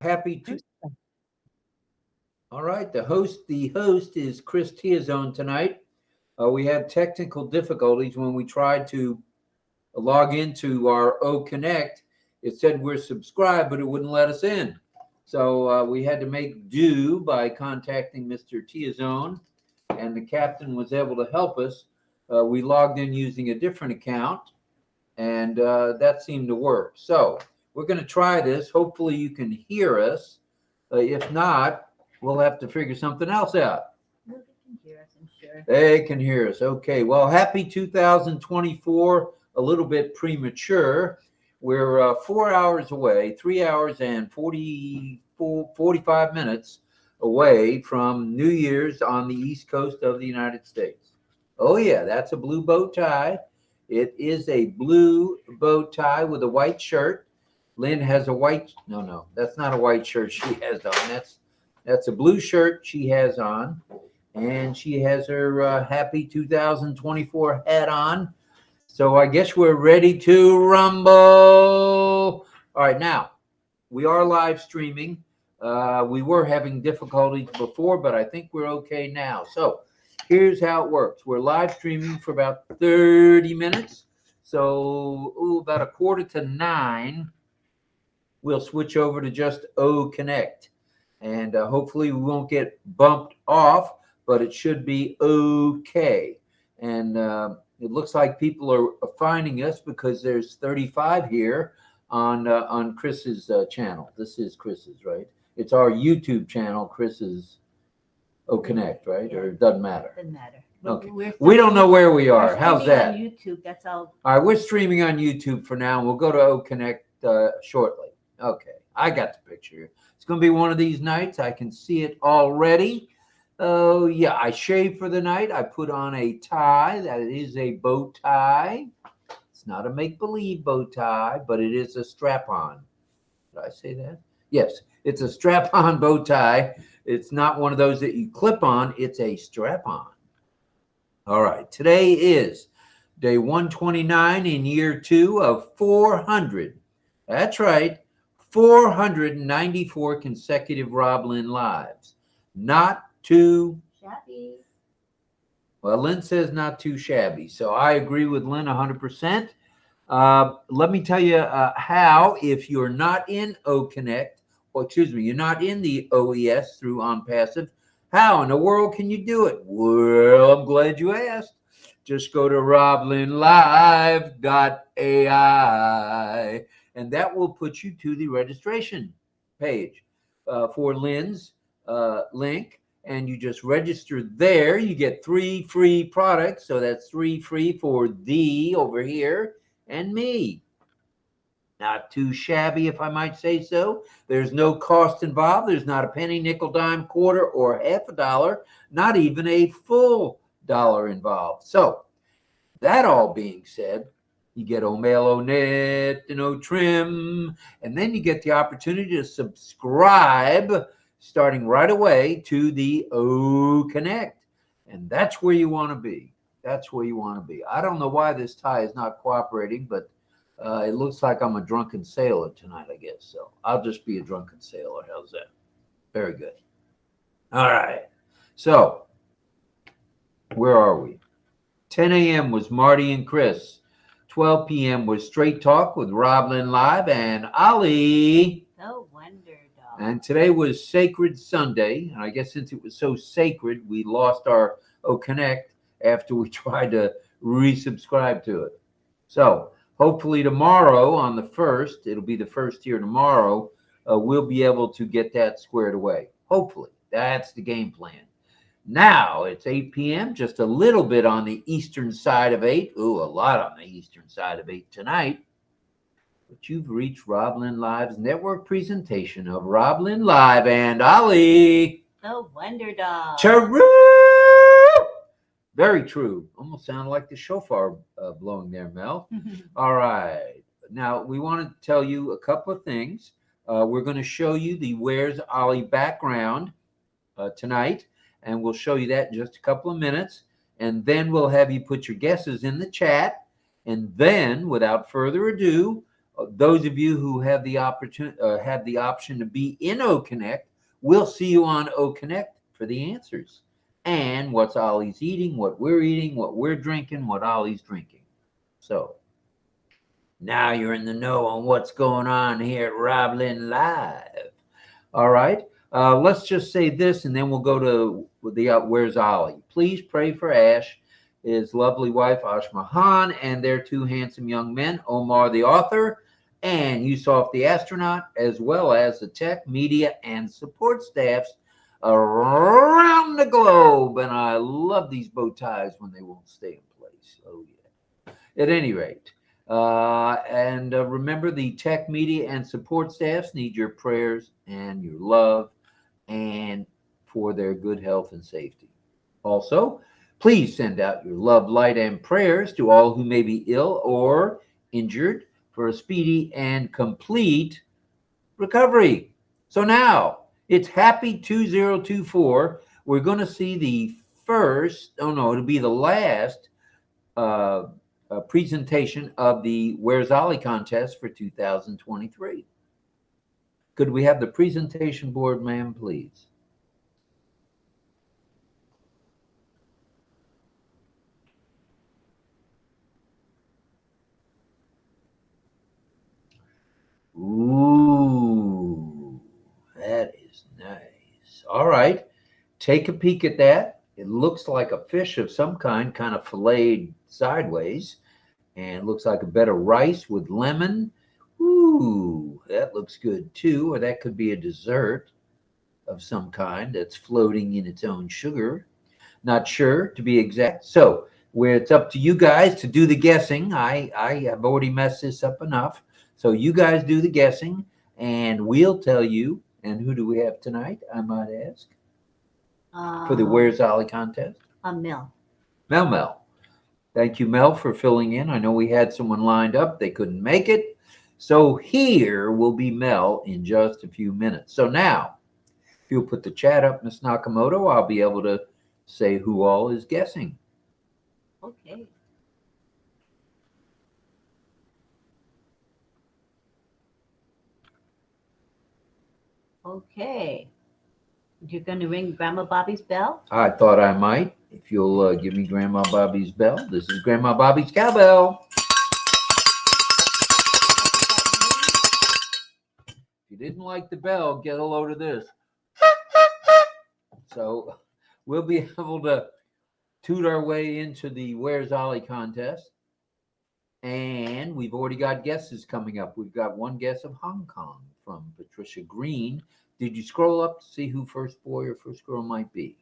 Happy to. All right, the host is Chris Tiazone tonight. We had technical difficulties when we tried to log into our OConnect. It said we're subscribed, but it wouldn't let us in. So we had to make do by contacting Mr. Tiazone, and the captain was able to help us. We logged in using a different account, and that seemed to work. So we're going to try this. Hopefully you can hear us. If not, we'll have to figure something else out. No, they can hear us, I'm sure. They can hear us. Okay. Well, happy 2024. A little bit premature. We're 4 hours away, 3 hours and 45 minutes away from New Year's on the East Coast of the United States. Oh, yeah, that's a blue bow tie. It is a blue bow tie with a white shirt. Lynn has a white, no, that's not a white shirt she has on. That's a blue shirt she has on. And she has her happy 2024 hat on. So I guess we're ready to rumble. All right, now we are live streaming. We were having difficulties before, but I think we're okay now. So here's how it works. We're live streaming for about 30 minutes. So about 8:45, we'll switch over to just OConnect. And hopefully we won't get bumped off, but it should be okay. And it looks like people are finding us because there's 35 here on Chris's channel. This is Chris's, right? It's our YouTube channel, Chris's OConnect, right? Yeah. Or it doesn't matter. Doesn't matter. Okay. We don't know where we are. How's that? On YouTube, that's all. All right, we're streaming on YouTube for now. We'll go to OConnect shortly. Okay, I got the picture. It's going to be one of these nights. I can see it already. Oh, yeah, I shaved for the night. I put on a tie. That is a bow tie. It's not a make-believe bow tie, but it is a strap-on. Did I say that? Yes, it's a strap-on bow tie. It's not one of those that you clip on. It's a strap-on. All right, today is day 129 in year 2 of 400. That's right, 494 consecutive RobLynn lives. Not too shabby. Well, Lynn says not too shabby. So I agree with Lynn 100%. Let me tell you how, if you're not in OConnect, or excuse me, you're not in the OES through ONPASSIVE, how in the world can you do it? Well, I'm glad you asked. Just go to RobLynnLive.ai, and that will put you to the registration page for Lynn's link. And you just register there. You get 3 free products. So that's 3 free for thee over here and me. Not too shabby, if I might say so. There's no cost involved. There's not a penny, nickel, dime, quarter, or half a dollar, not even a full dollar involved. So that all being said, you get O mail, O net, and O trim, and then you get the opportunity to subscribe starting right away to the OConnect. And that's where you want to be. That's where you want to be. I don't know why this tie is not cooperating, but it looks like I'm a drunken sailor tonight, I guess. So I'll just be a drunken sailor. How's that? Very good. All right. So where are we? 10 a.m. was Marty and Chris. 12 p.m. was Straight Talk with RobLynnLive and Ali. No wonder, dog. And today was Sacred Sunday. And I guess since it was so sacred, we lost our OConnect after we tried to resubscribe to it. So hopefully tomorrow on the 1st, it'll be the 1st here tomorrow, we'll be able to get that squared away. Hopefully. That's the game plan. Now it's 8 p.m., just a little bit on the eastern side of 8. Ooh, a lot on the eastern side of 8 tonight. But you've reached RobLynnLive's network presentation of RobLynnLive and Ali. No wonder, dog. True. Very true. Almost sounded like the shofar blowing there, Mel. All right. Now, we want to tell you a couple of things. We're going to show you the Where's Ollie background tonight, and we'll show you that in just a couple of minutes. And then we'll have you put your guesses in the chat. And then, without further ado, Those of you who have the option to be in OConnect, we'll see you on OConnect for the answers. And what's Ollie's eating, what we're drinking, what Ollie's drinking. So now you're in the know on what's going on here at RobLynnLive. All right. Let's just say this, and then we'll go to the Where's Ollie? Please pray for Ash, his lovely wife, Ashmahan, and their two handsome young men, Omar, the author, and Yusuf, the astronaut, as well as the tech, media, and support staffs around the globe. And I love these bow ties when they won't stay in place. Oh, yeah. At any rate, remember, the tech, media, and support staffs need your prayers and your love and for their good health and safety. Also, please send out your love, light, and prayers to all who may be ill or injured for a speedy and complete recovery. So now it's Happy 2024. We're going to see the first, it'll be the last presentation of the Where's Ollie contest for 2023. Could we have the presentation board, ma'am, please? Ooh, that is nice. All right, take a peek at that. It looks like a fish of some kind of filleted sideways, and looks like a bed of rice with lemon. Ooh, that looks good too. Or that could be a dessert of some kind that's floating in its own sugar. Not sure, to be exact. So where it's up to you guys to do the guessing. I have already messed this up enough. So you guys do the guessing, and we'll tell you. And who do we have tonight, I might ask, for the Where's Ollie contest? Mel. Mel. Thank you, Mel, for filling in. I know we had someone lined up. They couldn't make it. So here will be Mel in just a few minutes. So now, if you'll put the chat up, Miss Nakamoto, I'll be able to say who all is guessing. Okay. Okay. You're going to ring Grandma Bobby's bell? I thought I might. If you'll give me Grandma Bobby's bell. This is Grandma Bobby's cowbell. If you didn't like the bell, get a load of this. So we'll be able to toot our way into the Where's Ollie contest. And we've already got guesses coming up. We've got one guess of Hong Kong from Patricia Green. Did you scroll up to see who first boy or first girl might be?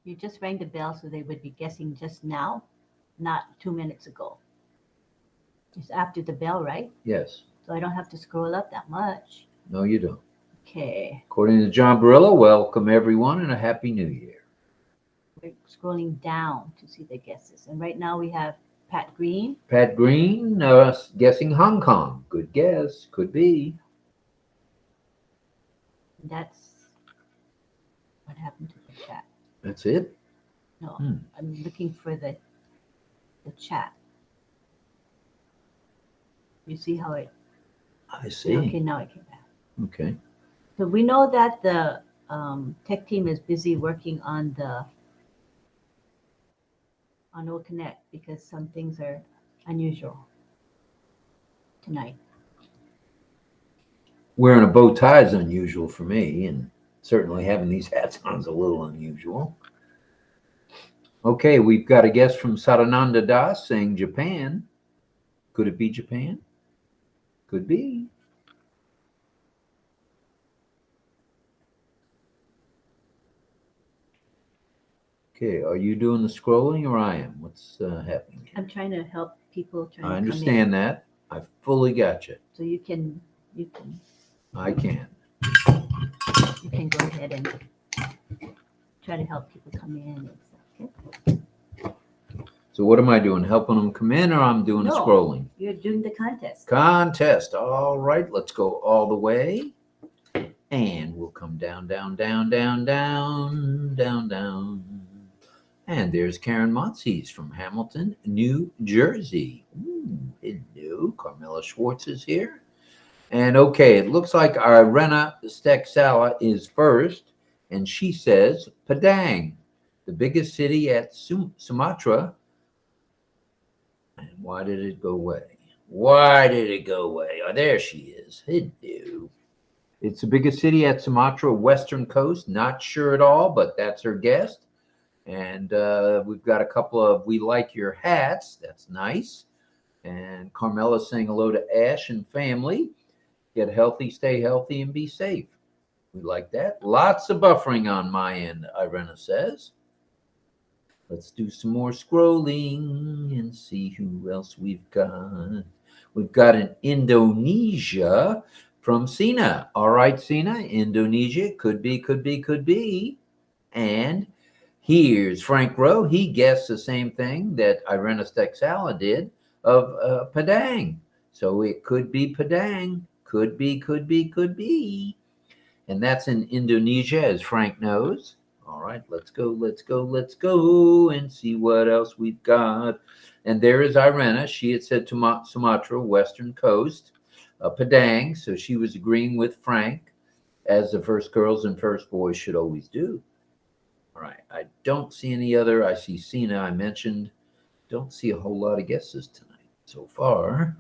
You just rang the bell, so they would be guessing just now, not 2 minutes ago. It's after the bell, right? Yes. So I don't have to scroll up that much. No, you don't. Okay. According to John Barillo, welcome everyone and a happy new year. We're scrolling down to see the guesses. And right now we have Pat Green. Pat Green, guessing Hong Kong. Good guess. Could be. That's what happened to the chat. That's it? No, I'm looking for the chat. You see how it? I see. Okay, now it came back. Okay. So we know that the tech team is busy working on OConnect because some things are unusual tonight. Wearing a bow tie is unusual for me, and certainly having these hats on is a little unusual. Okay, we've got a guess from Sarananda Das saying Japan. Could it be Japan? Could be. Okay, are you doing the scrolling or I am? What's happening here? I'm trying to help people trying to come in. I understand that. I fully got you. So you can. I can. You can go ahead and try to help people come in. Okay? So what am I doing? Helping them come in, or I'm doing the scrolling? You're doing the contest. Contest. All right, let's go all the way. And we'll come down, down, down, down, down, down, down. And there's Karen Monsees from Hamilton, New Jersey. Ooh, hello. Carmela Schwartz is here. And okay, it looks like Irena Stexala is first. And she says, Padang, the biggest city at Sumatra. And why did it go away? Why did it go away? Oh, there she is. Hello. It's the biggest city at Sumatra, western coast. Not sure at all, but that's her guess. And we've got a couple of we like your hats. That's nice. And Carmela's saying hello to Ash and family. Get healthy, stay healthy, and be safe. We like that. Lots of buffering on my end, Irena says. Let's do some more scrolling and see who else we've got. We've got an Indonesia from Sina. All right, Sina, Indonesia. Could be, could be, could be. And here's Frank Rowe. He guessed the same thing that Irena Stexala did of Padang. So it could be Padang. Could be, could be, could be. And that's in Indonesia, as Frank knows. All right, let's go, let's go, let's go and see what else we've got. And there is Irena. She had said Sumatra, western coast, Padang. So she was agreeing with Frank, as the first girls and first boys should always do. All right, I don't see any other. I see Sina, I mentioned. Don't see a whole lot of guesses tonight so far.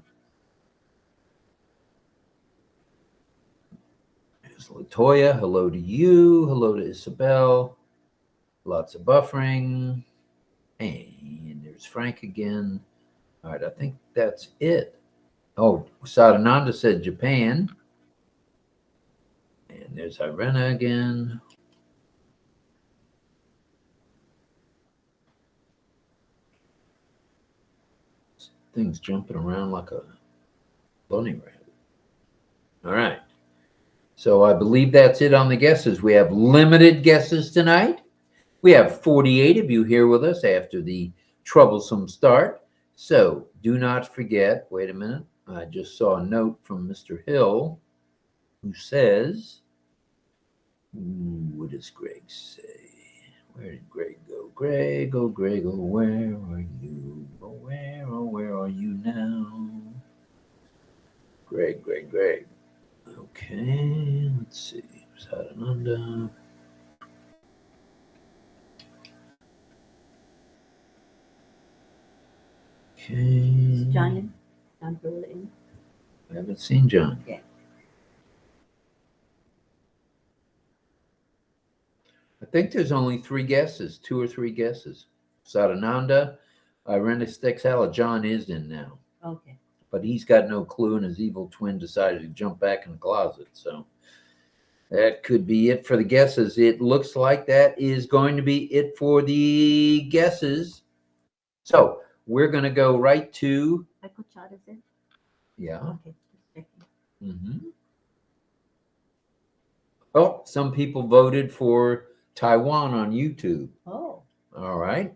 There's Latoya. Hello to you. Hello to Isabel. Lots of buffering. And there's Frank again. All right, I think that's it. Oh, Sadananda said Japan. And there's Irena again. Thing's jumping around like a bunny rabbit. All right. So I believe that's it on the guesses. We have limited guesses tonight. We have 48 of you here with us after the troublesome start. So do not forget, wait a minute. I just saw a note from Mr. Hill who says, what does Greg say? Where did Greg go? Greg, oh, Greg, oh, where are you? Oh, where are you now? Greg. Okay, let's see. Sadananda. Okay. John Berlin. I haven't seen John. Yeah. I think there's only 3 guesses, 2 or 3 guesses. Sadananda, Irena Stexala, John is in now. Okay. But he's got no clue, and his evil twin decided to jump back in the closet. So that could be it for the guesses. It looks like that is going to be it for the guesses. So we're going to go right to. Michael Chad is in? Yeah. Okay. Mm-hmm. Oh, some people voted for Taiwan on YouTube. Oh. All right.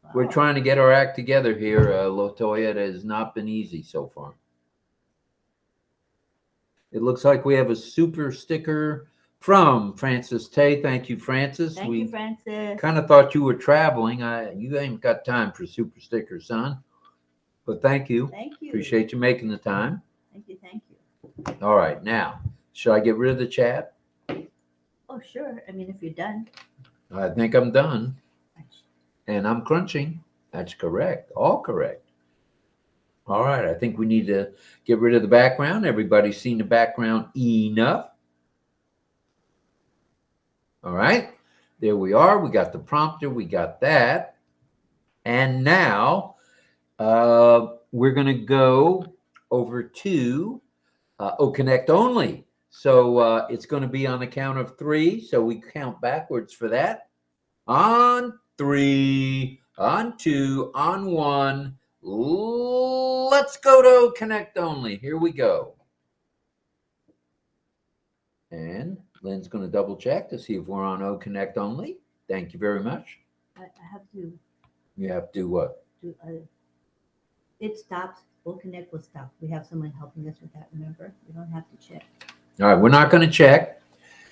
Wow. We're trying to get our act together here, Latoya. It has not been easy so far. It looks like we have a super sticker from Francis Tay. Thank you, Francis. Thank you, Francis. Kind of thought you were traveling. You ain't got time for super stickers, son. But thank you. Thank you. Appreciate you making the time. Thank you. All right. Now, should I get rid of the chat? Oh, sure. I mean, if you're done. I think I'm done. And I'm crunching. That's correct. All correct. All right. I think we need to get rid of the background. Everybody's seen the background enough. All right. There we are. We got the prompter. We got that. And now we're going to go over to OConnect only. So it's going to be on the count of 3. So we count backwards for that. On 3, on 2, on 1. Let's go to OConnect only. Here we go. And Lynn's going to double check to see if we're on OConnect only. Thank you very much. I have to. You have to what? It stops. OConnect will stop. We have someone helping us with that, remember? We don't have to check. All right, we're not going to check.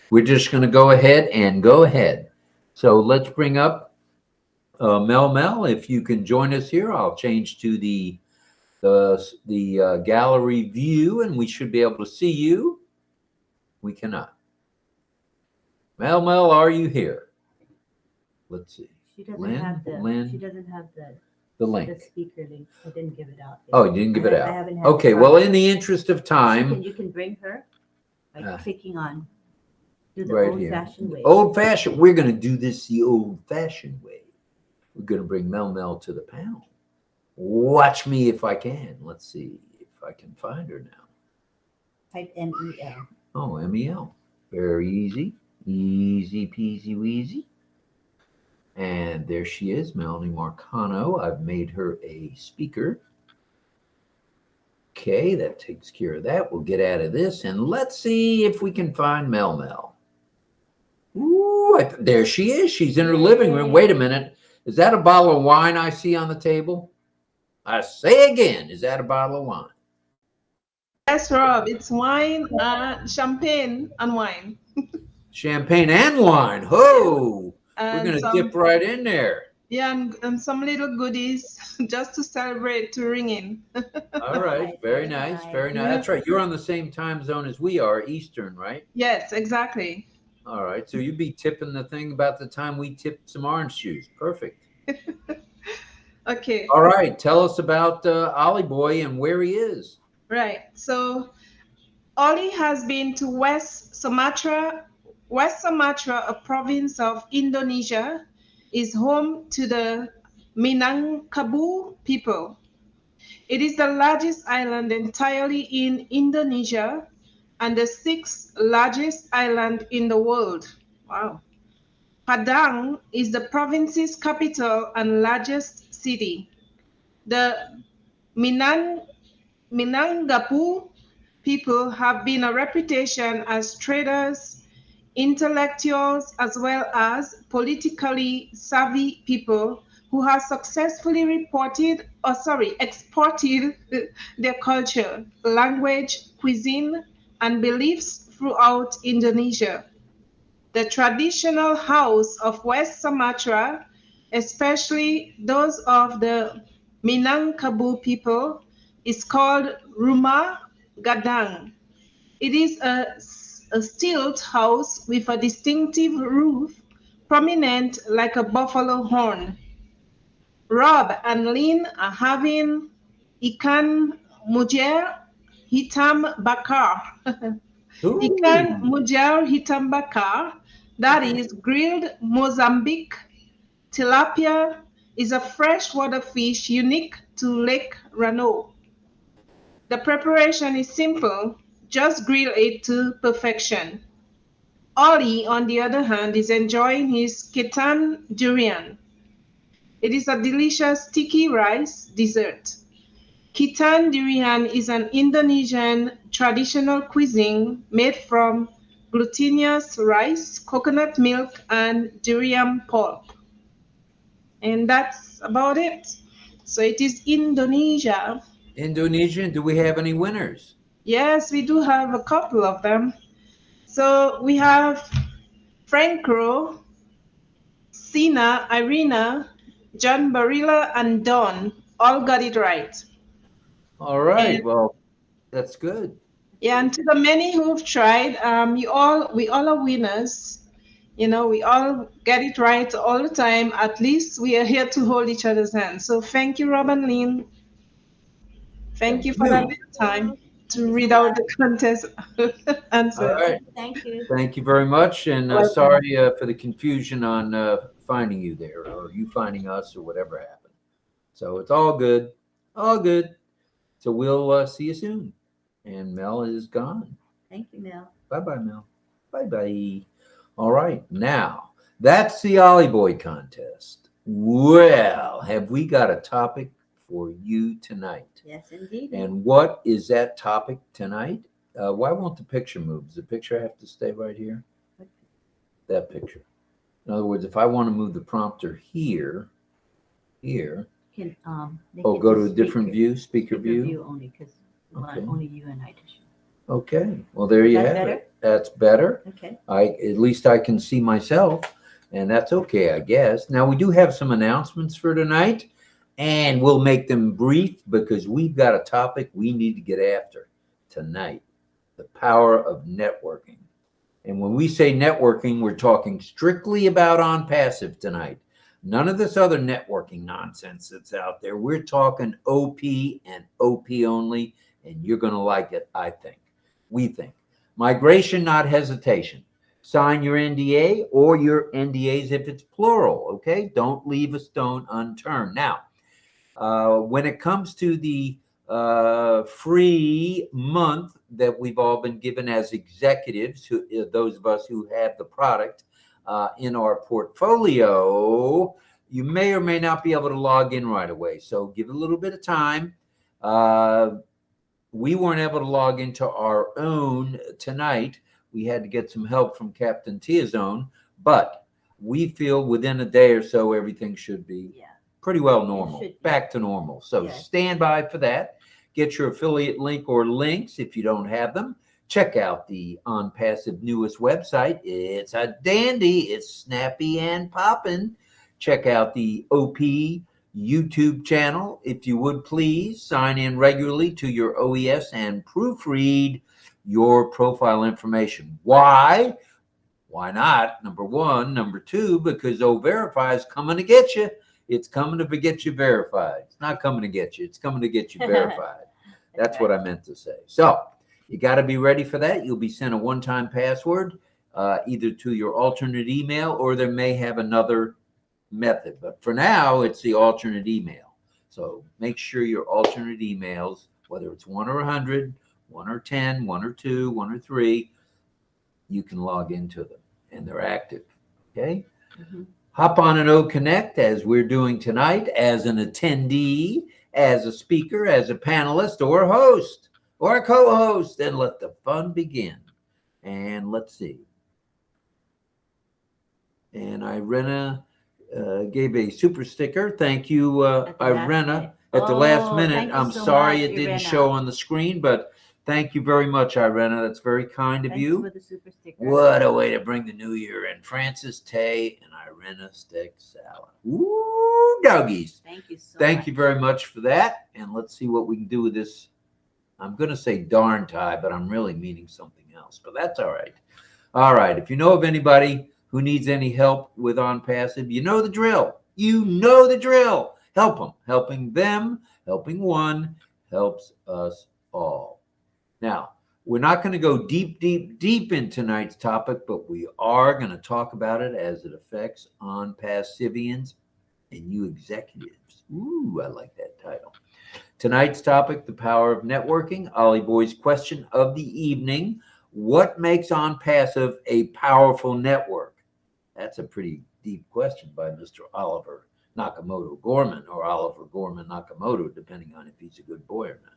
We're just going to go ahead and go ahead. So let's bring up Mel, if you can join us here, I'll change to the gallery view, and we should be able to see you. We cannot. Mel, are you here? Let's see. She doesn't Lynn, have Lynn, she doesn't have the the link. speaker link. I didn't give it out yet. Oh, you didn't give it I out. haven't had Okay, it well, out. in the interest of time, You can bring her by clicking on do the right here. old-fashioned way. Old-fashioned. We're going to do this the old-fashioned way. We're going to bring Mel to the panel. Watch me if I can. Let's see if I can find her now. Type MEL. Oh, MEL. Very easy. Easy peasy weasy. And there she is, Melanie Marcano. I've made her a speaker. Okay, that takes care of that. We'll get out of this and let's see if we can find Mel. Ooh, there she is. She's in her living room. Wait a minute. Is that a bottle of wine I see on the table? I say again, is that a bottle of wine? Yes, Rob, it's wine, champagne and wine. Champagne and wine. Ho! We're going to dip right in there. Yeah, and some little goodies just to celebrate, to ring in. All right. Very nice. Very nice. That's right. You're on the same time zone as we are, Eastern, right? Yes, exactly. All right. So you'd be tipping the thing about the time we tipped some orange juice. Perfect. Okay. All right. Tell us about Ollie Boy and where he is. Right. So Ollie has been to West Sumatra. West Sumatra, a province of Indonesia, is home to the Minangkabau people. It is the largest island entirely in Indonesia and the sixth largest island in the world. Wow. Padang is the province's capital and largest city. The Minangkabau people have been a reputation as traders, intellectuals, as well as politically savvy people who have successfully exported their culture, language, cuisine, and beliefs throughout Indonesia. The traditional house of West Sumatra, especially those of the Minangkabau people, is called Rumah Gadang. It is a stilt house with a distinctive roof, prominent like a buffalo horn. Rob and Lynn are having ikan mujair hitam bakar. Ikan mujair hitam bakar, that is grilled Mozambique tilapia, is a freshwater fish unique to Lake Rano. The preparation is simple, just grill it to perfection. Ollie, on the other hand, is enjoying his ketan durian. It is a delicious sticky rice dessert. Ketan durian is an Indonesian traditional cuisine made from glutinous rice, coconut milk, and durian pulp. And that's about it. So it is Indonesia. Indonesia. Do we have any winners? Yes, we do have a couple of them. So we have Franco, Sina, Irina, John Barilla, and Don all got it right. All right. And Well, that's good. yeah, and to the many who've tried, we all are winners. You know, we all get it right all the time. At least we are here to hold each other's hands. So thank you, Rob and Lynn. Thank you for that little time to read out the contest answer. All right. Thank you. Thank you very much. And Welcome. sorry for the confusion on finding you there or you finding us or whatever happened. So it's all good. All good. So we'll see you soon. And Mel is gone. Thank you, Mel. Bye-bye, Mel. Bye-bye. All right. Now, that's the Ollie Boy contest. Well, have we got a topic for you tonight? Yes, indeed. And what is that topic tonight? Why won't the picture move? Does the picture have to stay right here? That picture. In other words, if I want to move the prompter here, Can, go to a different view, speaker view. only because Okay. only you and I to show. Okay. Well, there you Is that have better? it. That's better. Okay. At least I can see myself. And that's okay, I guess. Now, we do have some announcements for tonight, and we'll make them brief because we've got a topic we need to get after tonight, the power of networking. And when we say networking, we're talking strictly about ONPASSIVE tonight. None of this other networking nonsense that's out there. We're talking OP and OP only, and you're going to like it, I think. We think. Migration, not hesitation. Sign your NDA or your NDAs if it's plural, okay? Don't leave a stone unturned. Now, when it comes to the free month that we've all been given as executives, those of us who have the product in our portfolio, you may or may not be able to log in right away. So give it a little bit of time. We weren't able to log into our own tonight. We had to get some help from Captain Tiazone, but we feel within a day or so, everything should be pretty well normal, back to normal. So stand by for that. Get your affiliate link or links if you don't have them. Check out the ONPASSIVE newest website. It's a dandy. It's snappy and poppin'. Check out the OP YouTube channel. If you would please sign in regularly to your OES and proofread your profile information. Why? Why not? Number one. Number two, because O-Verify is coming to get you. It's coming to get you verified. It's not coming to get you. It's coming to get you verified. That's what I meant to say. So you got to be ready for that. You'll be sent a one-time password, either to your alternate email or they may have another method. But for now, it's the alternate email. So make sure your alternate emails, whether it's 1 or 100, 1 or 10, 1 or 2, 1 or 3, you can log into them and they're active. Okay. Hop on an OConnect as we're doing tonight as an attendee, as a speaker, as a panelist or a host or a co-host, and let the fun begin. And let's see. And Irena gave a super sticker. Thank you, Irena. At the last minute. I'm sorry it didn't show on the screen, but thank you very much, Irena. That's very kind of you. For the super sticker. What a way to bring the new year in. Francis Tay and Irena Stick Salad. Ooh, doggies. Thank you so much. Thank you very much for that. And let's see what we can do with this. I'm going to say darn tie, but I'm really meaning something else. But that's all right. All right. If you know of anybody who needs any help with ONPASSIVE, you know the drill. You know the drill. Help them. Helping them, helping one, helps us all. Now, we're not going to go deep in tonight's topic, but we are going to talk about it as it affects ONPASSIVians and you executives. Ooh, I like that title. Tonight's topic, the power of networking. Ollie Boy's question of the evening. What makes ONPASSIVE a powerful network? That's a pretty deep question by Mr. Oliver Nakamoto Gorman or Oliver Gorman Nakamoto, depending on if he's a good boy or not.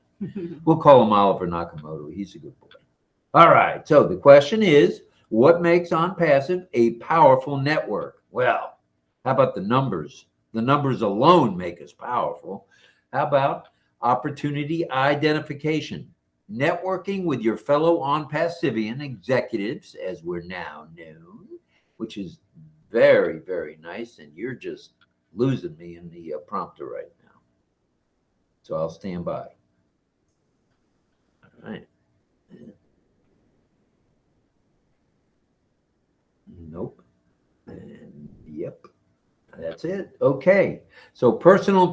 We'll call him Oliver Nakamoto. He's a good boy. All right. So the question is, what makes ONPASSIVE a powerful network? Well, how about the numbers? The numbers alone make us powerful. How about opportunity identification? Networking with your fellow ONPASSIVian executives, as we're now known, which is very, very nice. And you're just losing me in the prompter right now. So I'll stand by. All right. Nope. And yep. That's it. Okay. So personal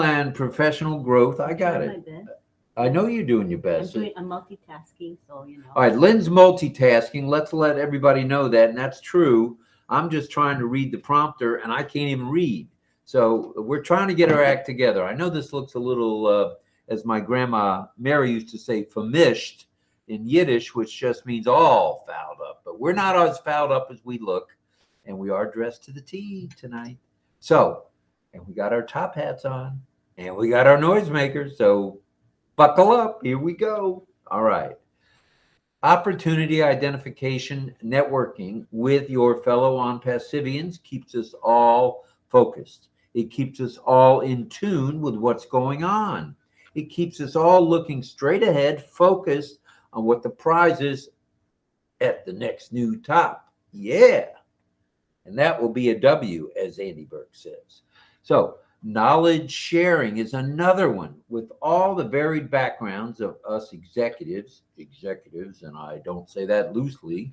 and professional growth. I got it. I know you're doing your best. I'm multitasking, so you know. All right, Lynn's multitasking. Let's let everybody know that, and that's true. I'm just trying to read the prompter, and I can't even read. So we're trying to get our act together. I know this looks a little, as my grandma Mary used to say, famished in Yiddish, which just means all fouled up. But we're not as fouled up as we look, and we are dressed to the T tonight. So, and we got our top hats on, and we got our noisemakers. So buckle up. Here we go. All right. Opportunity identification networking with your fellow ONPASSIVians keeps us all focused. It keeps us all in tune with what's going on. It keeps us all looking straight ahead, focused on what the prize is at the next new top. Yeah. And that will be a W, as Andy Burke says. So, knowledge sharing is another one with all the varied backgrounds of us executives, and I don't say that loosely,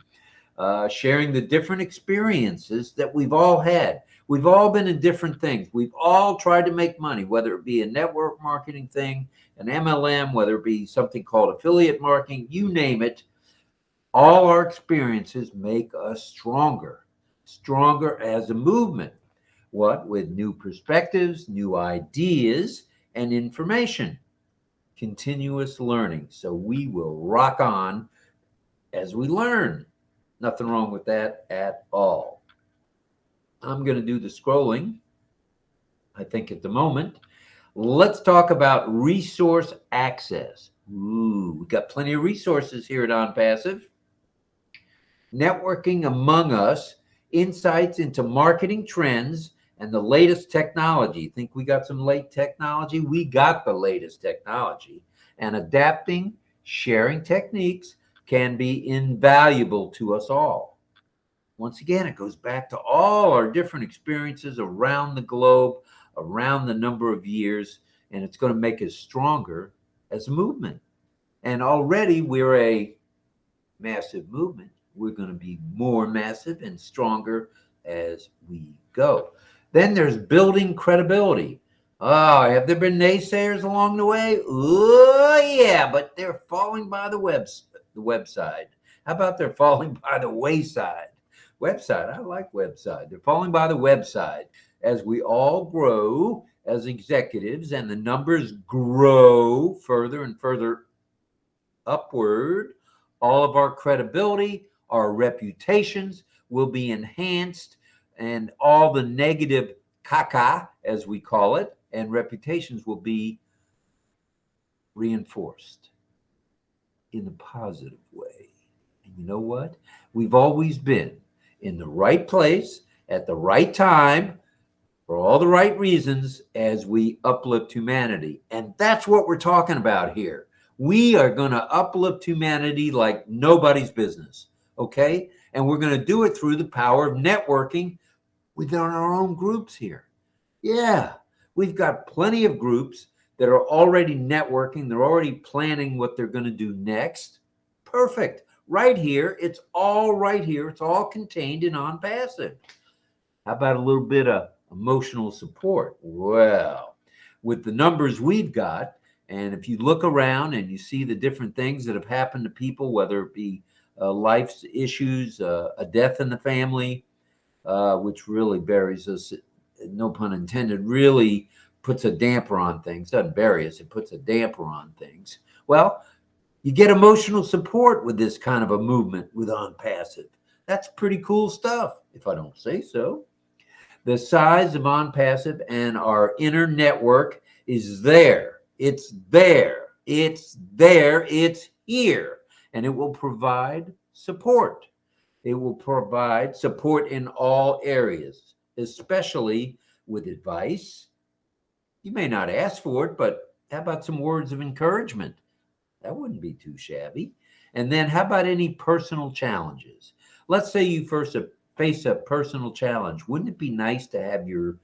sharing the different experiences that we've all had. We've all been in different things. We've all tried to make money, whether it be a network marketing thing, an MLM, whether it be something called affiliate marketing, you name it. All our experiences make us stronger as a movement. What? With new perspectives, new ideas, and information. Continuous learning. So we will rock on as we learn. Nothing wrong with that at all. I'm going to do the scrolling, I think, at the moment. Let's talk about resource access. Ooh, we got plenty of resources here at OnPassive. Networking among us, insights into marketing trends and the latest technology. Think we got some late technology? We got the latest technology. And adapting, sharing techniques can be invaluable to us all. Once again, it goes back to all our different experiences around the globe, around the number of years, and it's going to make us stronger as a movement. And already we're a massive movement. We're going to be more massive and stronger as we go. Then there's building credibility. Oh, have there been naysayers along the way? Oh, yeah, but they're falling by the website. How about they're falling by the wayside? Website, I like website. They're falling by the website as we all grow as executives and the numbers grow further and further upward. All of our credibility, our reputations will be enhanced, and all the negative caca, as we call it, and reputations will be reinforced in a positive way. And you know what? We've always been in the right place at the right time for all the right reasons as we uplift humanity. And that's what we're talking about here. We are going to uplift humanity like nobody's business, okay? And we're going to do it through the power of networking within our own groups here. Yeah, we've got plenty of groups that are already networking. They're already planning what they're going to do next. Perfect. Right here. It's all right here. It's all contained in OnPassive. How about a little bit of emotional support? Well, with the numbers we've got, and if you look around and you see the different things that have happened to people, whether it be life's issues, a death in the family, which really buries us, no pun intended, really puts a damper on things. Doesn't bury us, it puts a damper on things. Well, you get emotional support with this kind of a movement with OnPassive. That's pretty cool stuff, if I don't say so. The size of OnPassive and our inner network is there. It's there. It's there. It's here. And it will provide support. It will provide support in all areas, especially with advice. You may not ask for it, but how about some words of encouragement? That wouldn't be too shabby. And then how about any personal challenges? Let's say you first face a personal challenge. Wouldn't it be nice to have your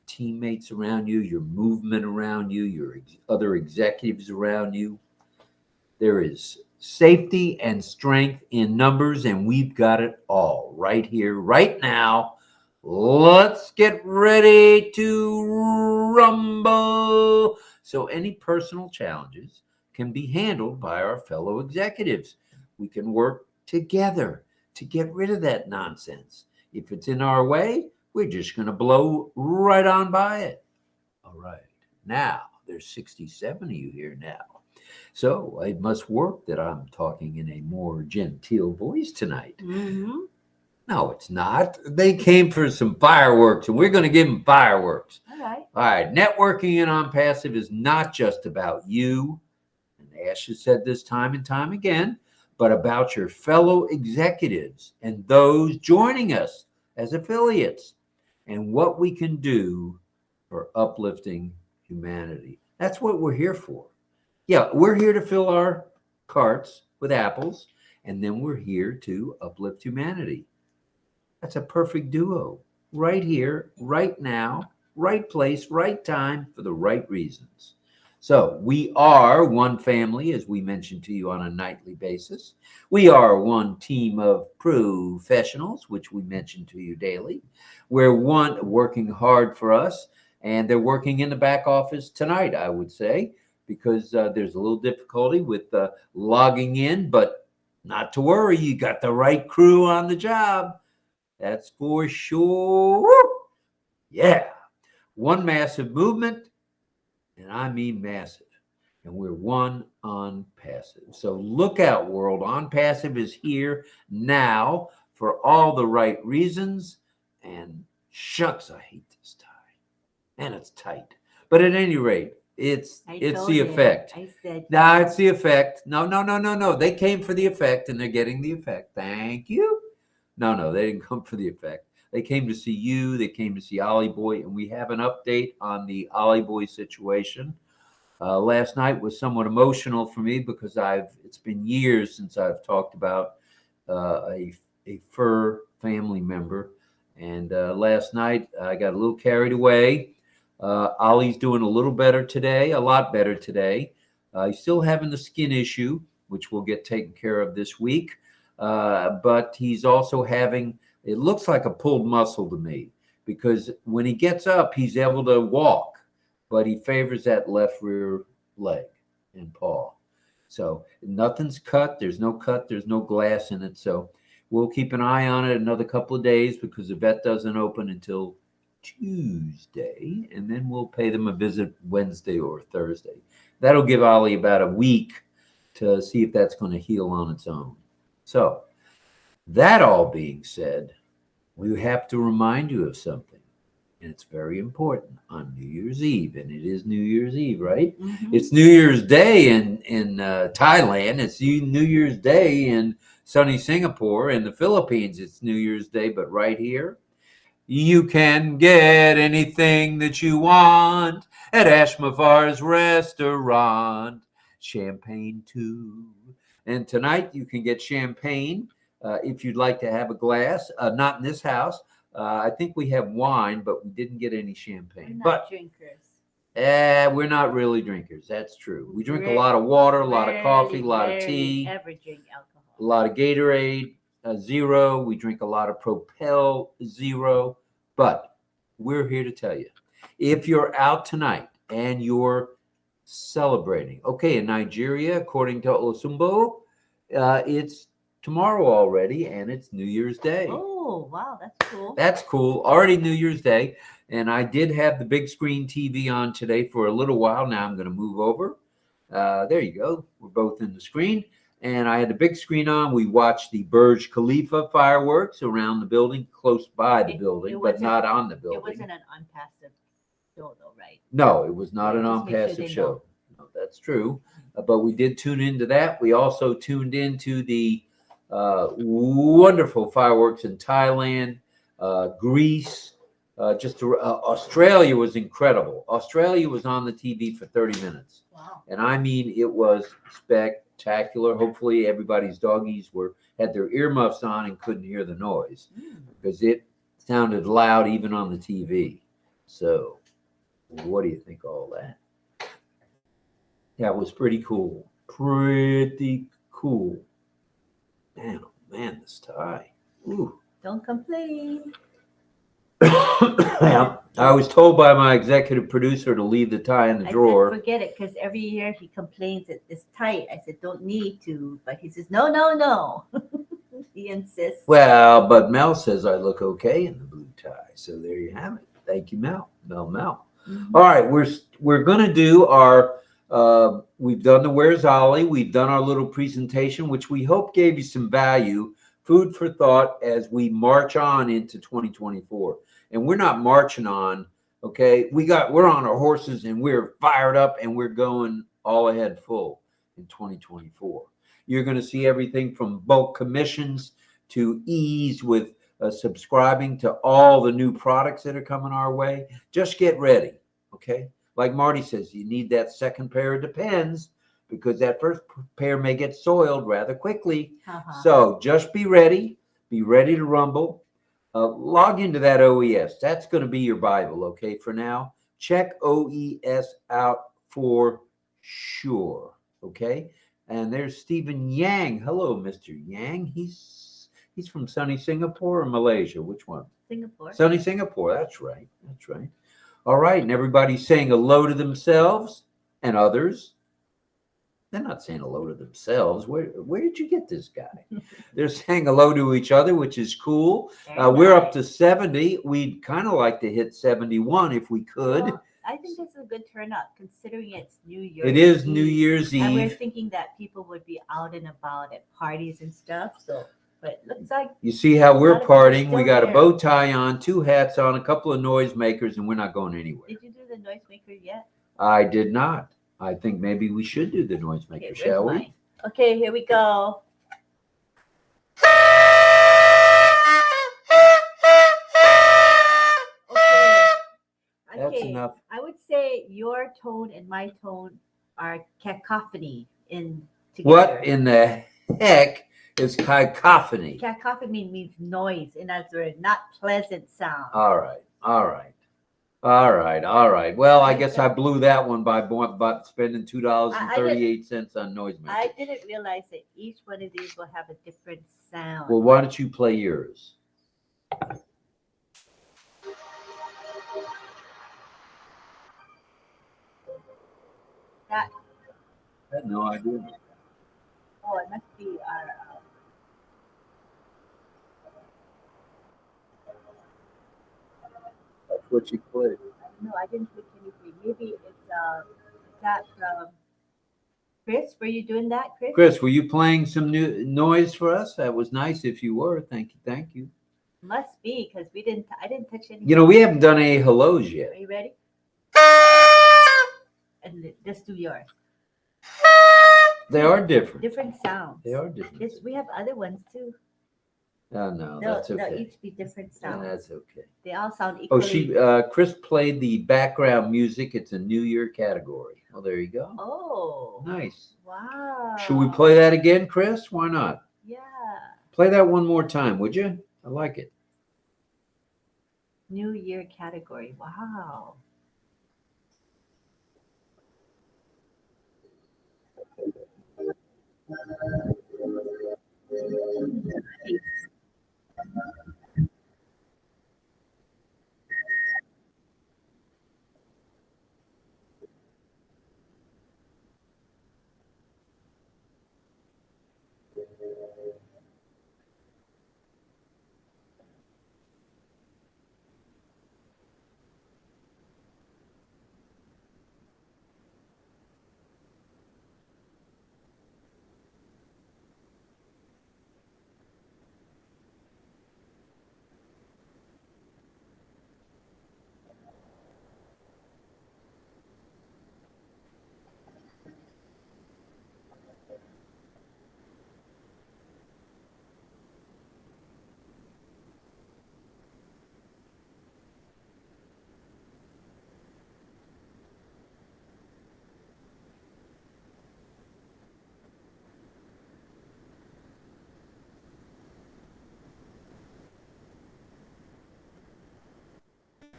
teammates around you, your movement around you, your other executives around you? There is safety and strength in numbers, and we've got it all right here, right now. Let's get ready to rumble. So any personal challenges can be handled by our fellow executives. We can work together to get rid of that nonsense. If it's in our way, we're just going to blow right on by it. All right. Now, there's 67 of you here now. So it must work that I'm talking in a more genteel voice tonight. Mm-hmm. No, it's not. They came for some fireworks, and we're going to give them fireworks. All right. All right. Networking in OnPassive is not just about you, and Ash has said this time and time again, but about your fellow executives and those joining us as affiliates and what we can do for uplifting humanity. That's what we're here for. Yeah, we're here to fill our carts with apples, and then we're here to uplift humanity. That's a perfect duo. Right here, right now, right place, right time for the right reasons. So we are one family, as we mentioned to you on a nightly basis. We are one team of professionals, which we mention to you daily. We're one working hard for us, and they're working in the back office tonight, I would say, because there's a little difficulty with logging in, but not to worry, you got the right crew on the job. That's for sure. Yeah. One massive movement, and I mean massive. And we're one on passive. So look out, world. On passive is here now for all the right reasons. And shucks, I hate this tie. And it's tight. But at any rate, it's the effect. I said, Nah, it's the effect. No. They came for the effect, and they're getting the effect. Thank you. No, they didn't come for the effect. They came to see you. They came to see Ollie Boy, and we have an update on the Ollie Boy situation. Last night was somewhat emotional for me because it's been years since I've talked about a fur family member, and last night I got a little carried away. Ollie's doing a little better today, a lot better today. He's still having the skin issue, which will get taken care of this week. But he's also having, it looks like a pulled muscle to me, because when he gets up, he's able to walk, but he favors that left rear leg and paw. So nothing's cut. There's no cut. There's no glass in it. So we'll keep an eye on it another couple of days because the vet doesn't open until Tuesday, and then we'll pay them a visit Wednesday or Thursday. That'll give Ollie about a week to see if that's going to heal on its own. So that all being said, we have to remind you of something, and it's very important on New Year's Eve, and it is New Year's Eve, right? Mm-hmm. It's New Year's Day in Thailand. It's New Year's Day in sunny Singapore. In the Philippines, it's New Year's Day, but right here, you can get anything that you want at Ashmafar's restaurant. Champagne too. And tonight you can get champagne if you'd like to have a glass. Not in this house. I think we have wine, but we didn't get any champagne. We're not drinkers. We're not really drinkers. That's true. We drink a lot of water, a lot of coffee, a lot of tea. Ever drink alcohol? A lot of Gatorade Zero. We drink a lot of Propel Zero. But we're here to tell you, if you're out tonight and you're celebrating, okay, in Nigeria, according to Osumbo, it's tomorrow already, and it's New Year's Day. Oh, wow, that's cool. That's cool. Already New Year's Day. And I did have the big screen TV on today for a little while. Now I'm going to move over. There you go. We're both in the screen. And I had the big screen on. We watched the Burj Khalifa fireworks around the building, close by the building, but not on the building. It wasn't an ONPASSIVE show, though, right? No, it was not an Just make sure ONPASSIVE they show. know. No, that's true. But we did tune into that. We also tuned into the wonderful fireworks in Thailand, Greece. Australia was incredible. Australia was on the TV for 30 minutes. Wow. And I mean, it was spectacular. Hopefully everybody's doggies had their earmuffs on and couldn't hear the noise because it sounded loud even on the TV. So what do you think of all that? That was pretty cool. Pretty cool. Man, oh man, this tie. Ooh. Don't complain. I was told by my executive producer to leave the tie in the drawer. I said, forget it, because every year he complains that it's tight. I said, don't need to. But he says, no. He insists. Well, but Mel says I look okay in the blue tie. So there you have it. Thank you, Mel. Mm-hmm. All right, we're going to do our, we've done the Where's Ollie. We've done our little presentation, which we hope gave you some value, food for thought as we march on into 2024. And we're not marching on, okay? We're on our horses and we're fired up and we're going all ahead full in 2024. You're going to see everything from bulk commissions to ease with subscribing to all the new products that are coming our way. Just get ready, okay? Like Marty says, you need that second pair of Depends because that first pair may get soiled rather quickly. So just be ready to rumble. Log into that OES. That's going to be your Bible, okay, for now. Check OES out for sure, okay? And there's Stephen Yang. Hello, Mr. Yang. He's from sunny Singapore or Malaysia. Which one? Singapore. Sunny Singapore. That's right. That's right. All right. And everybody's saying hello to themselves and others. They're not saying hello to themselves. Where did you get this guy? They're saying hello to each other, which is cool. We're up to 70. We'd kind of like to hit 71 if we could. Well, I think this is a good turnout considering it's New Year's It is Eve. New Year's And we're Eve. thinking that people would be out and about at parties and stuff. So, but it looks like You see how we're A lot of people partying. We still got a there. bow tie on, 2 hats on, a couple of noisemakers, and we're not going anywhere. did you do the noisemaker yet? I did not. I think maybe we should do the noisemaker, Okay, shall where's we? mine? Okay, here we go. Okay. That's enough. I would say your tone and my tone are cacophony in together. What in the heck is cacophony? Cacophony means noise, in other words, not pleasant sound. All right. All right. All right. All right. Well, I guess I blew that one by spending $2.38 on noisemaker. I didn't realize that each one of these will have a different sound. Well, why don't you play yours? That, I had no idea. oh, it must be our. That's what you played. No, I didn't click anything. Maybe it's that Chris. Were you doing that, Chris? Chris, were you playing some new noise for us? That was nice if you were. Thank you. Thank you. Must be because we didn't. I didn't touch anything. You know, we haven't done any hellos yet. Are you ready? And just do yours. They are different. Different sounds. They are different. We have other ones too. Oh, no, They'll, that's they'll okay. each be different Yeah, sounds. that's okay. They all sound Oh, equally. Chris played the background music. It's a New Year category. Well, there you go. Oh. Nice. Wow. Should we play that again, Chris? Why not? Yeah. Play that one more time, would you? I like it. New Year category. Wow.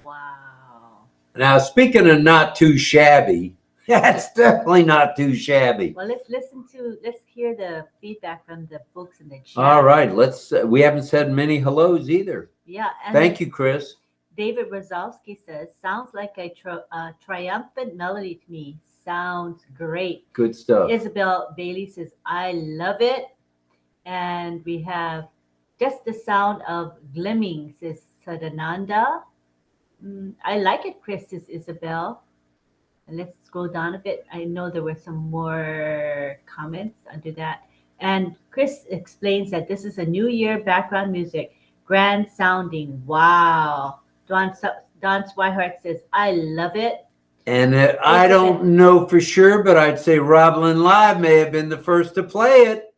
Wow. Now, speaking of not too shabby, that's definitely not too shabby. Well, let's hear the feedback from the folks in the chat. All right, we haven't said many hellos either. Yeah. And Thank you, Chris. David Rozalski says, sounds like a triumphant melody to me. Sounds great. Good stuff. Isabel Bailey says, I love it. And we have just the sound of glimming, says Sadananda. I like it, Chris, says Isabel. And let's scroll down a bit. I know there were some more comments under that. And Chris explains that this is a New Year background music. Grand sounding. Wow. Don Swihart says, I love it. And I don't know for sure, but I'd say RobLynnLive may have been the first to play it,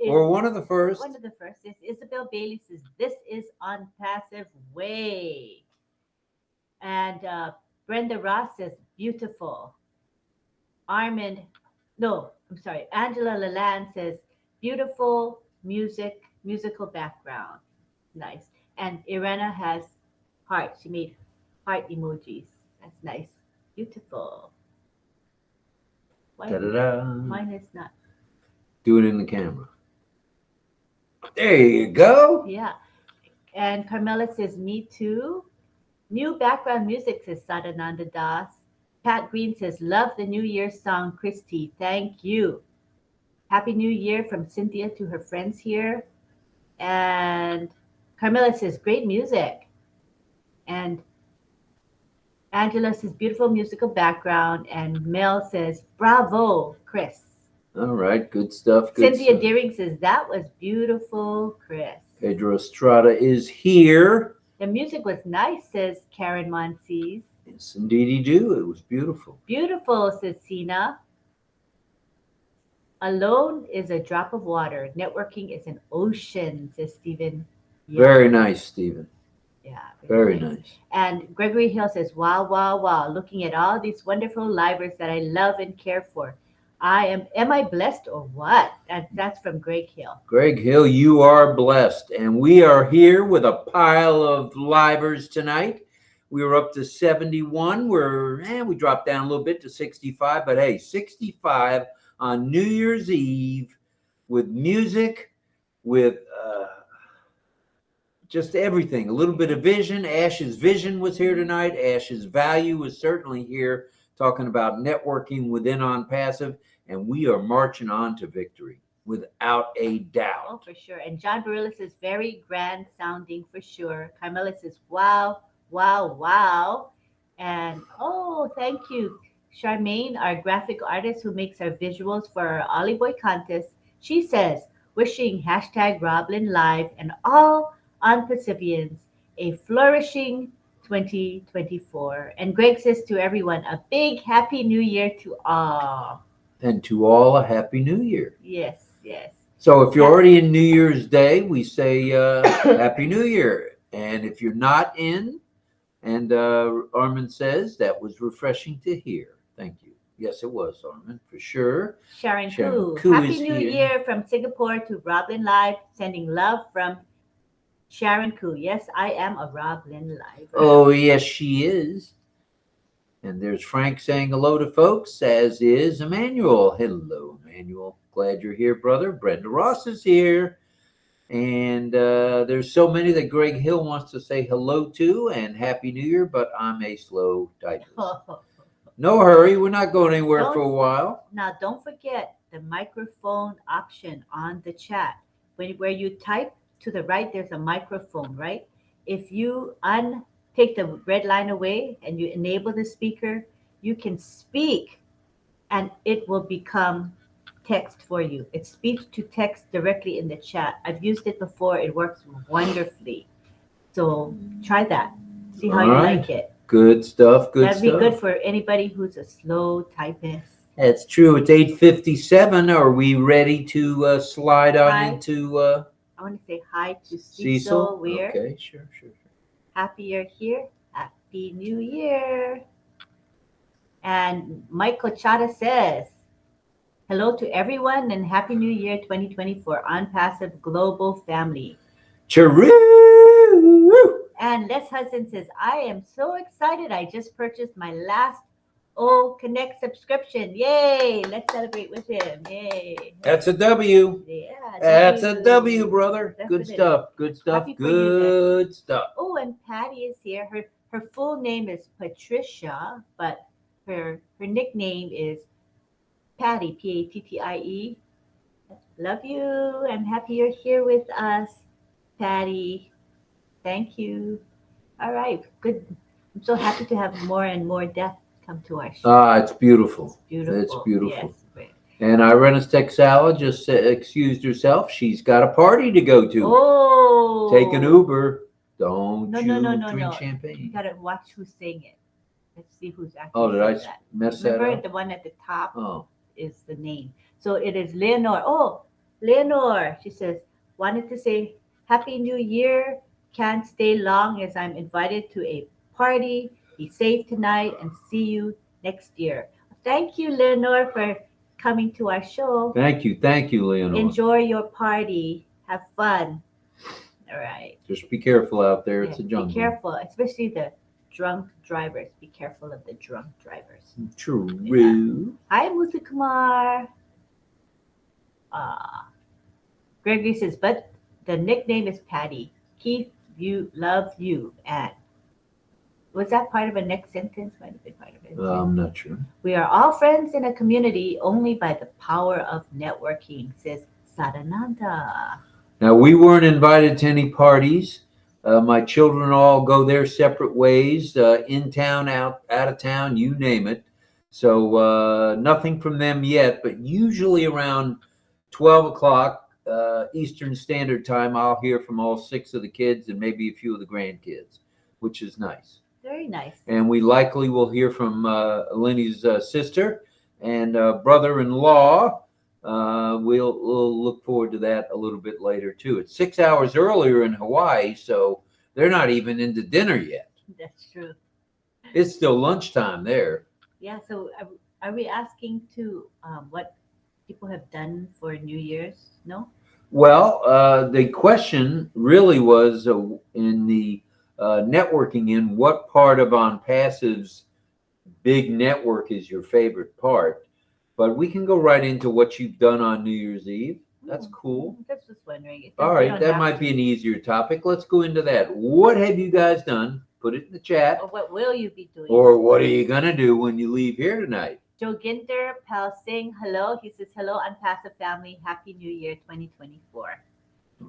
or one of the first. One of the first. Is Isabel Bailey says, this is ONPASSIVE way. And Brenda Ross says, beautiful. Angela Lalande says, beautiful musical background. Nice. And Irena has heart. She made heart emojis. That's nice. Beautiful. Why Da-da-da. mine is not? Do it in the camera. There you go. Yeah. And Carmela says, me too. New background music, says Sadananda Das. Pat Green says, love the New Year's song, Christy. Thank you. Happy New Year from Cynthia to her friends here. And Carmela says, great music. And Angela says, beautiful musical background. And Mel says, bravo, Chris. All right, good stuff. Good Cynthia stuff. Deering says, that was beautiful, Chris. Pedro Estrada is here. The music was nice, says Karen Monsees. Yes, indeed, he do. It was beautiful. Beautiful, says Sina. Alone is a drop of water. Networking is an ocean, says Stephen. Very nice, Stephen. Yeah. Very nice. And Gregory Hill says, wow, wow, wow. Looking at all these wonderful livers that I love and care for. Am I blessed or what? That's from Greg Hill. Greg Hill, you are blessed. And we are here with a pile of livers tonight. We were up to 71. We dropped down a little bit to 65. But hey, 65 on New Year's Eve with music, with just everything. A little bit of vision. Ash's Vision was here tonight. Ash's Value was certainly here, talking about networking within ONPASSIVE. And we are marching on to victory without a doubt. Oh, for sure. And John Barilla says, very grand sounding for sure. Carmela says, wow, wow, wow. And oh, thank you, Charmaine, our graphic artist who makes our visuals for our Ollie Boy contest. She says, wishing hashtag RobLynnLive and all ONPASSIVians a flourishing 2024. And Greg says to everyone, a big happy new year to all. And to all, a happy new year. Yes, yes. So if you're already in New Year's Day, we say happy new year. And if you're not in, and Armin says that was refreshing to hear. Thank you. Yes, it was, Armin, for sure. Sharon Koo. Koo Happy is New here. Year from Singapore to RobLynnLive. Sending love from Sharon Koo. Yes, I am a RobLynnLive. Oh, yes, she is. And there's Frank saying hello to folks, as is Emmanuel. Hello, Emmanuel. Glad you're here, brother. Brenda Ross is here. And there's so many that Greg Hill wants to say hello to and Happy New Year, but I'm a slow typist. No hurry. We're not going anywhere for a while. Now, don't forget the microphone option on the chat. Where you type to the right, there's a microphone, right? If you take the red line away and you enable the speaker, you can speak and it will become text for you. It's speech to text directly in the chat. I've used it before. It works wonderfully. So try that. See how you like it. Good stuff. That'd be good for anybody who's a slow typist. That's true. It's 8:57. Are we ready to slide on Hi. into I want to say hi to Cecil Weir. Okay, sure. Happy you're here. Happy New Year. And Mike Cochata says, hello to everyone and Happy New Year 2024 ONPASSIVE Global Family. Chiroo! And Les Hudson says, I am so excited. I just purchased my last OConnect subscription. Yay! Let's celebrate with him. Yay. That's a W. Yeah. That's a W, brother. Good Definitely. stuff. Good stuff. Happy for you, Good stuff. Oh, and Patty is here. Her full name is Patricia, but her nickname is Patty, Pattie. Love you. I'm happy you're here with us, Patty. Thank you. All right, good. I'm so happy to have more and more death come to our show. It's beautiful. It's beautiful. It's beautiful. Yes, great. And Irena's Texala just excused herself. She's got a party to go to. Oh. Take an Uber. Don't No, drink You champagne. gotta watch who's saying it. Let's see who's actually. Oh, did I saying that. mess that Remember up? the one at the top Oh, is the name. So it is Leonore. Oh, Leonore. She says, wanted to say Happy New Year. Can't stay long as I'm invited to a party. Be safe tonight and see you next year. Thank you, Leonore, for coming to our show. thank you, Leonore. Enjoy your party. Have fun. All right. Just be careful out there. Yeah, It's a be jungle. careful, especially the drunk drivers. Be careful of the drunk drivers. True. Hi, Musa Kumar. Gregory says, but the nickname is Patty. Keith, you love you. And was that part of a next sentence? Might have been part of it. I'm not sure. We are all friends in a community only by the power of networking, says Sadananda. Now, we weren't invited to any parties. My children all go their separate ways, in town, out of town, you name it. So nothing from them yet, but usually around 12 o'clock Eastern Standard Time, I'll hear from all 6 of the kids and maybe a few of the grandkids, which is nice. Very nice. And we likely will hear from Lenny's sister and brother-in-law. We'll look forward to that a little bit later too. It's 6 hours earlier in Hawaii, so they're not even into dinner yet. That's true. It's still lunchtime there. Yeah, so are we asking to what people have done for New Year's? No? Well, the question really was in the networking in what part of ONPASSIVE's big network is your favorite part. But we can go right into what you've done on New Year's Eve. That's cool. Just was wondering. All right, that might be an easier topic. Let's go into that. What have you guys done? Put it in the chat. Or what will you be doing? Or what are you going to do when you leave here tonight? Joe Ginter, Pal Singh, hello. He says, hello, ONPASSIVE family. Happy New Year 2024.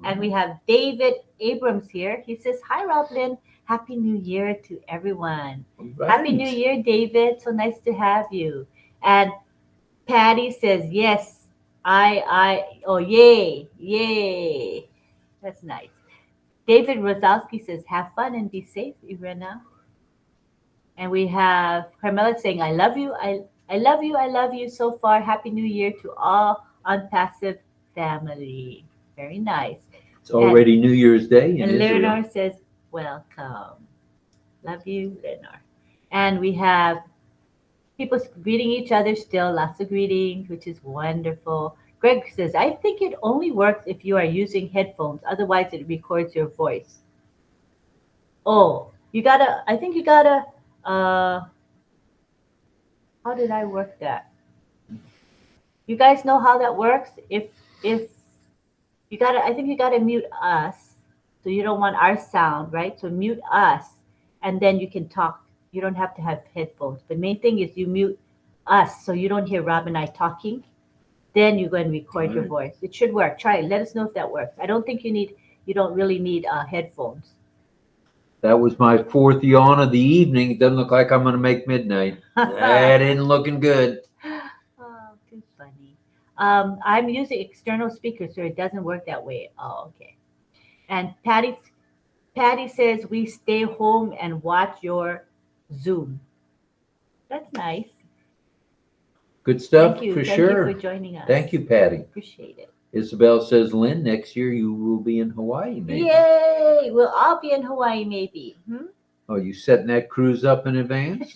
And we have David Abrams here. He says, hi, RobLynn. Happy New Year to everyone. Right. Happy New Year, David. So nice to have you. And Patty says, yes, yay. That's nice. David Rosowski says, have fun and be safe, Irena. And we have Carmela saying, I love you. I love you. I love you so far. Happy New Year to all ONPASSIVE family. Very nice. It's already New Year's Day. And Leonor says, welcome. Love you, Leonor. And we have people greeting each other still. Lots of greetings, which is wonderful. Greg says, I think it only works if you are using headphones. Otherwise, it records your voice. Oh, I think you gotta, how did I work that? You guys know how that works? If you gotta, I think you gotta mute us. So you don't want our sound, right? So mute us and then you can talk. You don't have to have headphones. The main thing is you mute us so you don't hear Rob and I talking. Then you go and record your voice. It should work. Try it. Let us know if that works. I don't think you don't really need headphones. That was my 4th yawn of the evening. It doesn't look like I'm going to make midnight. That isn't looking good. Oh, too funny. I'm using external speakers, so it doesn't work that way. Oh, okay. And Patty says we stay home and watch your Zoom. That's nice. Good stuff. Thank you. For Thank sure. you for joining us. Thank you, Patty. Appreciate it. Isabel says, Lynn, next year you will be in Hawaii, maybe. Yay! We'll all be in Hawaii, maybe. Oh, you setting that cruise up in advance?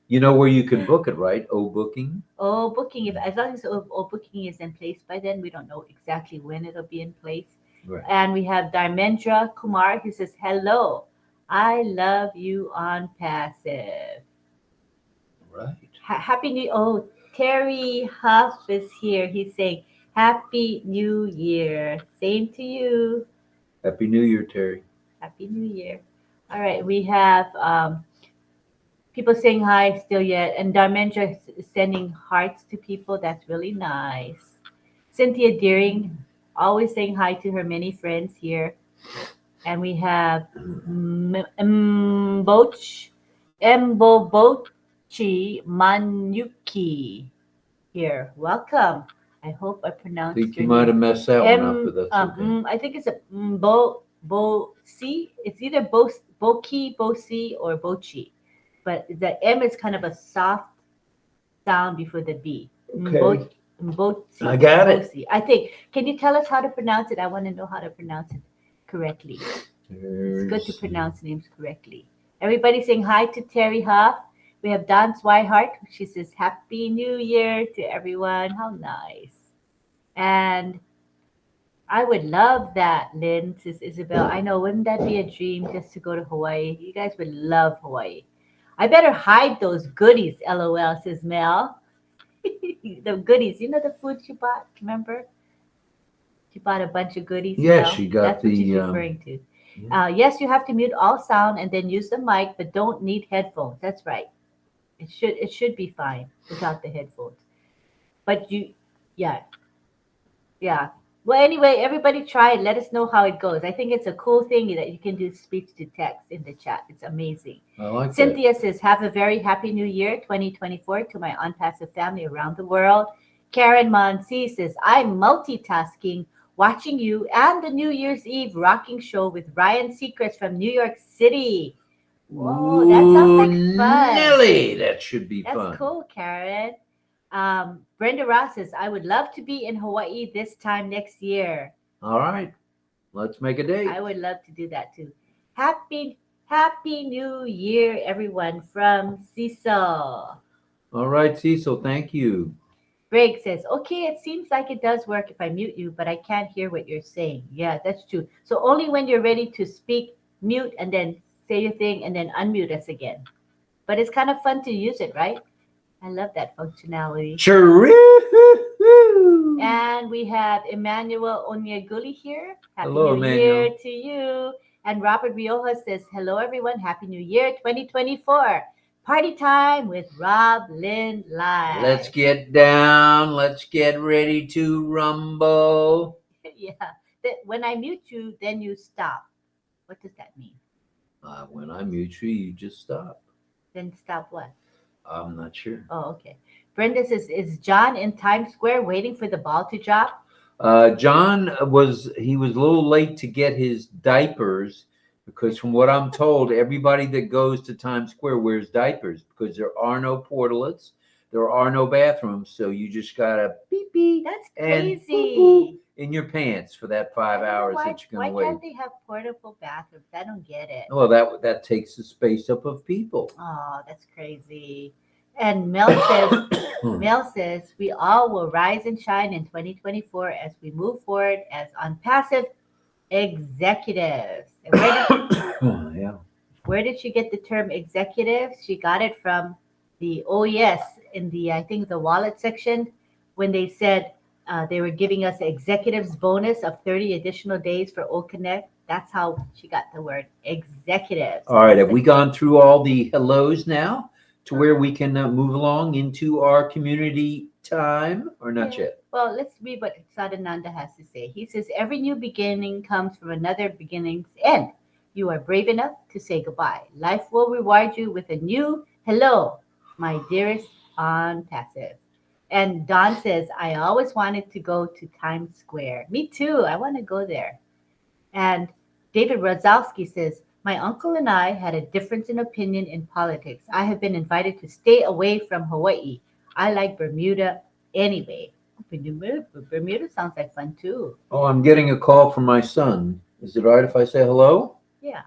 You know where you can book it, right? Booking. Booking. As long as booking is in place by then, we don't know exactly when it'll be in place. Right. And we have Dharmendra Kumar who says, hello, I love you ONPASSIVE. Right. Happy New Oh, Terry Huff is here. He's saying, Happy New Year. Same to you. Happy New Year, Terry. Happy New Year. All right. We have people saying hi still yet. And Dharmendra is sending hearts to people. That's really nice. Cynthia Deering always saying hi to her many friends here. And we have Mbochi Manyuki here. Welcome. I hope I pronounced I think you might have messed that one up, but that's okay. I think it's a Bo-si. It's either Boki, Bosi, or Bochi. But the M is kind of a soft sound before the B. Okay. Mbochi. I got it. Bosi. I think. Can you tell us how to pronounce it? I want to know how to pronounce it correctly. It's good to pronounce names correctly. Everybody saying hi to Terry Huff. We have Don Swihart. She says, Happy New Year to everyone. How nice. And I would love that, Lynn, says Isabel. I know, wouldn't that be a dream just to go to Hawaii? You guys would love Hawaii. I better hide those goodies, LOL, says Mel. The goodies, the food you bought, remember? She bought a bunch of goodies, Yeah, Mel. she got That's what she's the. referring to. Yeah. Yes, you have to mute all sound and then use the mic, but don't need headphones. That's right. It should be fine without the headphones. But yeah, yeah. Well, anyway, everybody try it. Let us know how it goes. I think it's a cool thing that you can do speech to text in the chat. It's amazing. I like that. Cynthia says, have a very happy new year, 2024, to my ONPASSIVE family around the world. Karen Monsi says, I'm multitasking, watching you and the New Year's Eve rocking show with Ryan Seacrest from New York City. Whoa, that sounds like fun. Nelly, that should be That's fun. cool, Karen. Brenda Ross says, I would love to be in Hawaii this time next year. All right, let's make a date. I would love to do that too. Happy New Year, everyone, from Cecil. All right, Cecil, thank you. Greg says, okay, it seems like it does work if I mute you, but I can't hear what you're saying. Yeah, that's true. So only when you're ready to speak, mute, and then say your thing, and then unmute us again. But it's kind of fun to use it, right? I love that functionality. Chiroo! And we have Emmanuel Onyeguli here. Happy Hello, New Emmanuel. Year to you. And Robert Rioja says, hello, everyone. Happy New Year 2024. Party time with RobLynnLive. Let's get down. Let's get ready to rumble. Yeah. When I mute you, then you stop. What does that mean? When I mute you, you just stop. Then stop what? I'm not sure. Oh, okay. Brenda says, is John in Times Square waiting for the ball to drop? John was a little late to get his diapers because from what I'm told, everybody that goes to Times Square wears diapers because there are no portalets, there are no bathrooms, so you just gotta beep beep. That's and crazy. boop, boop in your pants for that 5 hours that you're gonna Why wait. can't they have portable bathrooms? I don't get it. Well, that takes the space up of people. Oh, that's crazy. And Mel says, we all will rise and shine in 2024 as we move forward as ONPASSIVE executives. And where did she get the term executive? She got it from the OES in the, I think, the wallet section when they said they were giving us an executives bonus of 30 additional days for OConnect. That's how she got the word executives. All right, have we gone through all the hellos now to where we can move along into our community time or not yet? Well, let's read what Sadananda has to say. He says, every new beginning comes from another beginning's end. You are brave enough to say goodbye. Life will reward you with a new hello, my dearest ONPASSIVE. And Don says, I always wanted to go to Times Square. Me too. I want to go there. And David Rodzowski says, my uncle and I had a difference in opinion in politics. I have been invited to stay away from Hawaii. I like Bermuda anyway. Bermuda sounds like fun too. Oh, I'm getting a call from my son. Is it all right if I say hello? Yeah.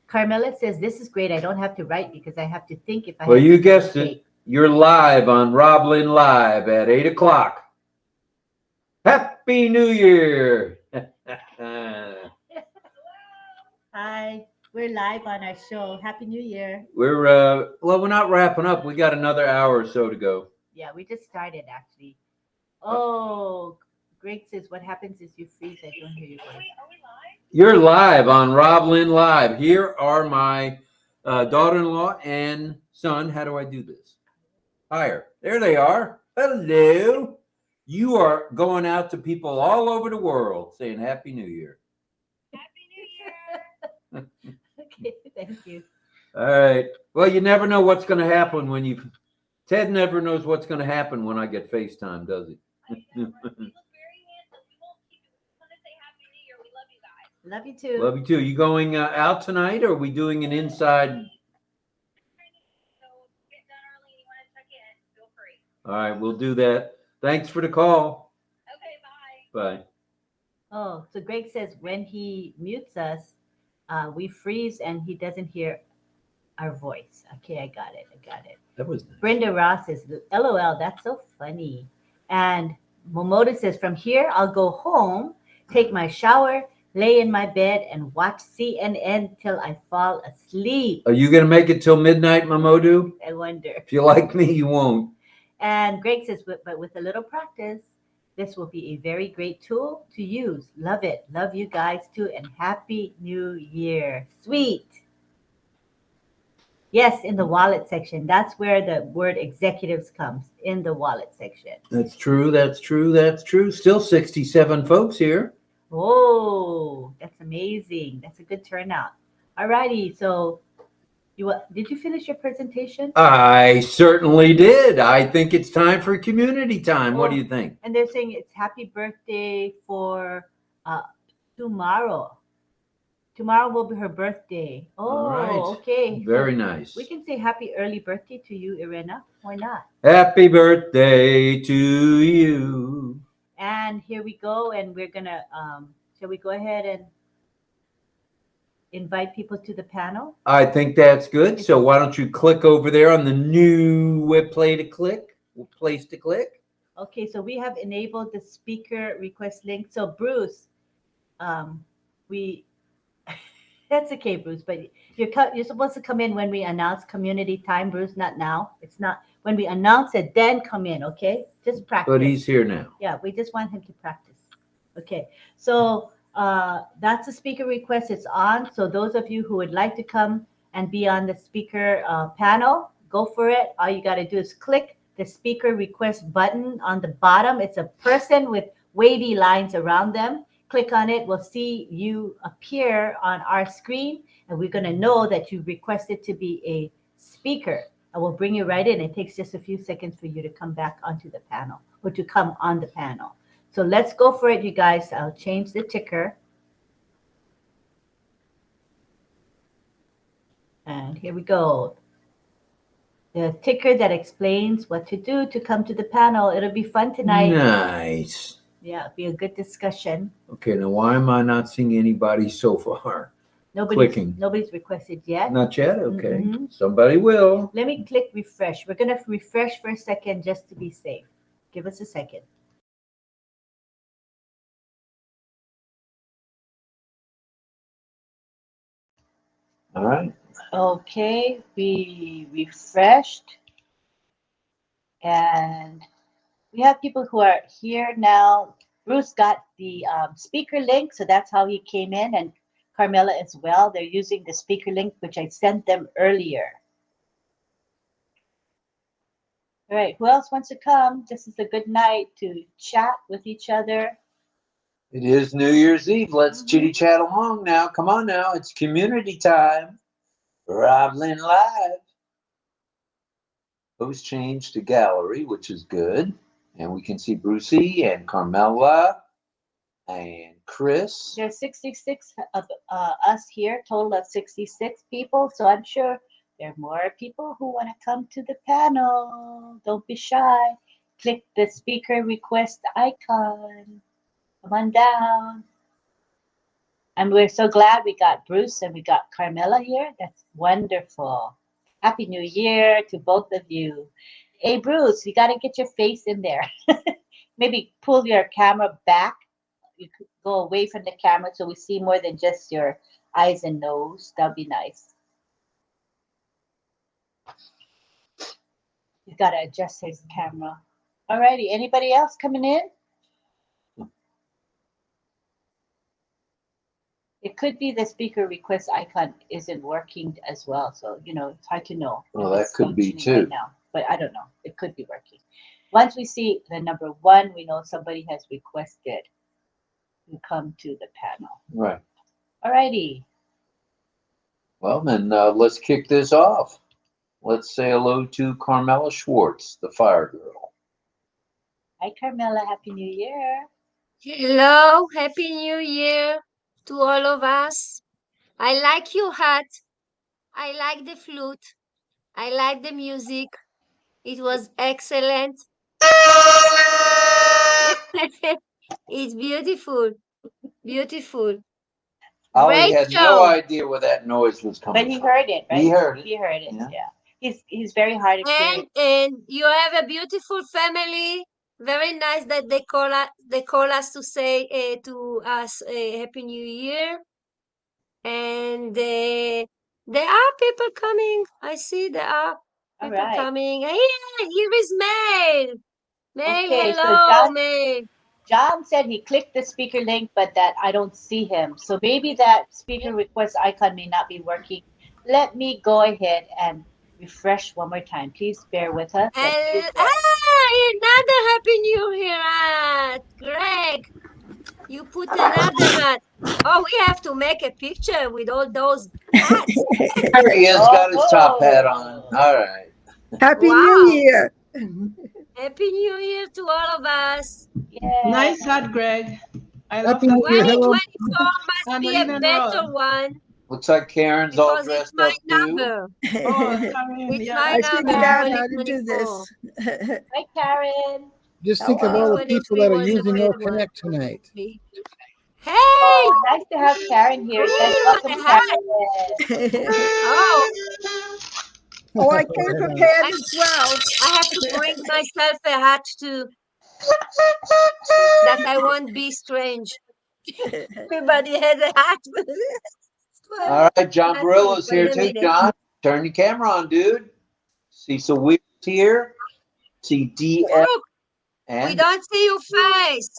Carmela says, this is great. I don't have to write because I have to think if I Well, have you to guessed take. it. You're live on RobLynnLive at 8 o'clock. Happy New Year. Hi. We're live on our show. Happy New Year. We're not wrapping up. We got another hour or so to go. Yeah, we just started actually. Oh, Greg says what happens is you freeze. I don't hear you. Are we live? You're live on RobLynnLive. Here are my daughter-in-law and son. How do I do this? Higher. There they are. Hello. You are going out to people all over the world saying Happy New Year. Happy New Year. Okay, thank you. All right. Well, you never know what's going to happen when you. Ted never knows what's going to happen when I get FaceTime, does he? I know, you look very handsome. We won't keep you. We want to say Happy New Year. We love you guys. Love you too. Love you too. You going out tonight, or are we doing an inside? So get done early and you want to check in, feel free. All right, we'll do that. Thanks for the call. Okay, bye. Bye. Oh, so Greg says when he mutes us, we freeze and he doesn't hear our voice. Okay, I got it. That was nice. Brenda Ross says, LOL, that's so funny. And Momoda says, from here, I'll go home take my shower, lay in my bed, and watch CNN till I fall asleep. Are you going to make it till midnight, Mamodu? I wonder. If you like me, you won't. And Greg says, but with a little practice, this will be a very great tool to use. Love it. Love you guys too. And Happy New Year. Sweet. Yes, in the wallet section. That's where the word executives comes, in the wallet section. That's true. That's true. That's true. Still 67 folks here. Oh, that's amazing. That's a good turnout. All righty. So did you finish your presentation? I certainly did. I think it's time for community time. What do you think? And they're saying it's happy birthday for tomorrow. Tomorrow will be her birthday. Oh, All right. okay. Very So nice. we can say happy early birthday to you, Irena. Why not? Happy birthday to you. And here we go. And we're going to, shall we go ahead and invite people to the panel? I think that's good. So why don't you click over there on the new place to click. Okay, so we have enabled the speaker request link. So Bruce, we that's okay, Bruce, but you're supposed to come in when we announce community time, Bruce, not now. It's not when we announce it, then come in, okay? Just practice. But he's here now. Yeah, we just want him to practice. Okay, so that's a speaker request. It's on. So those of you who would like to come and be on the speaker panel, go for it. All you got to do is click the speaker request button on the bottom. It's a person with wavy lines around them. Click on it. We'll see you appear on our screen, and we're going to know that you requested to be a speaker. And we'll bring you right in. It takes just a few seconds for you to come back onto the panel or to come on the panel. So let's go for it, you guys. I'll change the ticker. And here we go. The ticker that explains what to do to come to the panel. It'll be fun tonight. Nice. Yeah, it'll be a good discussion. Okay, now why am I not seeing anybody so far? Nobody's requested yet. Not yet? Okay. Somebody will. Let me click refresh. We're going to refresh for a second just to be safe. Give us a second. All right. Okay, we refreshed. And we have people who are here now. Bruce got the speaker link, so that's how he came in, and Carmela as well. They're using the speaker link, which I sent them earlier. All right, who else wants to come? This is a good night to chat with each other. It is New Year's Eve. Let's chitty chat along now. Come on now. It's community time. RobLynnLive. Those changed to gallery, which is good. And we can see Brucey and Carmela and Chris. There's 66 of us here, total of 66 people. So I'm sure there are more people who want to come to the panel. Don't be shy. Click the speaker request icon. Come on down. And we're so glad we got Bruce and we got Carmela here. That's wonderful. Happy New Year to both of you. Hey, Bruce, you got to get your face in there. Maybe pull your camera back. You could go away from the camera so we see more than just your eyes and nose. That'd be nice. He's got to adjust his camera. All righty. Anybody else coming in? It could be the speaker request icon isn't working as well. So, it's hard to know. Well, that could be too. Right now, but I don't know. It could be working. Once we see the number 1, we know somebody has requested to come to the panel. Right. All righty. Well, then let's kick this off. Let's say hello to Carmela Schwartz, the fire girl. Hi, Carmela. Happy New Year. Hello, Happy New Year to all of us. I like your hat. I like the flute. I like the music. It was excellent. It's beautiful. Beautiful. Ollie Great had show. no idea where that noise was coming But he from. heard it, right? He heard it. He heard it, Yeah. yeah. He's very hard of hearing. And you have a beautiful family. Very nice that they call us to say to us Happy New Year. And there are people coming. I see there are All people right. coming. Hey, here is May. May, Okay, so hello, May. John said he clicked the speaker link, but that I don't see him. So maybe that speaker request icon may not be working. Let me go ahead and refresh one more time. Please bear with us. Let's do And that. another Happy New Year hat. Greg, you put another hat. Oh, we have to make a picture with all those hats. There he is, got his top hat on. Oh, All right. Happy New Wow. Year. Happy New Year to all of us. yeah. Nice hat, Greg. I love Happy that. New Year. Hello. 2024 must be a Annalena better Road. one Looks like Karen's all because it's dressed my up too. number. Oh, Karen, It's yeah, my I that's number, figured cool. out how to do 2024. this. Hi, Karen. Just How think of are all the you? people 2023 that are was a using good one OConnect for tonight. me. Hey, Oh, nice to have Karen here. put Yes, on welcome, a hat. Karen. Oh, Oh, I came Right on. prepared I, as well. I have to bring myself a hat too, that I won't be strange. Everybody has a hat. All right, John Not me. Barillo's Wait here a too. minute. John, turn your camera on, dude. See some wheels here. See DF Look, we and don't see your face.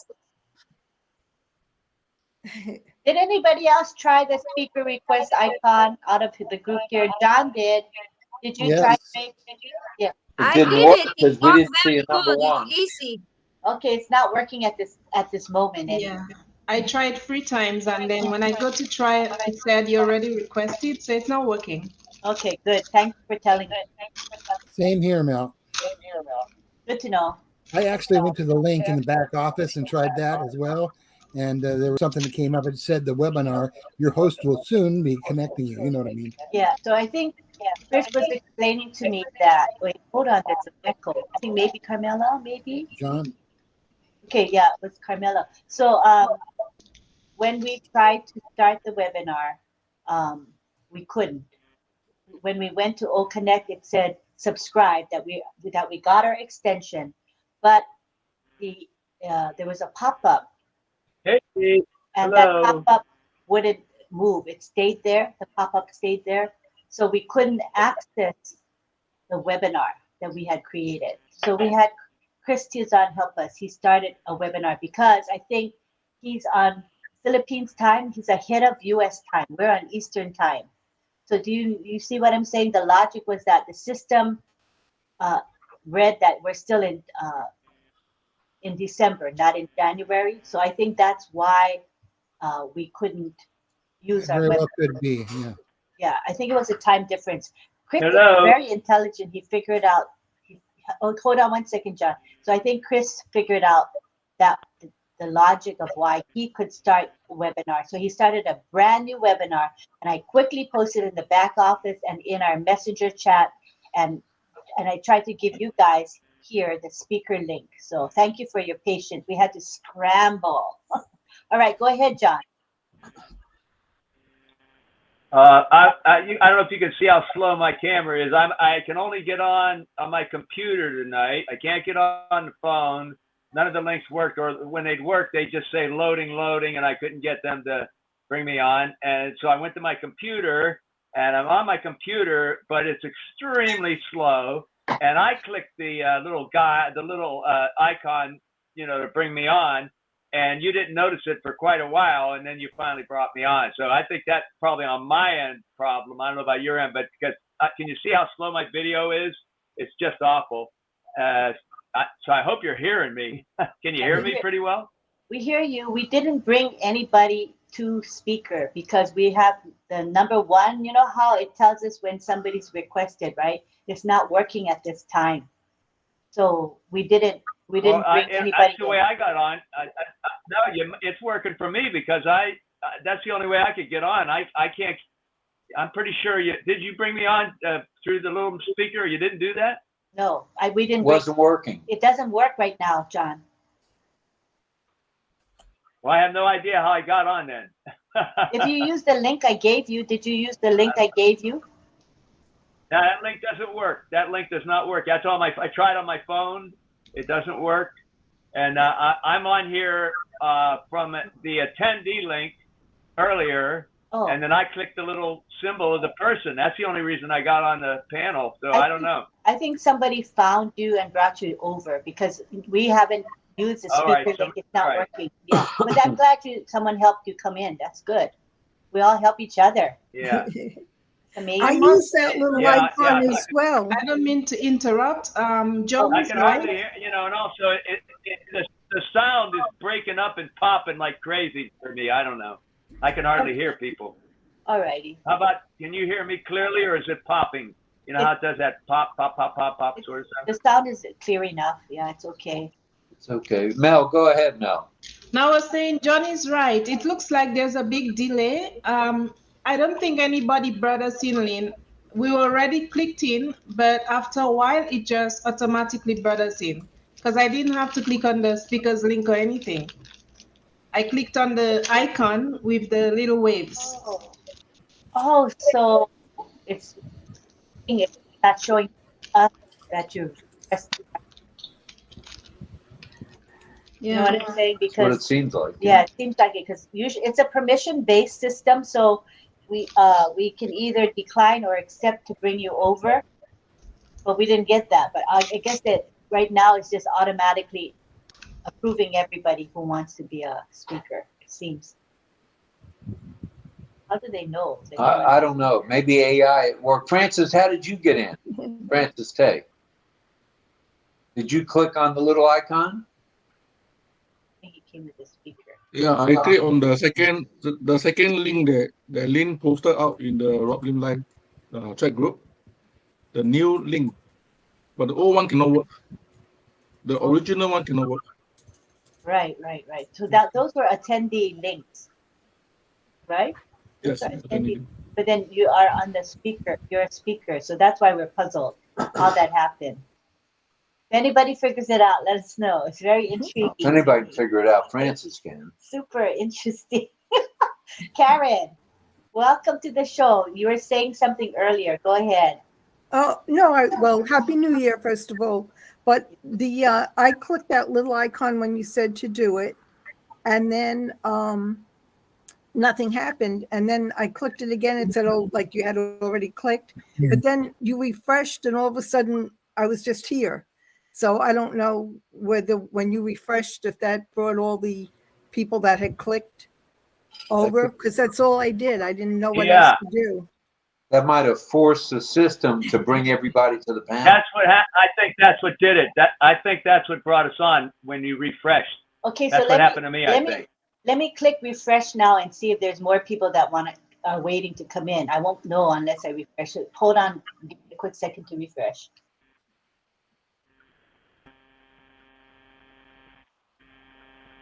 Did anybody else try the speaker request icon out of the group here? John did. Did you try? Yes. Yeah. it I didn't did work it. It because we worked didn't see very a number good. It's one. easy. Okay, it's not working at this moment. Yeah. I tried 3 times, and then when I go to try it, it said you already requested, so it's not working. Okay, good. Thanks for telling me. Same here, Mel. Good to know. I actually went to the link in the back office and tried that as well. And there was something that came up. It said the webinar, your host will soon be connecting you. You know what I mean? Yeah. So I think Chris was explaining to me that. Wait, hold on. There's an echo. I think maybe Carmela, maybe. John? Okay, yeah, it was Carmela. So when we tried to start the webinar, we couldn't. When we went to OConnect, it said subscribe, that we got our extension, but there was a pop-up, Hey, and that hello. pop-up wouldn't move. It stayed there. The pop-up stayed there, so we couldn't access the webinar that we had created. So we had Chris Tizan help us. He started a webinar because I think he's on Philippines time. He's ahead of US time. We're on Eastern time. So do you see what I'm saying? The logic was that the system read that we're still in December, not in January. So I think that's why we couldn't use our Very well webinar. could be. Yeah. Yeah, I think it was a time difference. Chris is Hello. very intelligent. He figured out. Oh, hold on one second, John. So I think Chris figured out that the logic of why he could start a webinar. So he started a brand new webinar, and I quickly posted in the back office and in our messenger chat, and I tried to give you guys here the speaker link. So thank you for your patience. We had to scramble. All right, go ahead, John. I don't know if you can see how slow my camera is. I can only get on my computer tonight. I can't get on the phone. None of the links worked, or when they'd work, they just say loading, and I couldn't get them to bring me on. And so I went to my computer, and I'm on my computer, but it's extremely slow. And I clicked the little icon, to bring me on. And you didn't notice it for quite a while, and then you finally brought me on. So I think that's probably on my end problem. I don't know about your end, but because can you see how slow my video is? It's just awful. So I hope you're hearing me. Can you hear me pretty well? We hear you. We didn't bring anybody to speaker because we have the number one. You know how it tells us when somebody's requested, right? It's not working at this time. So we didn't bring anybody. That's the way I got on. It's working for me because that's the only way I could get on. I can't. I'm pretty sure did you bring me on through the little speaker? Or you didn't do that? No, we didn't. It wasn't working. It doesn't work right now, John. Well, I have no idea how I got on then. If you use the link I gave you, did you use the link I gave you? No, that link doesn't work. That link does not work. That's on I tried on my phone. It doesn't work. And I'm on here from the attendee link earlier, Oh, and then I clicked the little symbol of the person. That's the only reason I got on the panel. So I don't know. I think somebody found you and brought you over because we haven't used the All right, speaker so- link. It's not all right. working. Yeah, but I'm glad someone helped you come in. That's good. We all help each other. Yeah. Amazing. I use that little Yeah, icon yeah. as well. I don't mean to interrupt. John I is can hardly right. hear, and also the sound is breaking up and popping like crazy for me. I don't know. I can hardly hear people. All righty. How about, can you hear me clearly, or is it popping? You know how it does that pop, pop, pop, pop, pop sort of sound? The sound is clear enough. Yeah, it's okay. It's okay. Mel, go ahead, Mel. Now I was saying John is right. It looks like there's a big delay. I don't think anybody brought us in, Lynn. We already clicked in, but after a while, it just automatically brought us in because I didn't have to click on the speaker's link or anything. I clicked on the icon with the little waves. Oh, so it's not showing us that you pressed. You know what I'm saying? That's what it Because seems like. yeah, it seems like it because usually it's a permission-based system, so we can either decline or accept to bring you over, but we didn't get that. But I guess that right now it's just automatically approving everybody who wants to be a speaker. It seems. How do they know? I don't know. Maybe AI at work. Francis, how did you get in? Francis Tay. Did you click on the little icon? I think he came with the speaker. Yeah, I click on the second link that Lynn posted out in the RobLynnLive chat group. The new link, but the old one cannot work. The original one cannot work. Right. So those were attendee links, right? Yes. Those are attendee. But then you are on the speaker. You're a speaker, so that's why we're puzzled how that happened. If anybody figures it out, let us know. It's very intriguing. If anybody can figure it out, Francis can. Super interesting. Karen, welcome to the show. You were saying something earlier. Go ahead. Oh, no, well, Happy New Year, first of all. But I clicked that little icon when you said to do it, and then nothing happened. And then I clicked it again. It said, oh, like you had already clicked. But then you refreshed, and all of a sudden I was just here. So I don't know whether when you refreshed, if that brought all the people that had clicked over, because that's all I did. I didn't know what else to do. That might have forced the system to bring everybody to the panel. That's what I think that's what did it. I think that's what brought us on when you refreshed. Okay, that's so what happened to me. I think. Let me click refresh now and see if there's more people that are waiting to come in. I won't know unless I refresh it. Hold on, give me a quick second to refresh.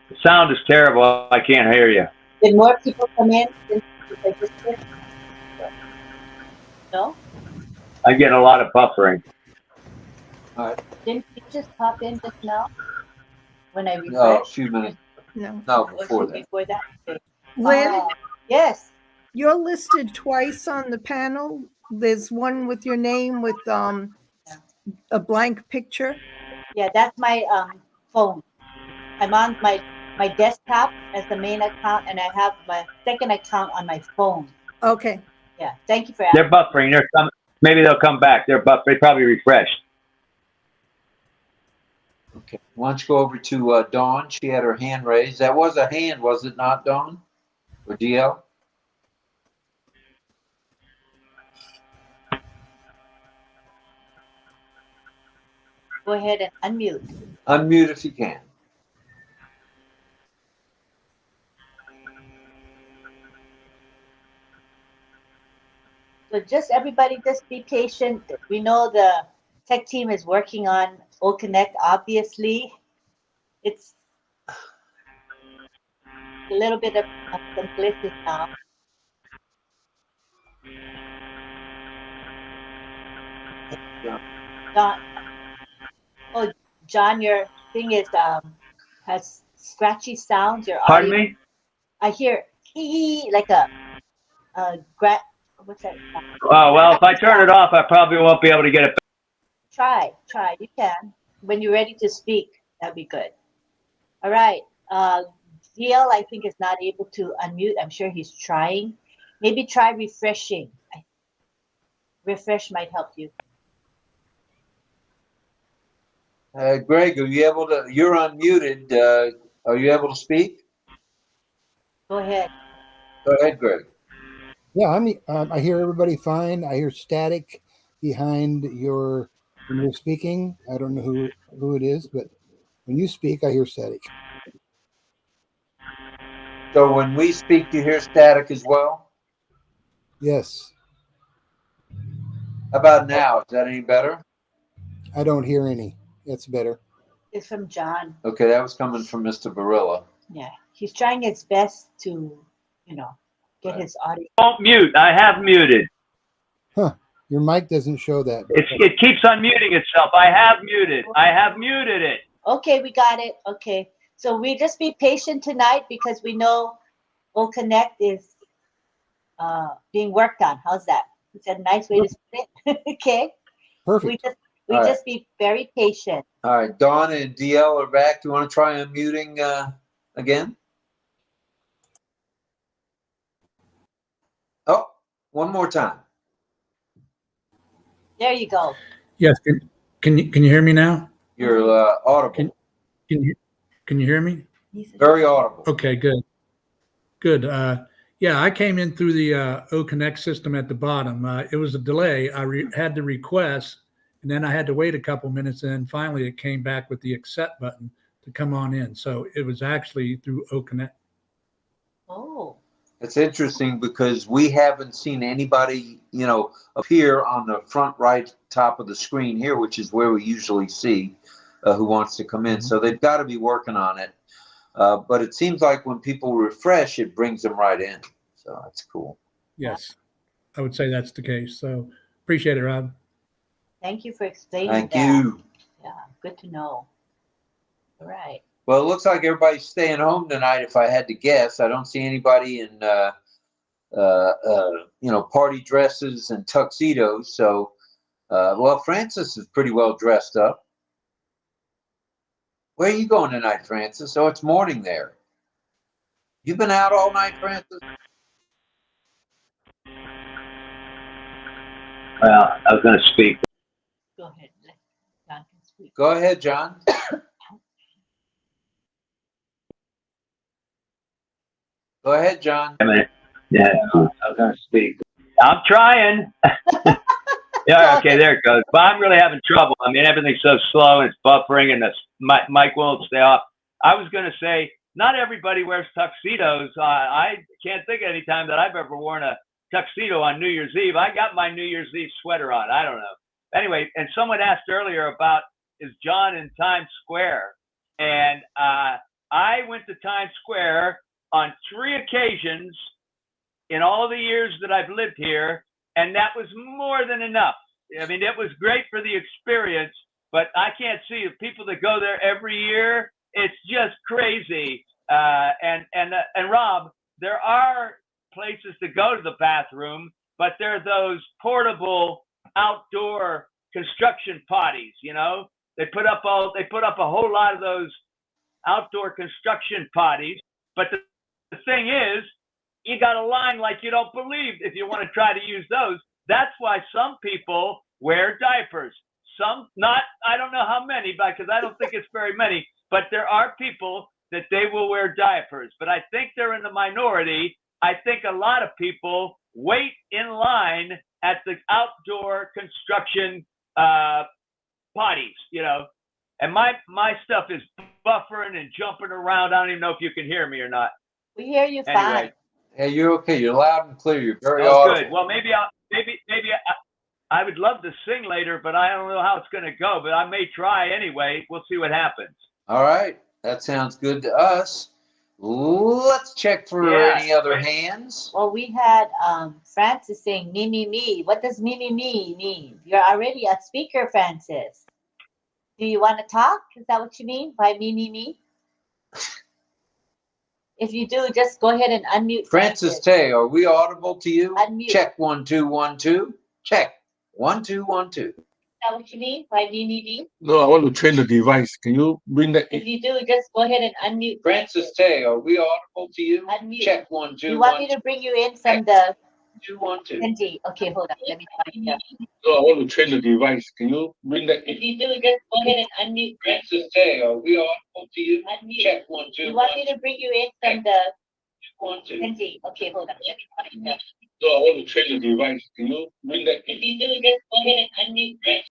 The sound is terrible. I can't hear you. Did more people come in? No? I'm getting a lot of buffering. All right. Didn't you just pop in just now? When I refreshed? No, a few minutes. No. No, before that. Before that? Okay. Lynn, Yes. you're listed twice on the panel. There's one with your name with a blank picture. Yeah, that's my phone. I'm on my desktop as the main account, and I have my second account on my phone. Okay. Yeah, thank you for asking. They're buffering. Maybe they'll come back. They probably refreshed. Okay. Why don't you go over to Dawn? She had her hand raised. That was a hand, was it not, Dawn? Or DL? Go ahead and unmute. Unmute if you can. So just everybody, just be patient. We know the tech team is working on OConnect. Obviously, it's a little bit of some glitches now. John, your thing is has scratchy sounds. Your audio. Pardon me? I hear like a what's that? Oh, well, if I turn it off, I probably won't be able to get it back. Try. You can. When you're ready to speak, that'd be good. All right. DL, I think, is not able to unmute. I'm sure he's trying. Maybe try refreshing. Refresh might help you. Greg, are you able to? You're unmuted. Are you able to speak? Go ahead. Go ahead, Greg. Yeah, I hear everybody fine. I hear static behind when you're speaking. I don't know who it is, but when you speak, I hear static. So when we speak, you hear static as well? Yes. How about now? Is that any better? I don't hear any. That's better. It's from John. Okay, that was coming from Mr. Barilla. Yeah, he's trying his best to, get his audio. Don't mute. I have muted. Huh. Your mic doesn't show that. It keeps unmuting itself. I have muted. I have muted it. Okay, we got it. Okay. So we just be patient tonight because we know OConnect is being worked on. How's that? Is that a nice way to put it? Okay. Perfect. We just be very patient. All right, Dawn and DL are back. Do you want to try unmuting again? Oh, one more time. There you go. Yes. Can you hear me now? You're audible. Can you hear me? Very audible. Okay, good. Good. Yeah, I came in through the OConnect system at the bottom. It was a delay. I had the request, and then I had to wait a couple minutes, and then finally it came back with the accept button to come on in. So it was actually through OConnect. Oh. It's interesting because we haven't seen anybody, appear on the front right top of the screen here, which is where we usually see who wants to come in. So they've got to be working on it. But it seems like when people refresh, it brings them right in. So that's cool. Yes, I would say that's the case. So appreciate it, Rob. Thank you for explaining Thank that. you. Yeah, good to know. All right. Well, it looks like everybody's staying home tonight. If I had to guess, I don't see anybody in, party dresses and tuxedos. So, well, Francis is pretty well dressed up. Where are you going tonight, Francis? Oh, it's morning there. You've been out all night, Francis? Well, I was going to speak. Go ahead. John can speak. Go ahead, John. Go ahead, John. Yeah, I was going to speak. I'm trying. Yeah, okay, there it goes. But I'm really having trouble. I mean, everything's so slow and it's buffering and the mic won't stay off. I was going to say, not everybody wears tuxedos. I can't think of any time that I've ever worn a tuxedo on New Year's Eve. I got my New Year's Eve sweater on. I don't know. Anyway, and someone asked earlier about, is John in Times Square? And I went to Times Square on 3 occasions in all the years that I've lived here, and that was more than enough. I mean, it was great for the experience, but I can't see the people that go there every year. It's just crazy. And Rob, there are places to go to the bathroom, but they're those portable outdoor construction potties. They put up a whole lot of those outdoor construction potties, but the thing is, you got a line like you don't believe if you want to try to use those. That's why some people wear diapers. Some not, I don't know how many, because I don't think it's very many, but there are people that they will wear diapers. But I think they're in the minority. I think a lot of people wait in line at the outdoor construction potties, And my stuff is buffering and jumping around. I don't even know if you can hear me or not. We hear you Anyway. fine. Hey, you're okay. You're loud and clear. You're very Oh, audible. good. Well, maybe I would love to sing later, but I don't know how it's going to go. But I may try anyway. We'll see what happens. All right. That sounds good to us. Let's check for any other hands. Well, we had Francis saying me, me, me. What does me, me, me mean? You're already a speaker, Francis. Do you want to talk? Is that what you mean by me, me, me? If you do, just go ahead and unmute. Francis Tay, are we audible to you? Unmute. Check 1 2 1 2. Check 1 2 1 2. that what you mean? By need? No, I want to change the device. Can you bring that in? If you do, just go ahead and unmute. Francis Tay, are we audible to you? Unmute. Check 1, 2, You want 1, me to bring you in from the 2, 1, 2. ND? Okay, hold on. Let me find out. No, I want to change the device. Can you bring that If in? you do, just go ahead and unmute. Francis Tay, are we audible to you? Unmute. Check 1, 2, You 1, want me to bring you in from the 1, 2. ND? Okay, hold on. Let me find out. No, I want to change the device. Can you bring that If in? you do, just go ahead and unmute.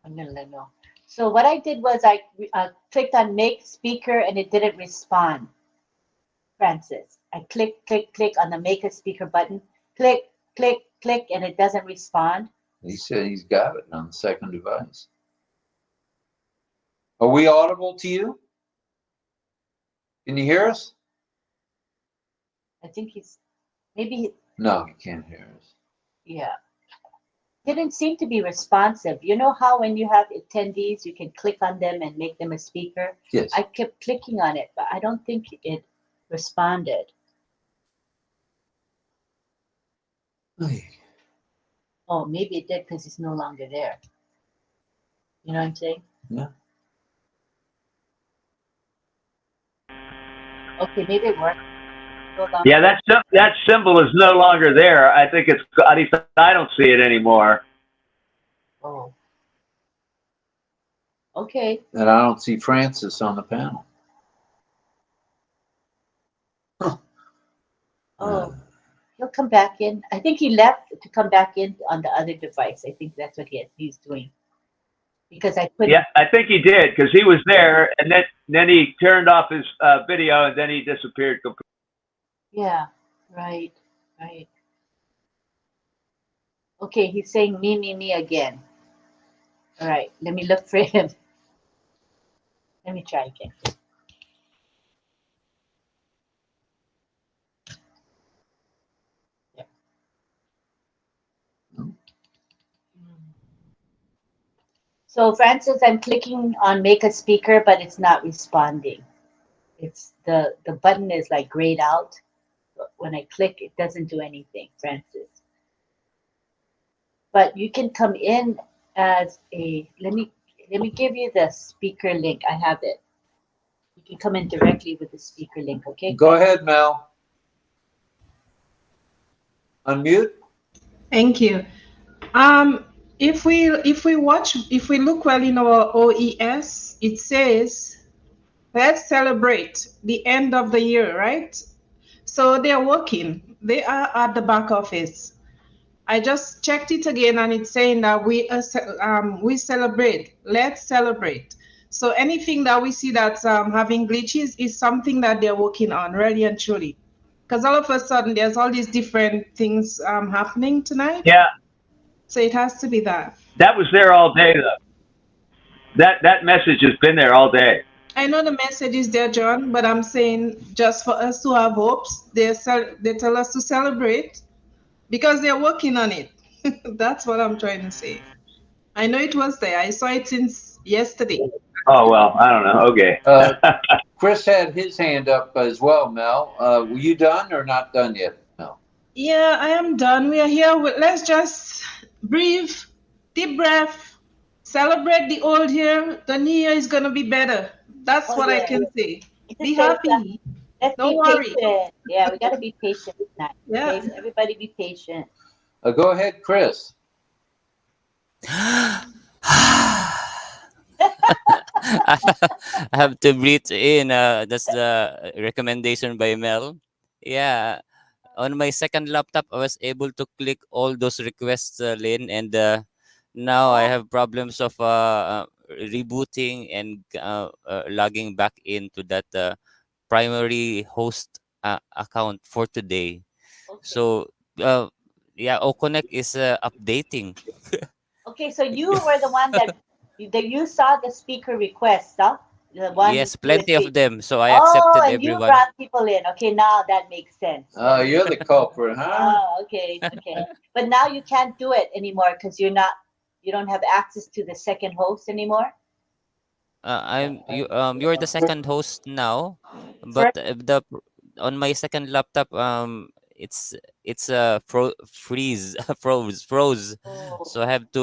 I'm gonna let know. So what I did was I clicked on make speaker and it didn't respond. Francis, I click on the make a speaker button. Click, and it doesn't respond. He said he's got it on the second device. Are we audible to you? Can you hear us? I think maybe, No, you can't hear us. yeah. Didn't seem to be responsive. You know how when you have attendees, you can click on them and make them a speaker? Yes. I kept clicking on it, but I don't think it responded. Oh, maybe it did because it's no longer there. You know what I'm saying? Yeah. Okay, maybe it worked. Hold on. Yeah, that symbol is no longer there. I think it's, at least I don't see it anymore. Oh. Okay. And I don't see Francis on the panel. Huh. Oh, he'll come back in. I think he left to come back in on the other device. I think that's what he's doing. Because I couldn't. Yeah, I think he did because he was there, and then he turned off his video, and then he disappeared completely. Yeah, right. Okay, he's saying me again. All right, let me look for him. Let me try again. Yeah. So Francis, I'm clicking on make a speaker, but it's not responding. It's the button is like grayed out. But when I click, it doesn't do anything, Francis. But you can come in as a, let me give you the speaker link. I have it. You can come in directly with the speaker link, okay? Go ahead, Mel. Unmute. Thank you. If we look well in our OES, it says, let's celebrate the end of the year, right? So they're working. They are at the back office. I just checked it again, and it's saying that we celebrate. Let's celebrate. So anything that we see that's having glitches is something that they're working on, really and truly. Because all of a sudden, there's all these different things happening tonight. Yeah. So it has to be that. That was there all day, though. That message has been there all day. I know the message is there, John, but I'm saying just for us to have hopes, they tell us to celebrate because they're working on it. That's what I'm trying to say. I know it was there. I saw it since yesterday. Oh, well, I don't know. Okay. Chris had his hand up as well, Mel. Were you done or not done yet, Mel? Yeah, I am done. We are here. Let's just breathe, deep breath, celebrate the old year. The new year is going to be better. That's what I can say. Be happy. Don't worry. Patient. Yeah, we got to be patient tonight. Yeah. Okay? Everybody be patient. Go ahead, Chris. I have to breathe in. That's the recommendation by Mel. Yeah. On my second laptop, I was able to click all those requests, Lynn, and now I have problems of rebooting and logging back into that primary host account for today. Okay. So, yeah, OConnect is updating. Okay, so you were the one that you saw the speaker request, huh? The one Yes, plenty of them. So I Oh, accepted and you everyone. brought people in. Okay, now that makes sense. Oh, you're the culprit, huh? Oh, okay. But now you can't do it anymore because you don't have access to the second host anymore. You're the second host now, but on my second laptop it's a freeze froze. So I have to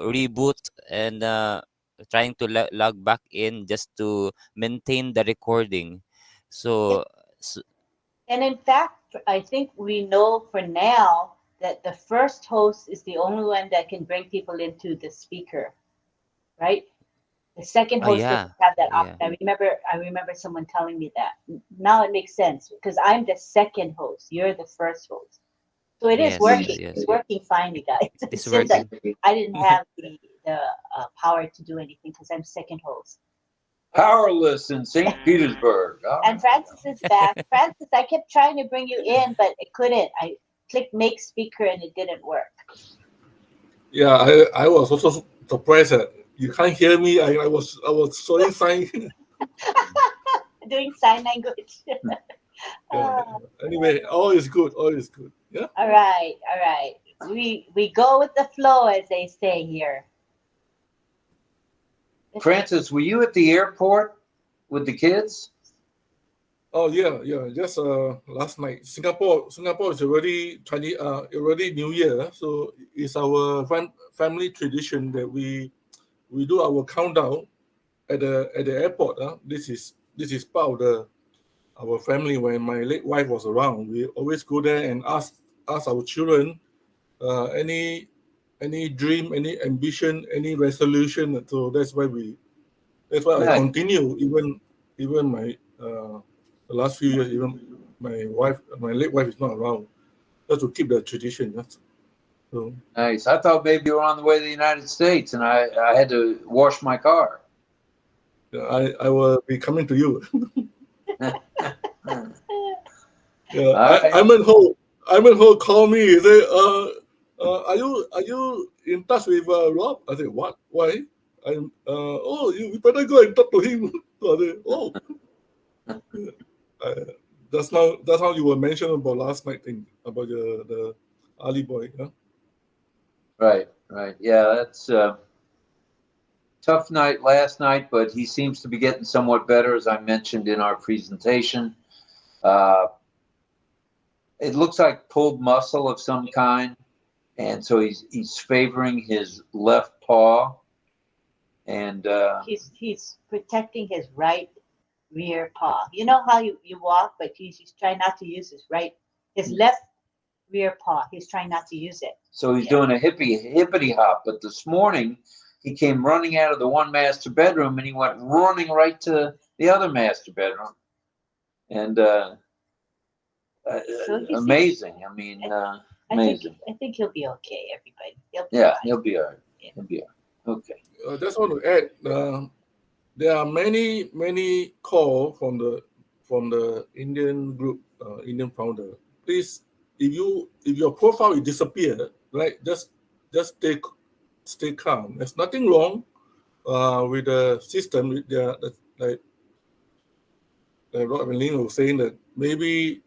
reboot and trying to log back in just to maintain the recording. So, And in fact, I think we know for now that the first host is the only one that can bring people into the speaker, right? The second host yeah, doesn't have that yeah, option. I remember someone telling me that. Now it makes sense because I'm the second host. You're the first host. So it is yes, working. yes, It's working fine, you guys. it is It's just that working. I didn't have the power to do anything because I'm second host. Powerless in St. Petersburg. And Francis is back. Francis, I kept trying to bring you in, but it couldn't. I clicked make speaker and it didn't work. Yeah, I was also surprised that you can't hear me. I was showing sign. Doing sign language. Anyway, all is good. All is good. Yeah. All right, all right. We go with the flow, as they say here. Francis, were you at the airport with the kids? Oh yeah. Just last night, Singapore is already Chinese. Already New Year. So it's our family tradition that we do our countdown at the airport. This is part of our family. When my late wife was around, we always go there and ask our children any dream, any ambition, any resolution. So that's why I Nice. continue even my the last few years, even my late wife is not around, just to keep the tradition. So Nice. I thought maybe you were on the way to the United States and I had to wash my car. I will be coming to you. Yeah, Right. I'm in Ho call me. He say, are you in touch with Rob? I said, what? Why? You better go and talk to him. So I say, oh, that's how you were mentioning about last night thing about the Ali boy. Yeah? Right. Yeah, that's tough night last night, but he seems to be getting somewhat better, as I mentioned in our presentation. It looks like pulled muscle of some kind, and so he's favoring his left paw, and He's protecting his right rear paw. You know how you walk, but he's trying not to use his left rear paw. He's trying not to use it. so he's doing a hippity hop. But this morning, he came running out of the one master bedroom, and he went running right to the other master bedroom, and amazing. I mean, amazing. I think he'll be okay. Everybody. He'll be all right. He'll be all right. Okay. I just want to add. There are many calls from the Indian group, Indian founder. Please, if your profile will disappear, right? Just stay calm. There's nothing wrong with the system. Like RobLynn was saying that maybe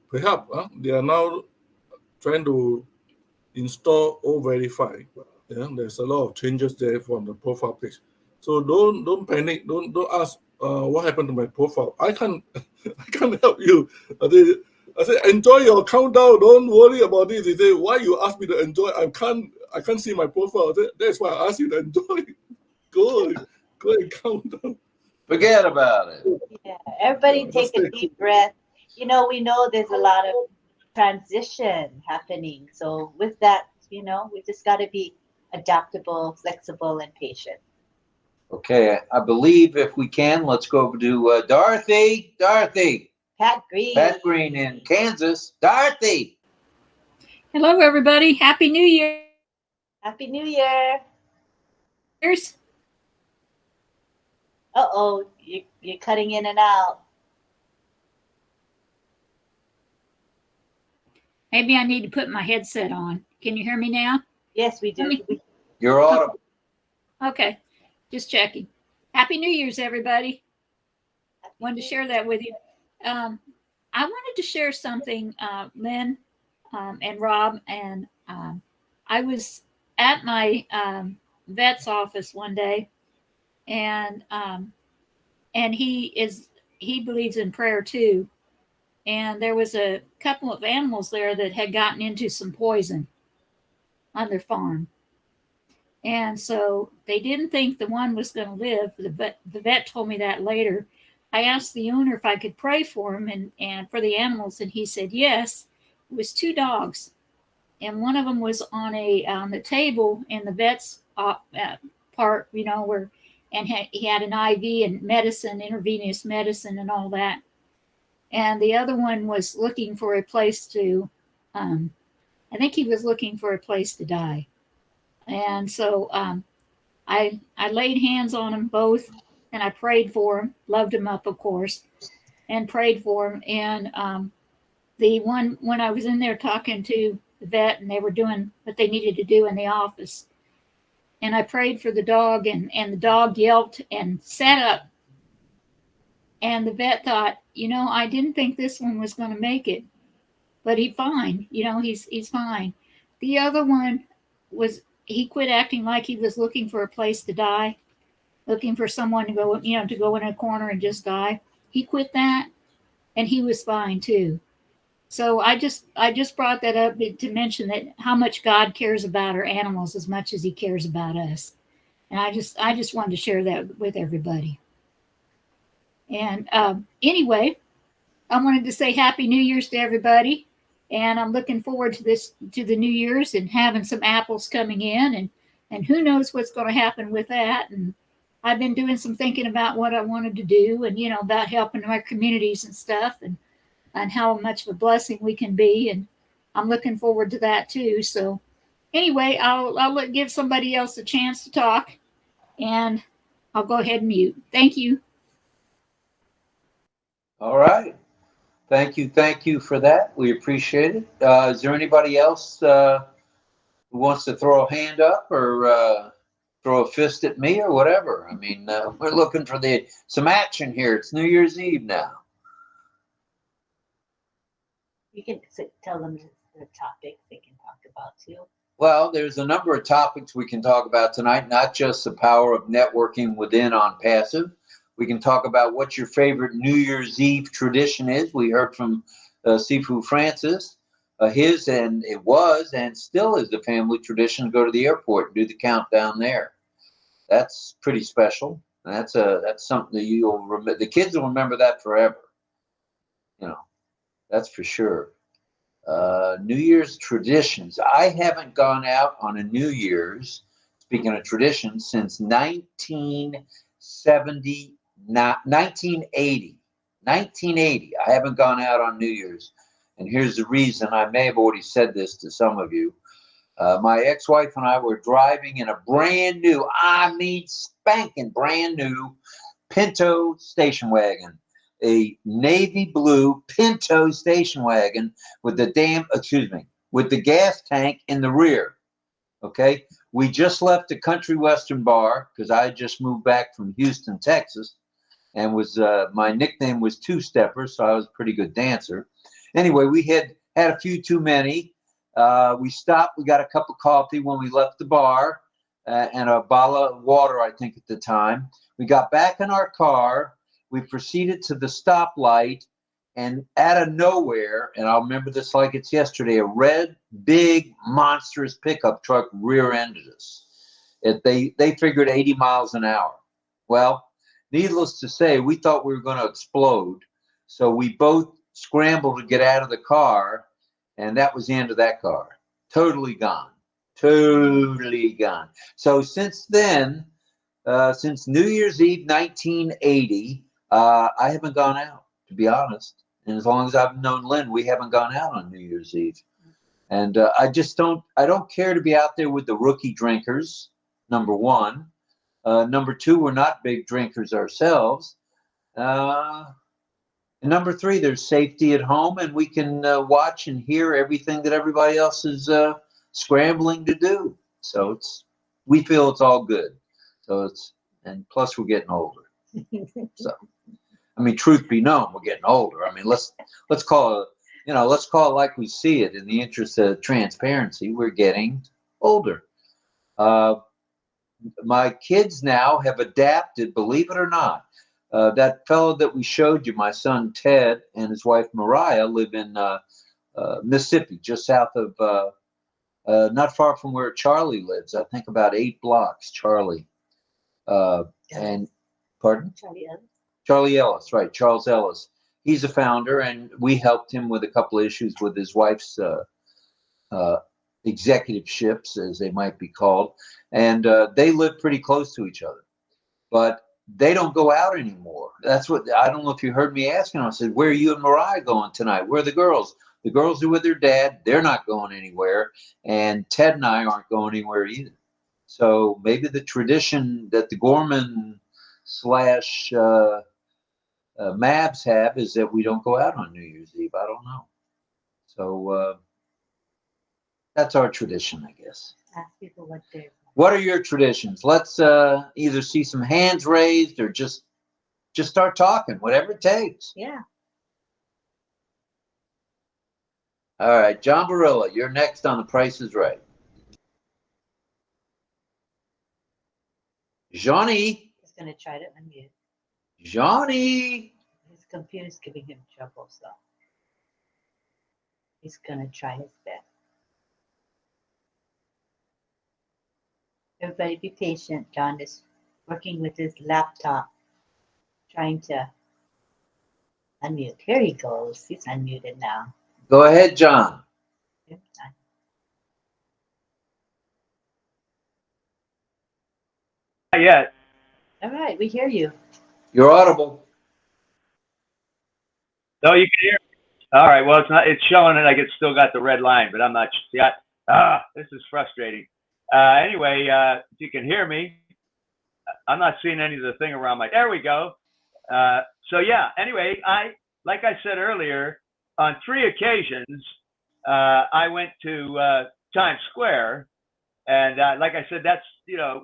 perhaps they are now trying to install O-Verify. Yeah, there's a lot of changes there from the profile page. So don't panic. Don't ask what happened to my profile. I can't help you. I say enjoy your countdown. Don't worry about this. They say why you ask me to enjoy? I can't see my profile. That's why I ask you to enjoy. Go and count down. Forget about it. Yeah, everybody take a deep breath. We know there's a lot of transition happening. So with that, we just got to be adaptable, flexible, and patient. Okay, I believe if we can, let's go over to Dorothy. Pat Green in Kansas. Dorothy. Hello, everybody. Happy New Year. Happy New Year. Here's. Uh-oh, you're cutting in and out. Maybe I need to put my headset on. Can you hear me now? Yes, we do. You're audible. Okay, just checking. Happy New Year's, everybody. Wanted to share that with you. I wanted to share something, Lynn and Rob, and I was at my vet's office one day, and he believes in prayer too, and there was a couple of animals there that had gotten into some poison on their farm. And so they didn't think the one was going to live. The vet told me that later. I asked the owner if I could pray for him and for the animals, and he said yes. It was 2 dogs, and one of them was on the table in the vet's part, you know, where, and he had an IV and medicine, intravenous medicine, and all that. And the other one was looking for a place to, I think he was looking for a place to die. And so I laid hands on them both, and I prayed for them, loved them up, of course, and prayed for them. And the one, when I was in there talking to the vet, and they were doing what they needed to do in the office, and I prayed for the dog, and the dog yelped and sat up. And the vet thought, you know, I didn't think this one was going to make it, but he's fine. You know, he's fine. The other one he quit acting like he was looking for a place to die, looking for someone to go, you know, to go in a corner and just die. He quit that, and he was fine too. So I just brought that up to mention that how much God cares about our animals as much as he cares about us. And I just wanted to share that with everybody. And anyway, I wanted to say Happy New Year's to everybody. And I'm looking forward to the New Year's and having some apples coming in, and who knows what's going to happen with that. And I've been doing some thinking about what I wanted to do, and, you know, about helping our communities and stuff, and how much of a blessing we can be. And I'm looking forward to that too. So anyway, I'll give somebody else a chance to talk, and I'll go ahead and mute. Thank you. All right. Thank you for that. We appreciate it. Is there anybody else who wants to throw a hand up or throw a fist at me or whatever? I mean, we're looking for some action here. It's New Year's Eve now. You can tell them the topic they can talk about too. Well, there's a number of topics we can talk about tonight, not just the power of networking within ONPASSIVE. We can talk about what your favorite New Year's Eve tradition is. We heard from Sifu Francis. His, and it was and still is the family tradition to go to the airport and do the countdown there. That's pretty special. That's something that you'll remember. The kids will remember that forever. You know, that's for sure. New Year's traditions. I haven't gone out on a New Year's, speaking of traditions, since 1980. 1980. I haven't gone out on New Year's. And here's the reason. I may have already said this to some of you. My ex-wife and I were driving in a brand new, I mean spanking brand new Pinto station wagon. A navy blue Pinto station wagon with the gas tank in the rear. Okay. We just left the Country Western bar because I just moved back from Houston, Texas, and my nickname was Two Stepper, so I was a pretty good dancer. Anyway, we had a few too many. We stopped. We got a cup of coffee when we left the bar and a bottle of water, I think, at the time. We got back in our car. We proceeded to the stoplight, and out of nowhere, and I'll remember this like it's yesterday, a red, big, monstrous pickup truck rear-ended us. They figured 80 miles an hour. Well, needless to say, we thought we were going to explode. So we both scrambled to get out of the car, and that was the end of that car. Totally gone. Totally gone. So since then, since New Year's Eve 1980, I haven't gone out, to be honest. And as long as I've known Lynn, we haven't gone out on New Year's Eve. And I don't care to be out there with the rookie drinkers, number one. Number two, we're not big drinkers ourselves. And number three, there's safety at home, and we can watch and hear everything that everybody else is scrambling to do. So we feel it's all good. And plus we're getting older. So, I mean, truth be known, we're getting older. I mean, let's call it like we see it in the interest of transparency. We're getting older. My kids now have adapted, believe it or not. That fellow that we showed you, my son Ted and his wife Mariah, live in Mississippi, just south of, not far from where Charlie lives. I think about 8 blocks, Charlie. And pardon? Charlie Ellis, right? Charles Ellis. He's a founder, and we helped him with a couple of issues with his wife's executiveships, as they might be called, and they live pretty close to each other, but they don't go out anymore. That's what, I don't know if you heard me asking. I said, where are you and Mariah going tonight? Where are the girls? The girls are with their dad. They're not going anywhere, and Ted and I aren't going anywhere either. So maybe the tradition that the Gorman slash Mavs have is that we don't go out on New Year's Eve. I don't know. So that's our tradition, I guess. Ask people what they. What are your traditions? Let's either see some hands raised or just start talking, whatever it takes. Yeah. All right, John Barilla, you're next on The Price is Right. Johnny. He's gonna try to unmute. Johnny. His computer's giving him trouble, so he's gonna try his best. Everybody be patient. John is working with his laptop, trying to unmute. Here he goes. He's unmuted now. Go ahead, John. Not yet. All right, we hear you. You're audible. No, you can hear me. All right. Well, it's not. It's showing that it's still got the red line, but I'm not. Yeah. This is frustrating. Anyway, if you can hear me, I'm not seeing any of the thing around my. There we go. So yeah. Anyway, like I said earlier, on 3 occasions, I went to Times Square, and like I said, that's,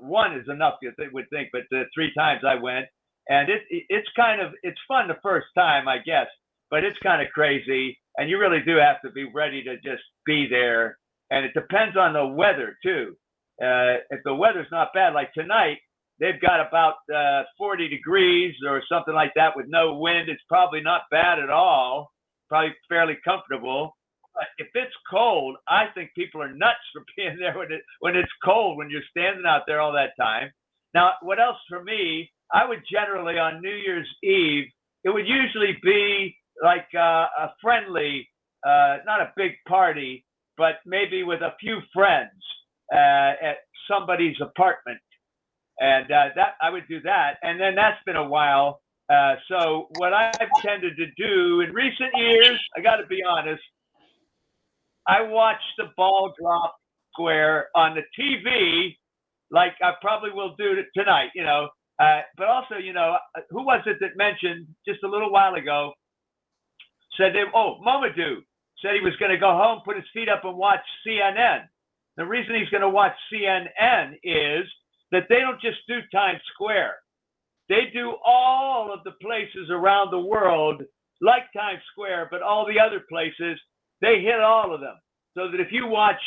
one is enough, you would think, but 3 times I went, and it's fun the first time, I guess, but it's kind of crazy, and you really do have to be ready to just be there, and it depends on the weather too. If the weather's not bad, like tonight, they've got about 40 degrees or something like that with no wind. It's probably not bad at all, probably fairly comfortable. But if it's cold, I think people are nuts for being there when it's cold, when you're standing out there all that time. Now, what else for me? I would generally, on New Year's Eve, it would usually be like a friendly, not a big party, but maybe with a few friends at somebody's apartment. And that I would do that. And then that's been a while. So what I've tended to do in recent years, I got to be honest, I watch the ball drop square on the TV, like I probably will do tonight, but also, who was it that mentioned just a little while ago, said Momadou said he was going to go home, put his feet up and watch CNN. The reason he's going to watch CNN is that they don't just do Times Square. They do all of the places around the world like Times Square, but all the other places, they hit all of them. So that if you watch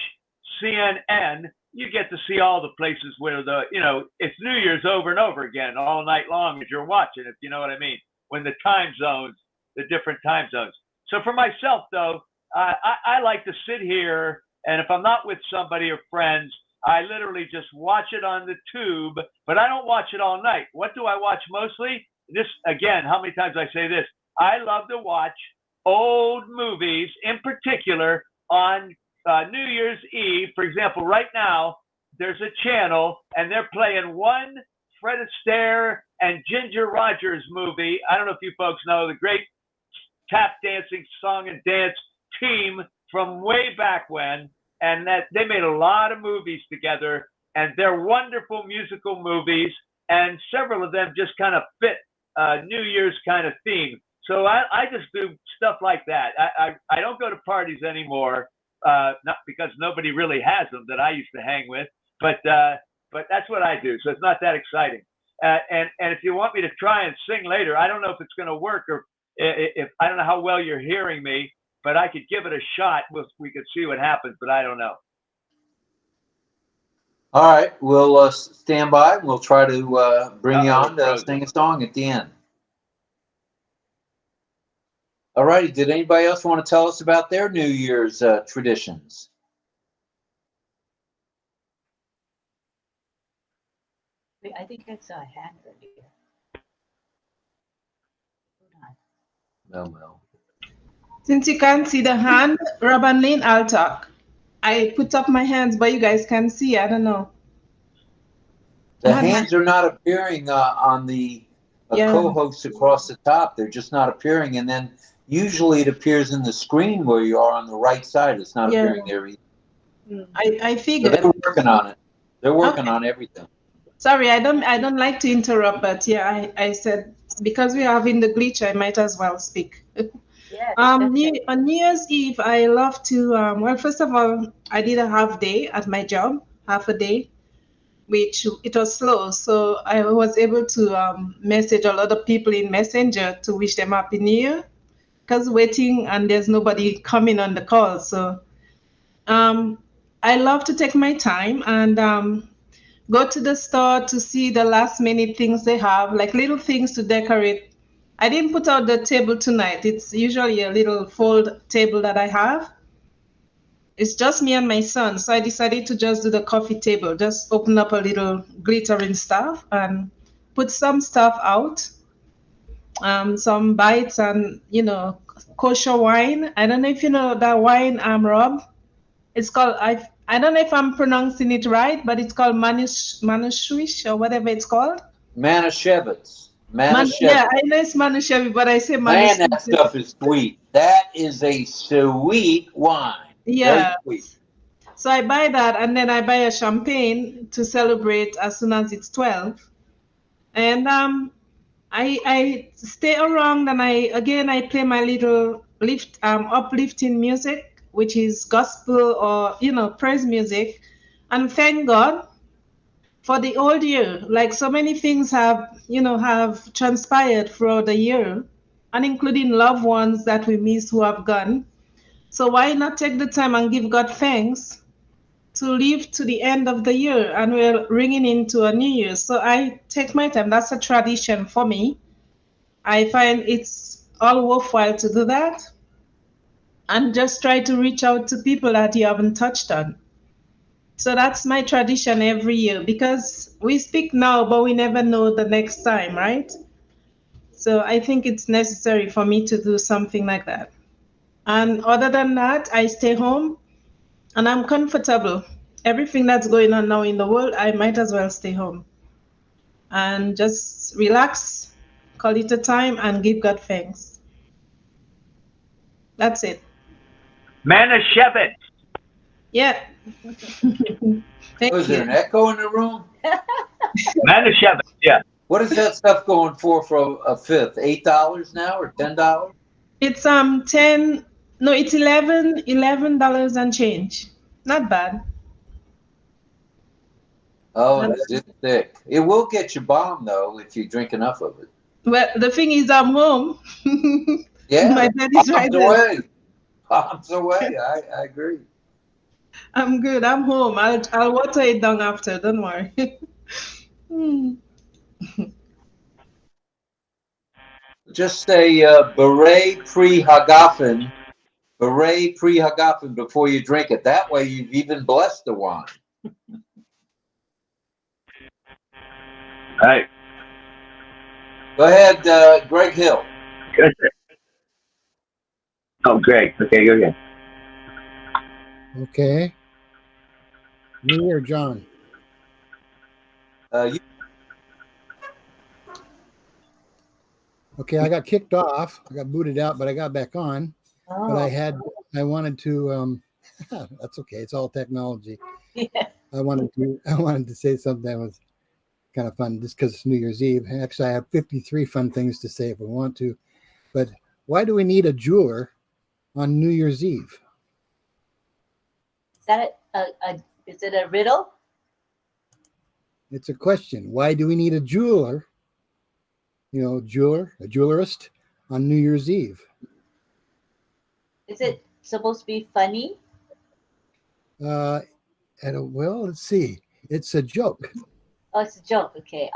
CNN, you get to see all the places where it's New Year's over and over again all night long as you're watching, if you know what I mean, when the time zones, the different time zones. So for myself, though, I like to sit here, and if I'm not with somebody or friends, I literally just watch it on the tube, but I don't watch it all night. What do I watch mostly? This, again, how many times I say this? I love to watch old movies, in particular on New Year's Eve. For example, right now, there's a channel, and they're playing one Fred Astaire and Ginger Rogers movie. I don't know if you folks know the great tap dancing song and dance team from way back when, and that they made a lot of movies together, and they're wonderful musical movies, and several of them just kind of fit New Year's kind of theme. So I just do stuff like that. I don't go to parties anymore, not because nobody really has them that I used to hang with, but that's what I do. So it's not that exciting. And if you want me to try and sing later, I don't know if it's going to work, or if I don't know how well you're hearing me, but I could give it a shot. We could see what happens, but I don't know. All right, we'll stand by. We'll try to bring you on to sing a song at the end. All righty. Did anybody else want to tell us about their New Year's traditions? Wait, I think I saw a hand earlier. Hold on. No. Since you can't see the hand, RobLynn, I'll talk. I put up my hands, but you guys can see. I don't know. The hands are not appearing on the co-hosts across the top. They're just not appearing. And then usually it appears in the screen where you are on the right side. It's not appearing there either. I figured. So they're working on it. They're working on everything. Sorry, I don't like to interrupt, but yeah, I said because we're having the glitch, I might as well speak. Yeah. On New Year's Eve, I love to. Well, first of all, I did a half day at my job, half a day, which it was slow, so I was able to message a lot of people in Messenger to wish them Happy New Year, because waiting and there's nobody coming on the call. So I love to take my time and go to the store to see the last minute things they have, like little things to decorate. I didn't put out the table tonight. It's usually a little fold table that I have. It's just me and my son. So I decided to just do the coffee table, just open up a little glittering stuff and put some stuff out, some bites and, kosher wine. I don't know if you know that wine, Rob. It's called, I don't know if I'm pronouncing it right, but it's called Manushwish or whatever it's called. Manischewitz. Yeah, I know it's Manushevich, but I say Man, Manushevich. that stuff is sweet. That is a sweet wine. Yeah. Very sweet. So I buy that, and then I buy a champagne to celebrate as soon as it's 12. And I stay around, and I play my little uplifting music, which is gospel or praise music, and thank God for the old year. Like so many things have transpired throughout the year, and including loved ones that we miss who have gone. So why not take the time and give God thanks to live to the end of the year, and we're ringing into a new year. So I take my time. That's a tradition for me. I find it's all worthwhile to do that, and just try to reach out to people that you haven't touched on. So that's my tradition every year, because we speak now, but we never know the next time, right? So I think it's necessary for me to do something like that. And other than that, I stay home and I'm comfortable. Everything that's going on now in the world, I might as well stay home and just relax, call it a time, and give God thanks. That's it. Manischewitz. Yeah. Was there an echo in the room? Manischewitz, yeah. What is that stuff going for a fifth? $8 now or $10? It's it's $11 and change. Not bad. Oh, it's thick. It will get you bombed though if you drink enough of it. Well, the thing is, I'm home. Yeah, my bed is right there. Bombs away. I agree. I'm good. I'm home. I'll water it down after. Don't worry. Just say beret pre-hagafen. Beret pre-hagafen before you drink it. That way you've even blessed the wine. All right. Go ahead, Greg Hill. Good. Oh, Greg. Okay, go ahead. Okay. Me or John? You. Okay, I got kicked off. I got booted out, but I got back on. Oh. But I wanted to. That's okay. It's all technology. Yeah. I wanted to say something that was kind of fun, just because it's New Year's Eve. Actually, I have 53 fun things to say if I want to. But why do we need a jeweler on New Year's Eve? Is that is it a riddle? It's a question. Why do we need a jeweler? A jewelerist on New Year's Eve. Is it supposed to be funny? Well, let's see. It's a joke. Oh, it's a joke. Okay.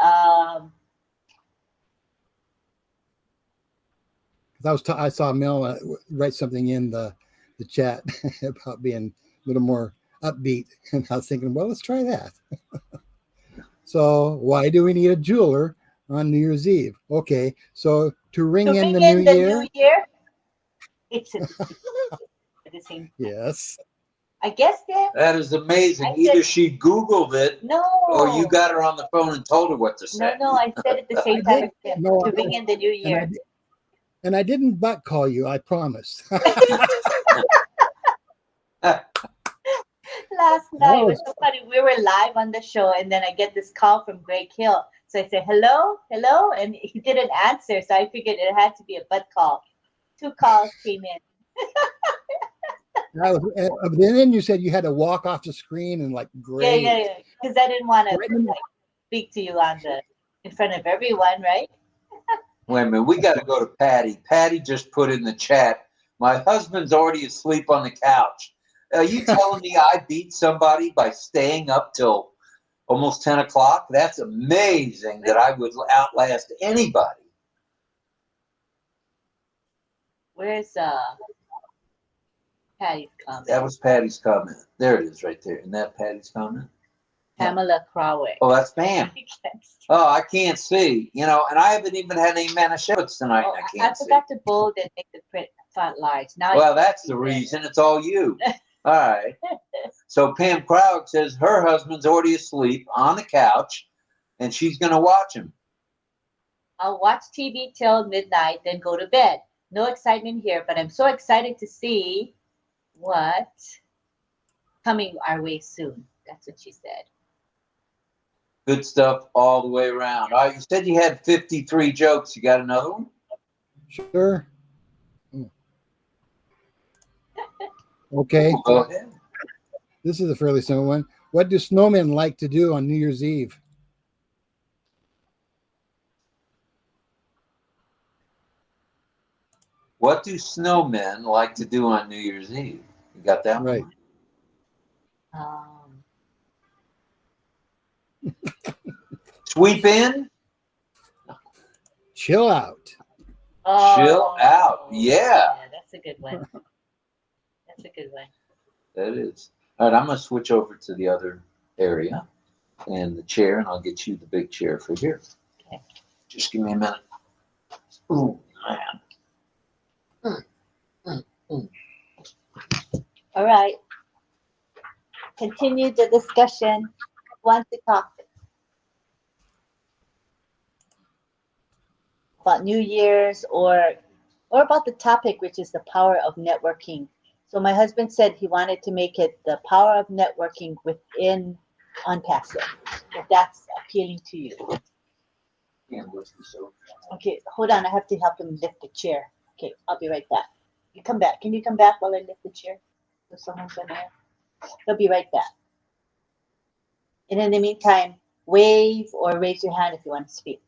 I saw Mel write something in the chat about being a little more upbeat, and I was thinking, well, let's try that. So why do we need a jeweler on New Year's Eve? Okay, so to ring in the new year. It's at the same time. Yes. I guess that is amazing. Either she Googled it, or you got her on the phone and told her what to say. No, I said at the same time to ring in the new year. And I didn't butt call you, I promise. Last night it was so funny. We were live on the show, and then I get this call from Greg Hill. So I said, hello, and he didn't answer. So I figured it had to be a butt call. 2 calls came in. Then you said you had to walk off the screen and like, great. Yeah. Because I didn't want to speak to you in front of everyone, right? Wait a minute, we got to go to Patty. Patty just put in the chat, my husband's already asleep on the couch. Are you telling me I beat somebody by staying up till almost 10 o'clock? That's amazing that I would outlast anybody. Where's Patty's comment? That was Patty's comment. There it is right there. Isn't that Patty's comment? Pamela Krawick. Oh, that's Pam. Oh, I can't see. And I haven't even had any Manischewitz tonight. Oh, I can't see. I forgot to bold and make the print font large. Now well, that's the reason. It's all you. All right. So Pam Krawick says her husband's already asleep on the couch, and she's going to watch him. I'll watch TV till midnight, then go to bed. No excitement here, but I'm so excited to see what's coming our way soon. That's what she said. Good stuff all the way around. All right, you said you had 53 jokes. You got another one? Sure. Okay. Go ahead. This is a fairly simple one. What do snowmen like to do on New Year's Eve? What do snowmen like to do on New Year's Eve? You got that one? Right. Sweep in? Chill out. Chill out. Yeah. That's a good one. That's a good one. That is. All right, I'm going to switch over to the other area and the chair, and I'll get you the big chair for here. Okay. Just give me a minute. Ooh, man. All right. Continue the discussion. Who wants to talk about New Year's or about the topic, which is the power of networking? So my husband said he wanted to make it the power of networking within ONPASSIVE, if that's appealing to you. Okay, hold on. I have to help him lift the chair. Okay, I'll be right back. You come back. Can you come back while I lift the chair? So someone's in there. He'll be right back. And in the meantime, wave or raise your hand if you want to speak.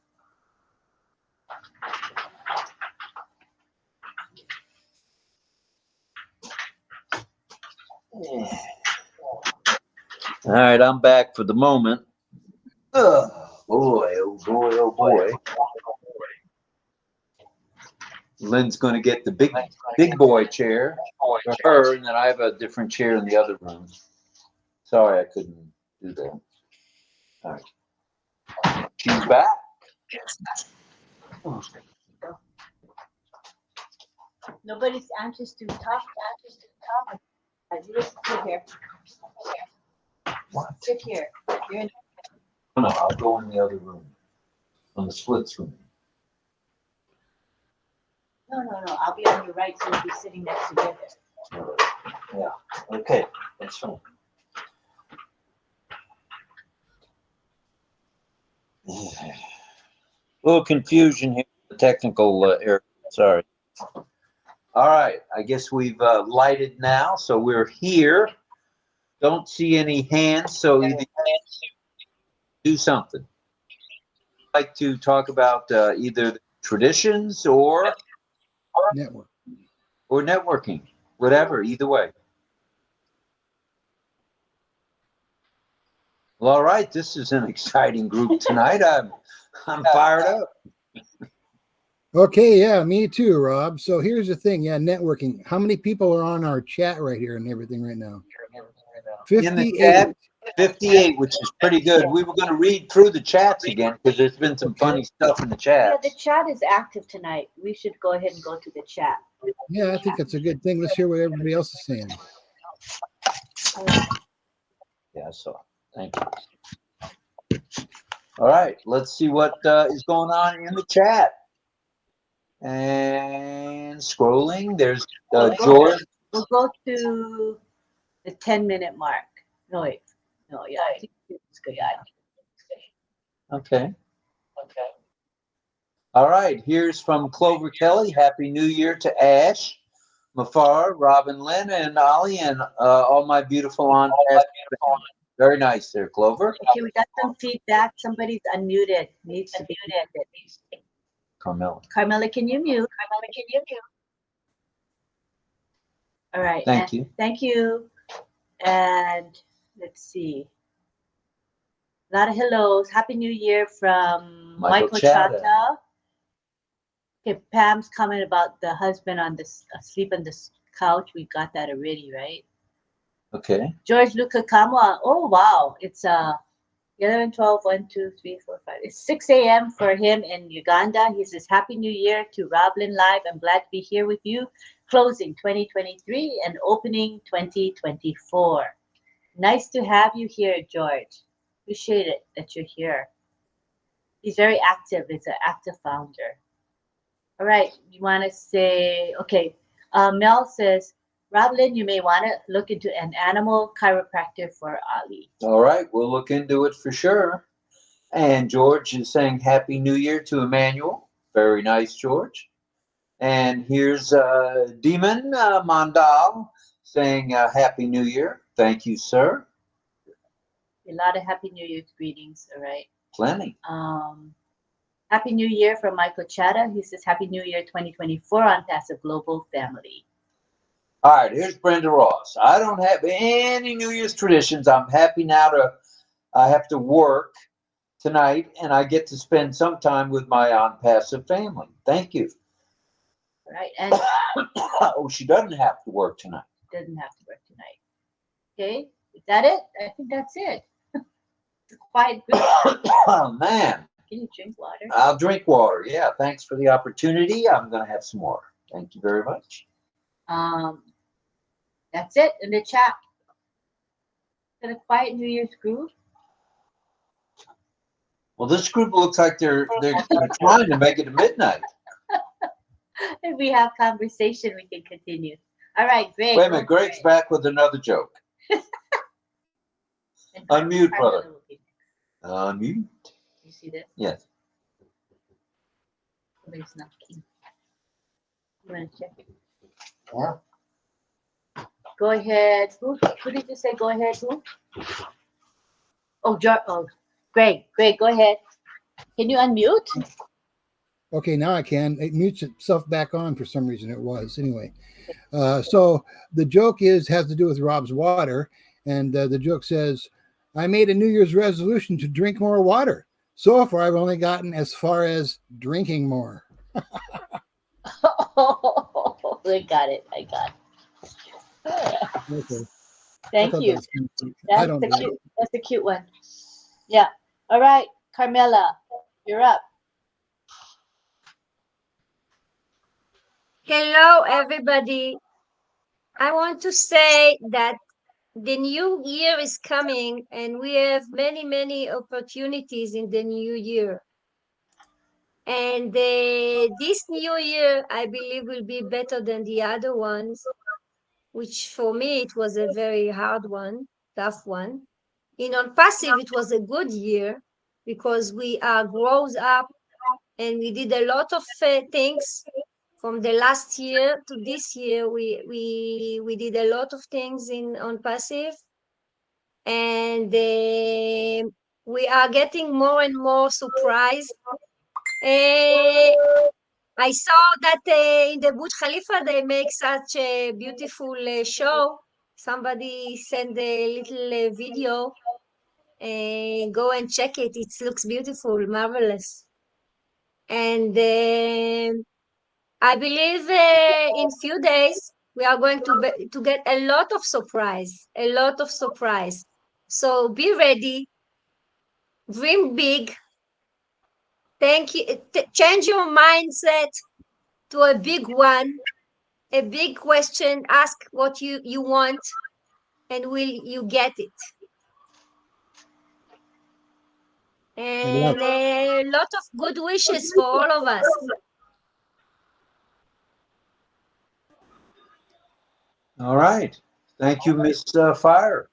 All right, I'm back for the moment. Oh, boy, oh, boy, oh, boy. Lynn's going to get the big boy chair for her, and then I have a different chair in the other room. Sorry, I couldn't do that. All right. She's back. Nobody's anxious to talk. You just sit here. What? Sit here. You're in. No, I'll go in the other room on the split screen. No. I'll be on your right, so we'll be sitting next together. Yeah. Okay. That's fine. A little confusion here, the technical area. Sorry. All right. I guess we've lighted now, so we're here. Don't see any hands, so either do something. I'd like to talk about either the traditions or networking, whatever, either way. Well, all right, this is an exciting group tonight. I'm fired up. Okay, yeah, me too, Rob. So here's the thing, yeah, networking. How many people are on our chat right here and everything right now? In the 58. chat, 58, which is pretty good. We were going to read through the chats again because there's been some funny stuff in the Yeah, chat. the chat is active tonight. We should go ahead and go to the chat. Yeah, I think that's a good thing. Let's hear what everybody else is saying. Yeah, I saw. Thank you. All right, let's see what is going on in the chat. And scrolling, there's George. We'll go to the 10-minute mark. No, wait. No, yeah, I think it's good. Yeah. Okay. All right, here's from Clover Kelly. Happy New Year to Ash, Mafar, RobLynn, and Ollie, and all my beautiful ONPASSIVE family. Very nice there, Clover. Okay, we got some feedback. Somebody's unmuted. Needs to be muted. Carmela. Carmela, can you mute? All right. Thank you. Thank you. And let's see. A lot of hellos. Happy New Year from Michael Michael Chata. Chata. Okay, Pam's comment about the husband on this asleep on the couch. We got that already, right? Okay. George Luca Kamwa. Oh wow, it's 11, 12, 1, 2, 3, 4, 5. It's 6 a.m. for him in Uganda. He says, Happy New Year to RobLynnLive. I'm glad to be here with you. Closing 2023 and opening 2024. Nice to have you here, George. Appreciate it that you're here. He's very active. He's an active founder. All right, you want to say, okay, Mel says, RobLynn, you may want to look into an animal chiropractor for Ali. All right, we'll look into it for sure. And George is saying Happy New Year to Emmanuel. Very nice, George. And here's Demon Mandal saying Happy New Year. Thank you, sir. A lot of Happy New Year's greetings, all right? Plenty. Happy New Year from Michael Chata. He says, Happy New Year 2024 on Passive Global Family. All right, here's Brenda Ross. I don't have any New Year's traditions. I'm happy now I have to work tonight, and I get to spend some time with my ONPASSIVE family. Thank you. All right, and oh, she doesn't have to work tonight. Doesn't have to work tonight. Okay, is that it? I think that's it. It's a quiet group. Oh, man. Can you drink water? I'll drink water. Yeah, thanks for the opportunity. I'm going to have some water. Thank you very much. That's it in the chat. It's a quiet New Year's group. Well, this group looks like they're trying to make it to midnight. If we have conversation, we can continue. All right, Greg. Wait a minute, Greg's back with another joke. Unmute, brother. Unmute. You see this? Yes. Somebody's knocking. You want to check it? Yeah. Go ahead. Who did you say go ahead? Who? Oh, Greg. Greg, go ahead. Can you unmute? Okay, now I can. It mutes itself back on for some reason. It was anyway. So the joke has to do with Rob's water, and the joke says, "I made a New Year's resolution to drink more water. So far, I've only gotten as far as drinking more." Oh, I got it. Okay. Thank you. I don't know. That's a cute one. Yeah. All right, Carmela, you're up. Hello, everybody. I want to say that the new year is coming and we have many, many opportunities in the new year. And this new year, I believe, will be better than the other ones, which for me, it was a very hard one, tough one. In ONPASSIVE, it was a good year because we are grown up and we did a lot of things. From the last year to this year, we did a lot of things in ONPASSIVE, and we are getting more and more surprised. I saw that in the Burj Khalifa they make such a beautiful show. Somebody sent a little video. Go and check it. It looks beautiful, marvelous. And then I believe in few days we are going to get a lot of surprise, a lot of surprise. So be ready, dream big. Thank you. Change your mindset to a big one, a big question. Ask what you want, and will you get it? And a lot of good wishes for all of us. All right. Thank you, Miss Fire.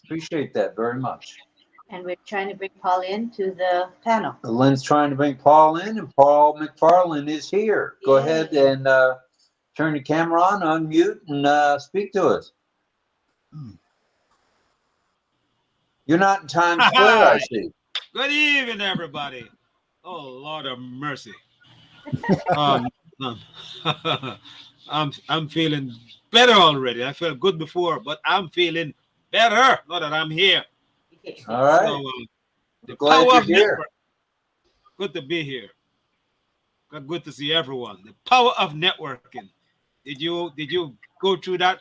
Appreciate that very much. And we're trying to bring Paul into the panel. Lynn's trying to bring Paul in, and Paul McFarland is here. Go Yay. ahead and turn your camera on, unmute, and speak to us. You're not in Times Square, I see. Good evening, everybody. Oh, Lord of mercy. I'm feeling better already. I felt good before, but I'm feeling better now that I'm here. All right. So, the Glad power you're of here. network. Good to be here. Good to see everyone. The power of networking. Did you go through that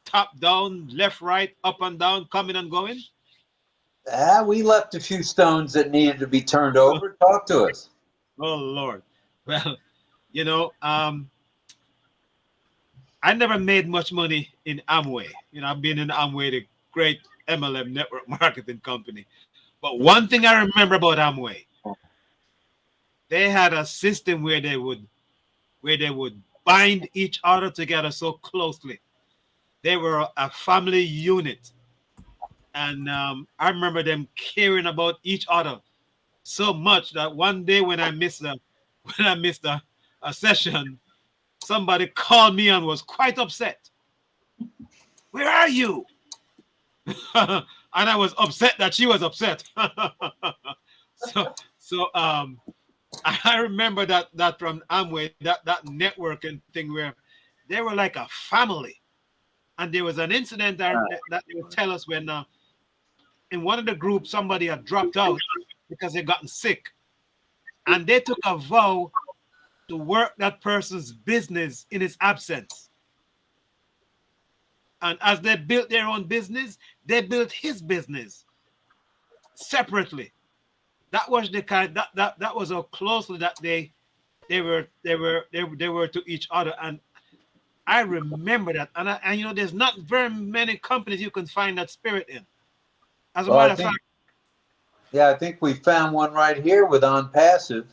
top down, left, right, up and down, coming and going? We left a few stones that needed to be turned over. Talk to us. Oh Lord. Well, you know, I never made much money in Amway. You know, I've been in Amway, the great MLM network marketing company. But one thing I remember about Amway, they had a system where they would bind each other together so closely. They were a family unit. And I remember them caring about each other so much that one day when I missed a session, somebody called me and was quite upset. Where are you? And I was upset that she was upset. so I remember that from Amway, that networking thing where they were like a family. And there was an incident that they would tell us when in one of the groups somebody had dropped out because they gotten sick, and they took a vow to work that person's business in his absence. And as they built their own business, they built his business separately. That was the kind that was how closely that they were to each other. And I remember that. And you know, there's not very many companies you can find that spirit in. As a matter of fact, yeah, I think we found one right here with ONPASSIVE.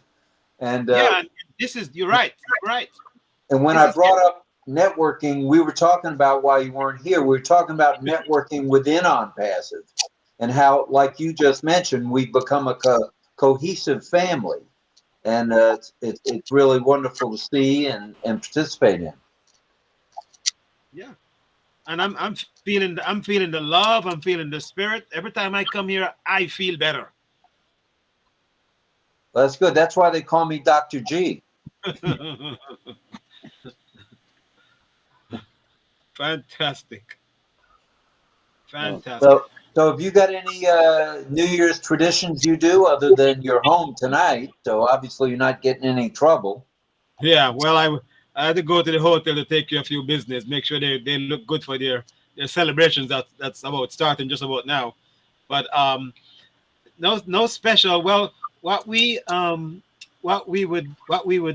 And yeah, this is you're right. And when I brought up networking, we were talking about why you weren't here. We were talking about networking within ONPASSIVE and how, like you just mentioned, we've become a cohesive family, and it's really wonderful to see and participate in. Yeah, and I'm feeling the love. I'm feeling the spirit. Every time I come here, I feel better. Well, that's good. That's why they call me Dr. G. Fantastic. So have you got any New Year's traditions you do other than you're home tonight? So obviously you're not getting any trouble. Yeah, well, I had to go to the hotel to take care of a few business, make sure they look good for their celebrations that's about starting just about now. But no special. Well, what we would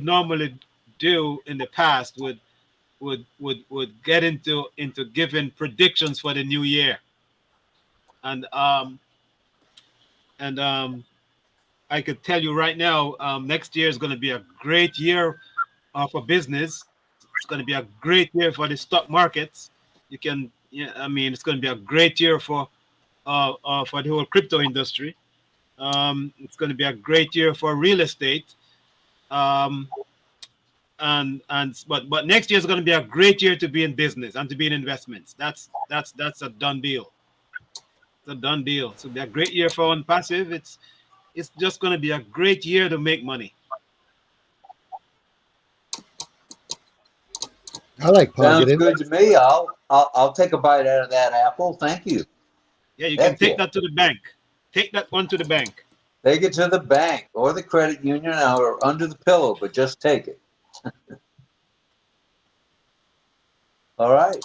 normally do in the past would get into giving predictions for the new year. And I could tell you right now, next year is going to be a great year for business. It's going to be a great year for the stock markets. It's going to be a great year for the whole crypto industry. It's going to be a great year for real estate. But next year is going to be a great year to be in business and to be in investments. That's a done deal. It's a done deal. So it'll be a great year for ONPASSIVE. It's just going to be a great year to make money. I like positive. Sounds good to me. I'll take a bite out of that apple. Thank you. Yeah, you can take that to the bank. Take that one to the bank. Take it to the bank or the credit union or under the pillow, but just take it. All right.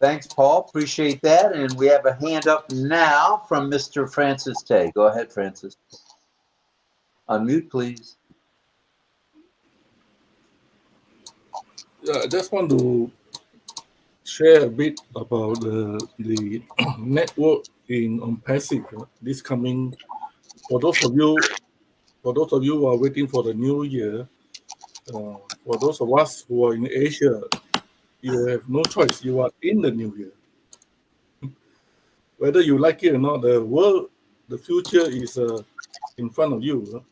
Thanks, Paul. Appreciate that. And we have a hand up now from Mr. Francis Tay. Go ahead, Francis. Unmute, please. Yeah, I just want to share a bit about the network in ONPASSIVE this coming. For those of you who are waiting for the new year, for those of us who are in Asia, you have no choice. You are in the new year. Whether you like it or not, the future is in front of you.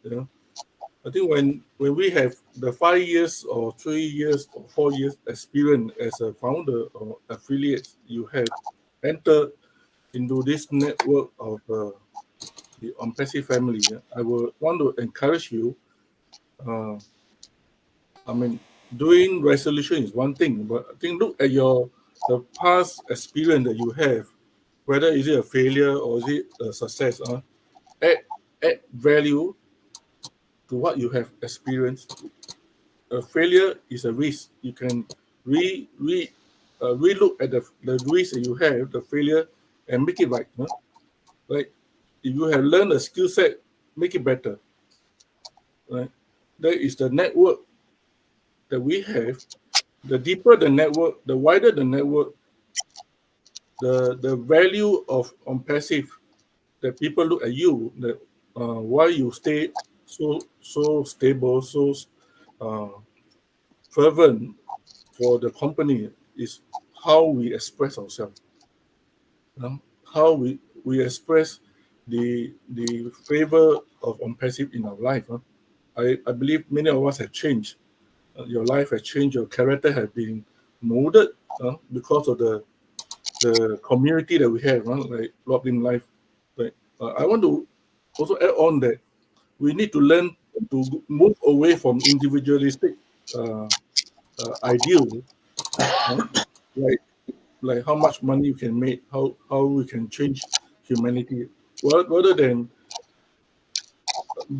I think when we have the 5 years or 3 years or 4 years experience as a founder or affiliate, you have entered into this network of the ONPASSIVE family. I would want to encourage you. I mean, doing resolution is one thing, but I think look at the past experience that you have, whether is it a failure or is it a success. Add value to what you have experienced. A failure is a risk. You can relook at the risk that you have, the failure, and make it right. Like if you have learned a skill set, make it better. Right? That is the network that we have. The deeper the network, the wider the network, the value of ONPASSIVE, that people look at you, that why you stay so stable, so fervent for the company is how we express ourselves. How we express the favor of ONPASSIVE in our life. I believe many of us have changed. Your life has changed. Your character has been molded because of the community that we have, like RobLynnLive. Like, I want to also add on that we need to learn to move away from individualistic ideals, like how much money you can make, how we can change humanity, rather than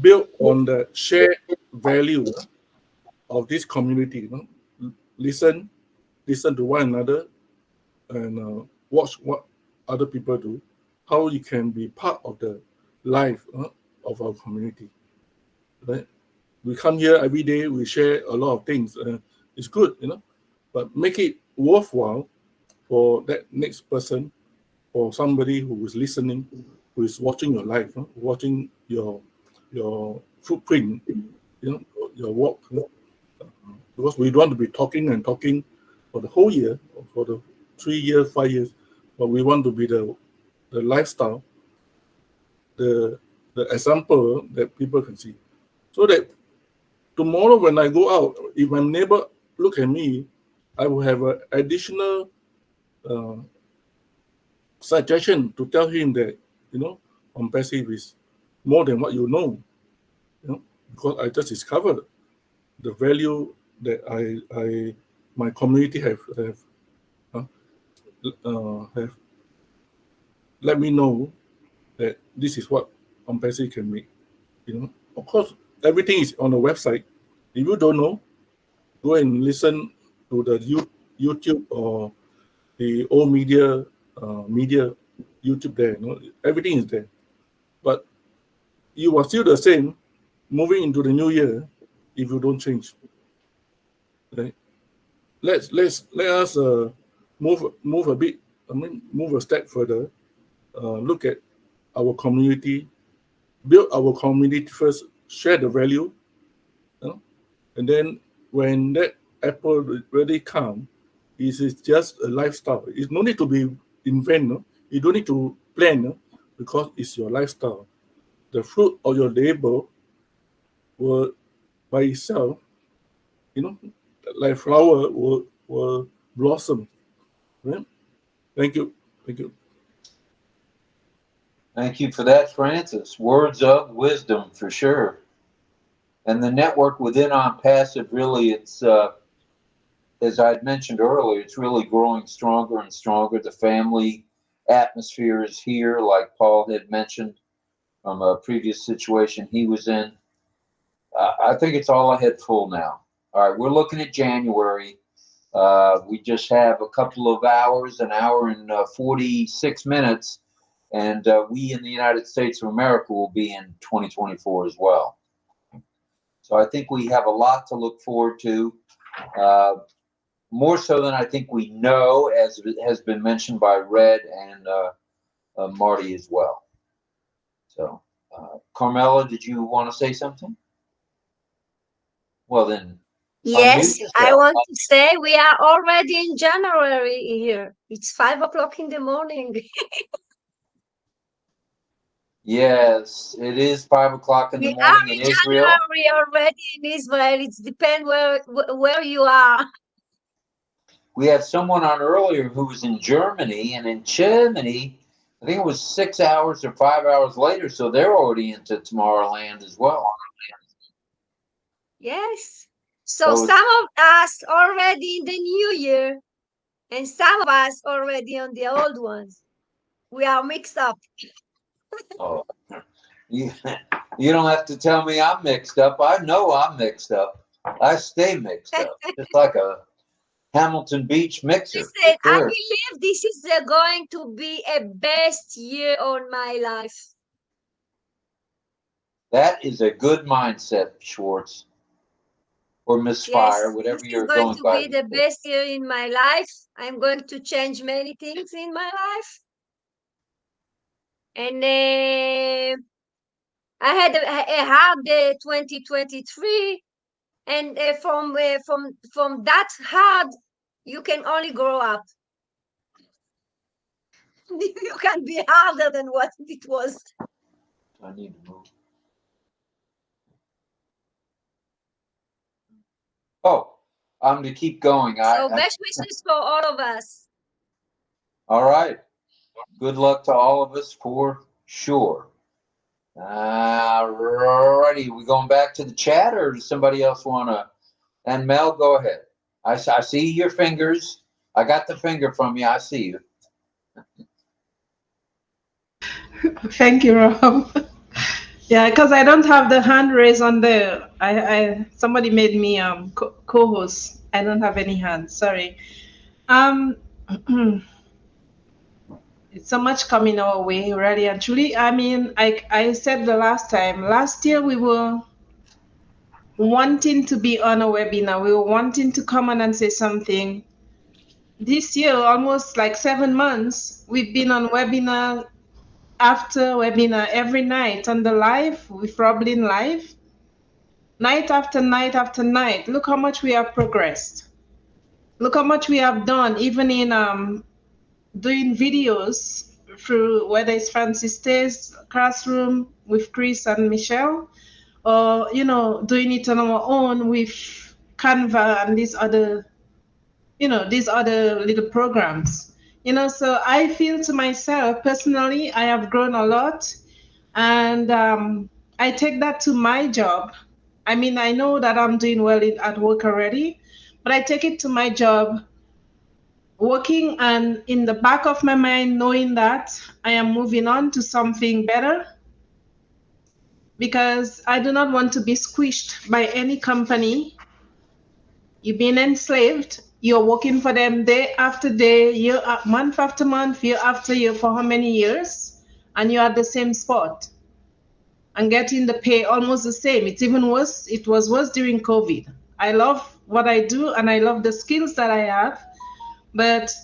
build on the shared value of this community. Listen to one another and watch what other people do, how you can be part of the life of our community. Right? We come here every day, we share a lot of things. It's good, but make it worthwhile for that next person or somebody who is listening, who is watching your life, watching your footprint, your walk. Because we don't want to be talking and talking for the whole year, or for the 3 years, 5 years, but we want to be the lifestyle, the example that people can see. So that tomorrow when I go out, if my neighbor look at me, I will have an additional suggestion to tell him that, ONPASSIVE is more than what you know, because I just discovered the value that my community have let me know that this is what ONPASSIVE can make. Of course, everything is on the website. If you don't know, go and listen to the YouTube or the old media YouTube there. Everything is there. But you are still the same moving into the new year if you don't change. Right? Let us move a bit. Move a step further. Look at our community, build our community first, share the value, and then when that apple really come, it is just a lifestyle. It's no need to be invent. You don't need to plan because it's your lifestyle. The fruit of your labor will by itself, like flower will blossom. Right? Thank you. Thank you. Thank you for that, Francis. Words of wisdom for sure. And the network within ONPASSIVE really, it's as I had mentioned earlier, it's really growing stronger and stronger. The family atmosphere is here, like Paul had mentioned. from a previous situation he was in. I think it's all ahead full now. All right, we're looking at January. We just have a couple of hours, an hour and 46 minutes, and we in the United States of America will be in 2024 as well. So I think we have a lot to look forward to, more so than I think we know, as has been mentioned by Red and Marty as well. So, Carmela, did you want to say something? Well, then. Yes, I want to say we are already in January here. It's 5 o'clock in the morning. Yes, it is 5 o'clock in the morning in Israel. January already in Israel. It depends where you are. We had someone on earlier who was in Germany, and in Germany, I think it was 6 hours or 5 hours later, so they're already into Tomorrowland as well. Yes. So some of us already in the new year, and some of us already on the old ones. We are mixed up. Oh, you don't have to tell me I'm mixed up. I know I'm mixed up. I stay mixed up, just like a Hamilton Beach mixer. Listen, I believe this is going to be a best year of my life. That is a good mindset, Schwartz, or Miss Fire, whatever you're going to be the best year in my life. I'm going to change many things in my life. And I had a hard 2023, and from that hard, you can only grow up. You can be harder than what it was. I need to move. Oh, I'm to keep going. So best wishes for all of us. All right. Good luck to all of us for sure. Alrighty, we going back to the chat, or does somebody else want to? And Mel, go ahead. I see your fingers. I got the finger from you. I see you. Thank you, Rob. Yeah, because I don't have the hand raised on there. Somebody made me co-host. I don't have any hands. Sorry. It's so much coming our way, really and truly. I mean, I said the last year we were wanting to be on a webinar. We were wanting to come on and say something. This year, almost like 7 months, we've been on webinar after webinar every night on the live with RobLynnLive. Night after night after night. Look how much we have progressed. Look how much we have done, even in doing videos through whether it's Francis Tay's classroom with Chris and Michelle, or doing it on our own with Canva and these other little programs. So I feel to myself personally, I have grown a lot, and I take that to my job. I mean, I know that I'm doing well at work already, but I take it to my job, working and in the back of my mind, knowing that I am moving on to something better, because I do not want to be squished by any company. You've been enslaved. You're working for them day after day, month after month, year after year, for how many years? And you're at the same spot and getting the pay almost the same. It's even worse. It was worse during COVID. I love what I do and I love the skills that I have, but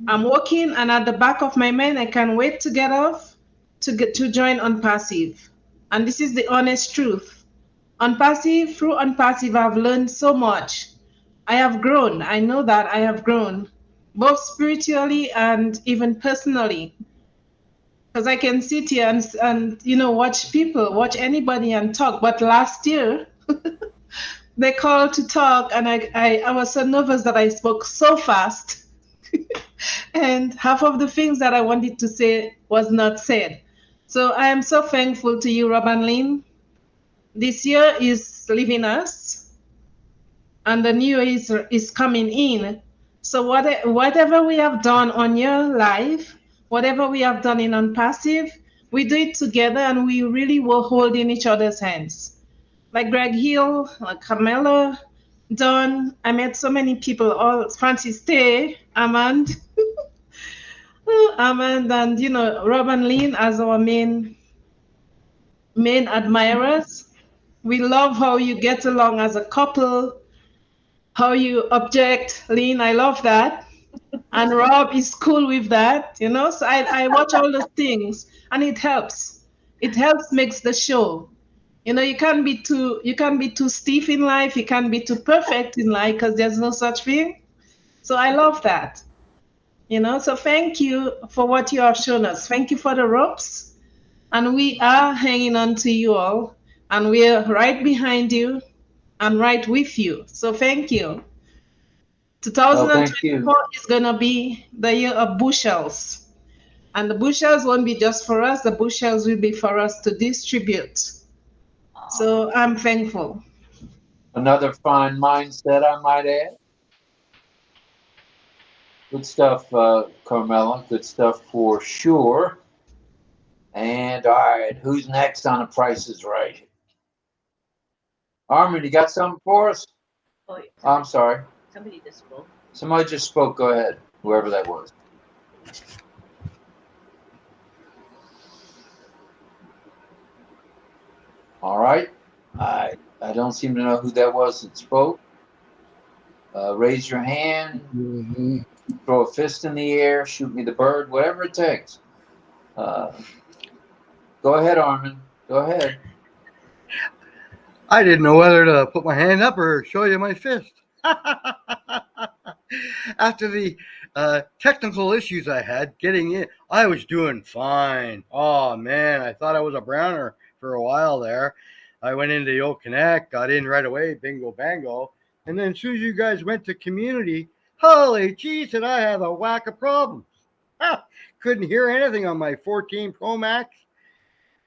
I'm working, and at the back of my mind, I can't wait to get off to join ONPASSIVE. And this is the honest truth. Through ONPASSIVE, I've learned so much. I have grown. I know that I have grown, both spiritually and even personally. Because I can sit here and watch anybody and talk. But last year, they called to talk, and I was so nervous that I spoke so fast. And half of the things that I wanted to say was not said. So I am so thankful to you, Rob and Lynn. This year is leaving us, and the new year is coming in. So whatever we have done on your life, whatever we have done in ONPASSIVE, We do it together, and we really were holding each other's hands. Like Greg Hill, like Carmela, Don. I met so many people, all Francis Tay, Amand, Amand, and Rob and Lynn as our main admirers. We love how you get along as a couple, how you object, Lynn. I love that. And Rob is cool with that. So I watch all those things, and it helps. It helps makes the show. You can't be too stiff in life. You can't be too perfect in life because there's no such thing. So I love that. So thank you for what you have shown us. Thank you for the ropes. And we are hanging on to you all. And we're right behind you and right with you. So thank you. Oh, thank you. 2024 is going to be the year of bushels. And the bushels won't be just for us, the bushels will be for us to distribute. So I'm thankful. Another fine mindset, I might add. Good stuff, Carmela. Good stuff for sure. And all right, who's next on The Price is Right? Armin, you got something for us? Oh, I'm sorry. somebody just spoke. Somebody just spoke. Go ahead, whoever that was. All right. I don't seem to know who that was that spoke. Raise your hand, throw a fist in the air, shoot me the bird, whatever it takes. Go ahead, Armin. Go ahead. I didn't know whether to put my hand up or show you my fist. After the technical issues I had getting in, I was doing fine. Oh, man, I thought I was a browner for a while there. I went into the OConnect, got in right away, bingo, bango. And then as soon as you guys went to community, holy geez, did I have a whack of problems. Couldn't hear anything on my 14 Pro Max.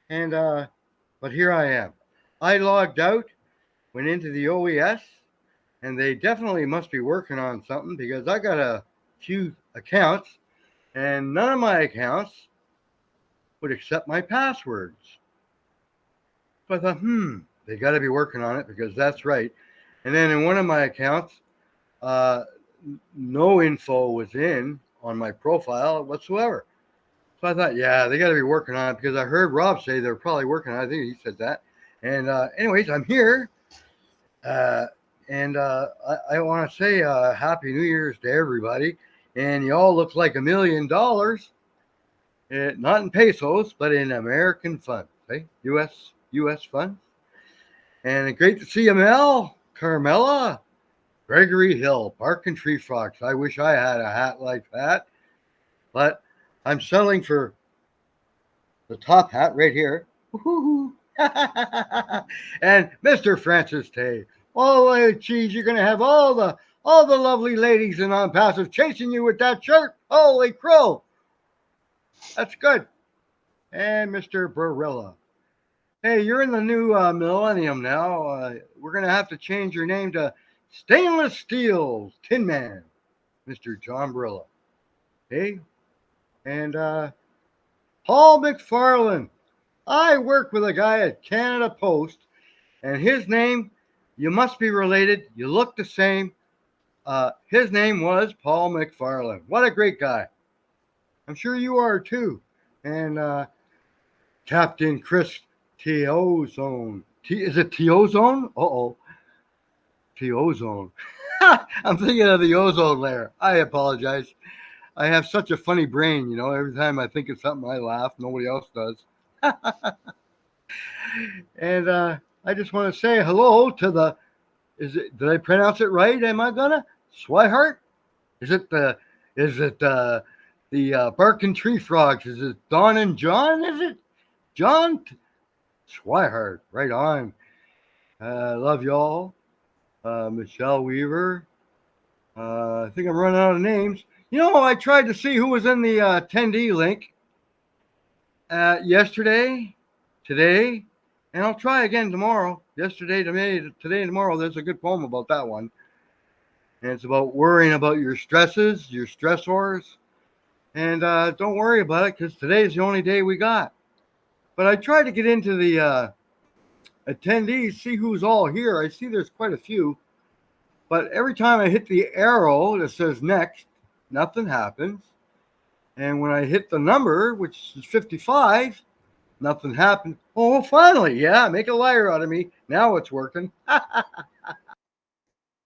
And but here I am. I logged out, went into the OES, and they definitely must be working on something because I got a few accounts, and none of my accounts would accept my passwords. So I thought, they got to be working on it because that's right. And then in one of my accounts, no info was in on my profile whatsoever. So I thought, yeah, they got to be working on it because I heard Rob say they're probably working on it. I think he said that. And anyways, I'm here. And I want to say Happy New Year's to everybody. And you all look like $1 million, not in pesos, but in American funds, okay? U.S. funds. And great to see you, Mel, Carmela, Gregory Hill, Bark and Tree Frogs. I wish I had a hat like that, but I'm settling for the top hat right here. And Mr. Francis Tay. Oh, geez, you're going to have all the lovely ladies in ONPASSIVE chasing you with that shirt. Holy crow. That's good. And Mr. Barilla. Hey, you're in the new millennium now. We're going to have to change your name to Stainless Steel Tin Man, Mr. John Barilla. Hey, and Paul McFarland. I work with a guy at Canada Post, and his name, you must be related. You look the same. His name was Paul McFarland. What a great guy. I'm sure you are too. And Captain Chris Teozone. Is it Teozone? Uh-oh. Teozone. I'm thinking of the ozone layer. I apologize. I have such a funny brain, you know. Every time I think of something, I laugh. Nobody else does. And I just want to say hello to the, did I pronounce it right? Am I gonna? Swihart? Is it the Bark and Tree Frogs? Is it Don and John? Is it John? Swihart, right on. Love y'all. Michelle Weaver. I think I'm running out of names. You know, I tried to see who was in the attendee link yesterday, today, and I'll try again tomorrow. Yesterday, today, and tomorrow. There's a good poem about that one. And it's about worrying about your stresses, your stressors. And don't worry about it because today's the only day we got. But I tried to get into the attendees, see who's all here. I see there's quite a few. But every time I hit the arrow that says next, nothing happens. And when I hit the number, which is 55, nothing happened. Oh, finally, yeah, make a liar out of me. Now it's working.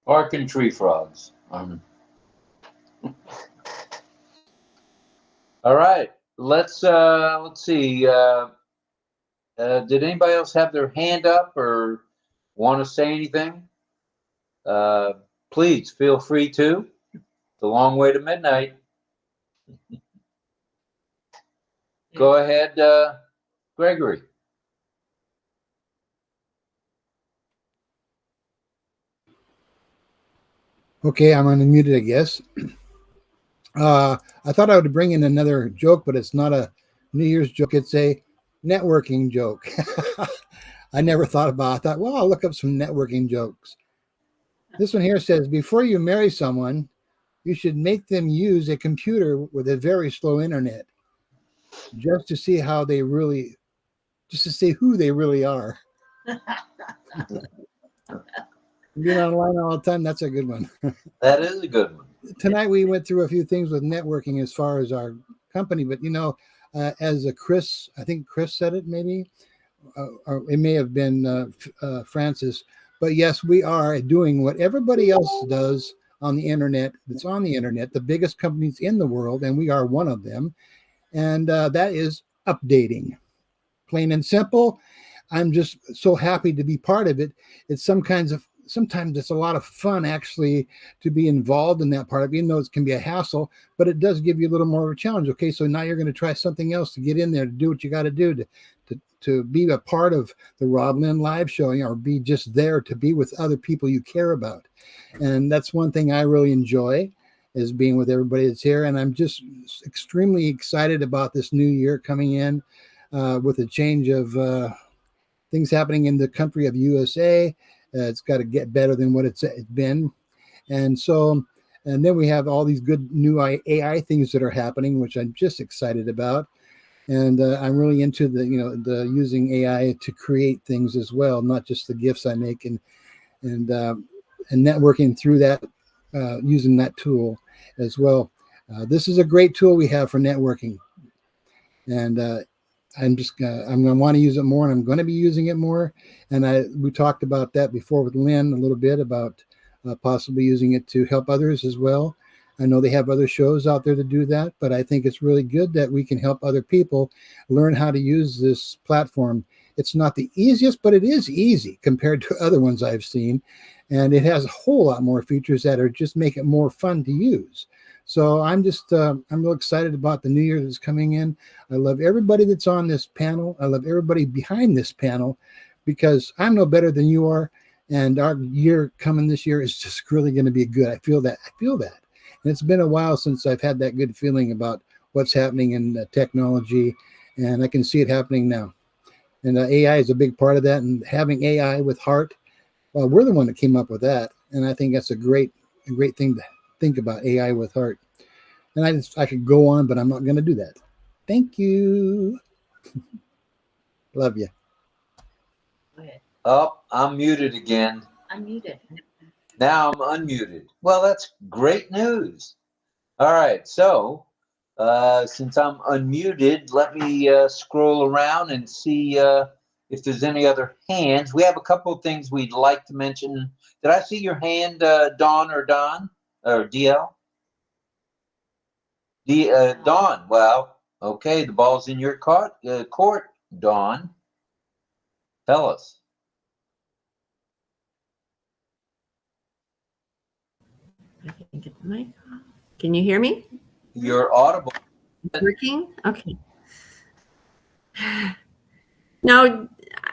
Barking tree frogs. All right, let's see. Did anybody else have their hand up or want to say anything? Please feel free to. It's a long way to midnight. Go ahead, Gregory. Okay, I'm unmuted, I guess. I thought I would bring in another joke, but it's not a New Year's joke. It's a networking joke. I never thought about it. I thought, well, I'll look up some networking jokes. This one here says, before you marry someone, you should make them use a computer with a very slow internet just to see how they really, just to see who they really are. Being online all the time, that's a good one. That is a good one. Tonight we went through a few things with networking as far as our company, but you know, as a Chris, I think Chris said it maybe, or it may have been Francis, but yes, we are doing what everybody else does on the internet. That's on the internet, the biggest companies in the world, and we are one of them, and that is updating, plain and simple. I'm just so happy to be part of it. It's sometimes it's a lot of fun actually to be involved in that part of it, even though it can be a hassle, but it does give you a little more of a challenge. Okay, so now you're going to try something else to get in there to do what you got to do to be a part of the RobLynnLive showing, or be just there to be with other people you care about. And that's one thing I really enjoy, is being with everybody that's here. And I'm just extremely excited about this new year coming in with a change of things happening in the country of USA. It's got to get better than what it's been. And so, and then we have all these good new AI things that are happening, which I'm just excited about. And I'm really into the using AI to create things as well, not just the gifts I make, and networking through that, using that tool as well. This is a great tool we have for networking, and I'm going to want to use it more, and I'm going to be using it more. And we talked about that before with Lynn a little bit about possibly using it to help others as well. I know they have other shows out there to do that, but I think it's really good that we can help other people learn how to use this platform. It's not the easiest, but it is easy compared to other ones I've seen. And it has a whole lot more features that are just make it more fun to use. So I'm real excited about the new year that's coming in. I love everybody that's on this panel. I love everybody behind this panel, because I'm no better than you are. And our year coming this year is just really going to be good. I feel that. And it's been a while since I've had that good feeling about what's happening in technology, and I can see it happening now. And AI is a big part of that. And having AI with heart, well, we're the one that came up with that. And I think that's a great thing to think about, AI with heart. And I could go on, but I'm not going to do that. Thank you. Love you. Oh, I'm muted again. I'm muted. Now I'm unmuted. Well, that's great news. All right, so since I'm unmuted, let me scroll around and see if there's any other hands. We have a couple of things we'd like to mention. Did I see your hand, Don or DL? Don. Well, okay, the ball's in your court, Don. Tell us. I can get the mic. Can you hear me? You're audible. Working? Okay. No,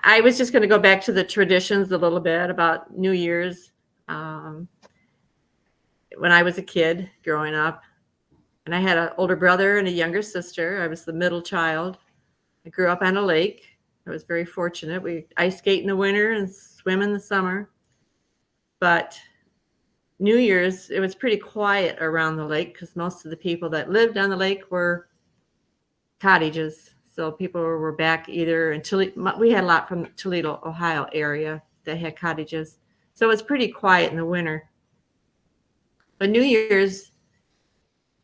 I was just going to go back to the traditions a little bit about New Year's. When I was a kid growing up, and I had an older brother and a younger sister. I was the middle child. I grew up on a lake. I was very fortunate. We ice skate in the winter and swim in the summer. But New Year's, it was pretty quiet around the lake because most of the people that lived on the lake were cottages. So people were back either in Toledo. We had a lot from Toledo, Ohio area that had cottages. So it was pretty quiet in the winter. But New Year's,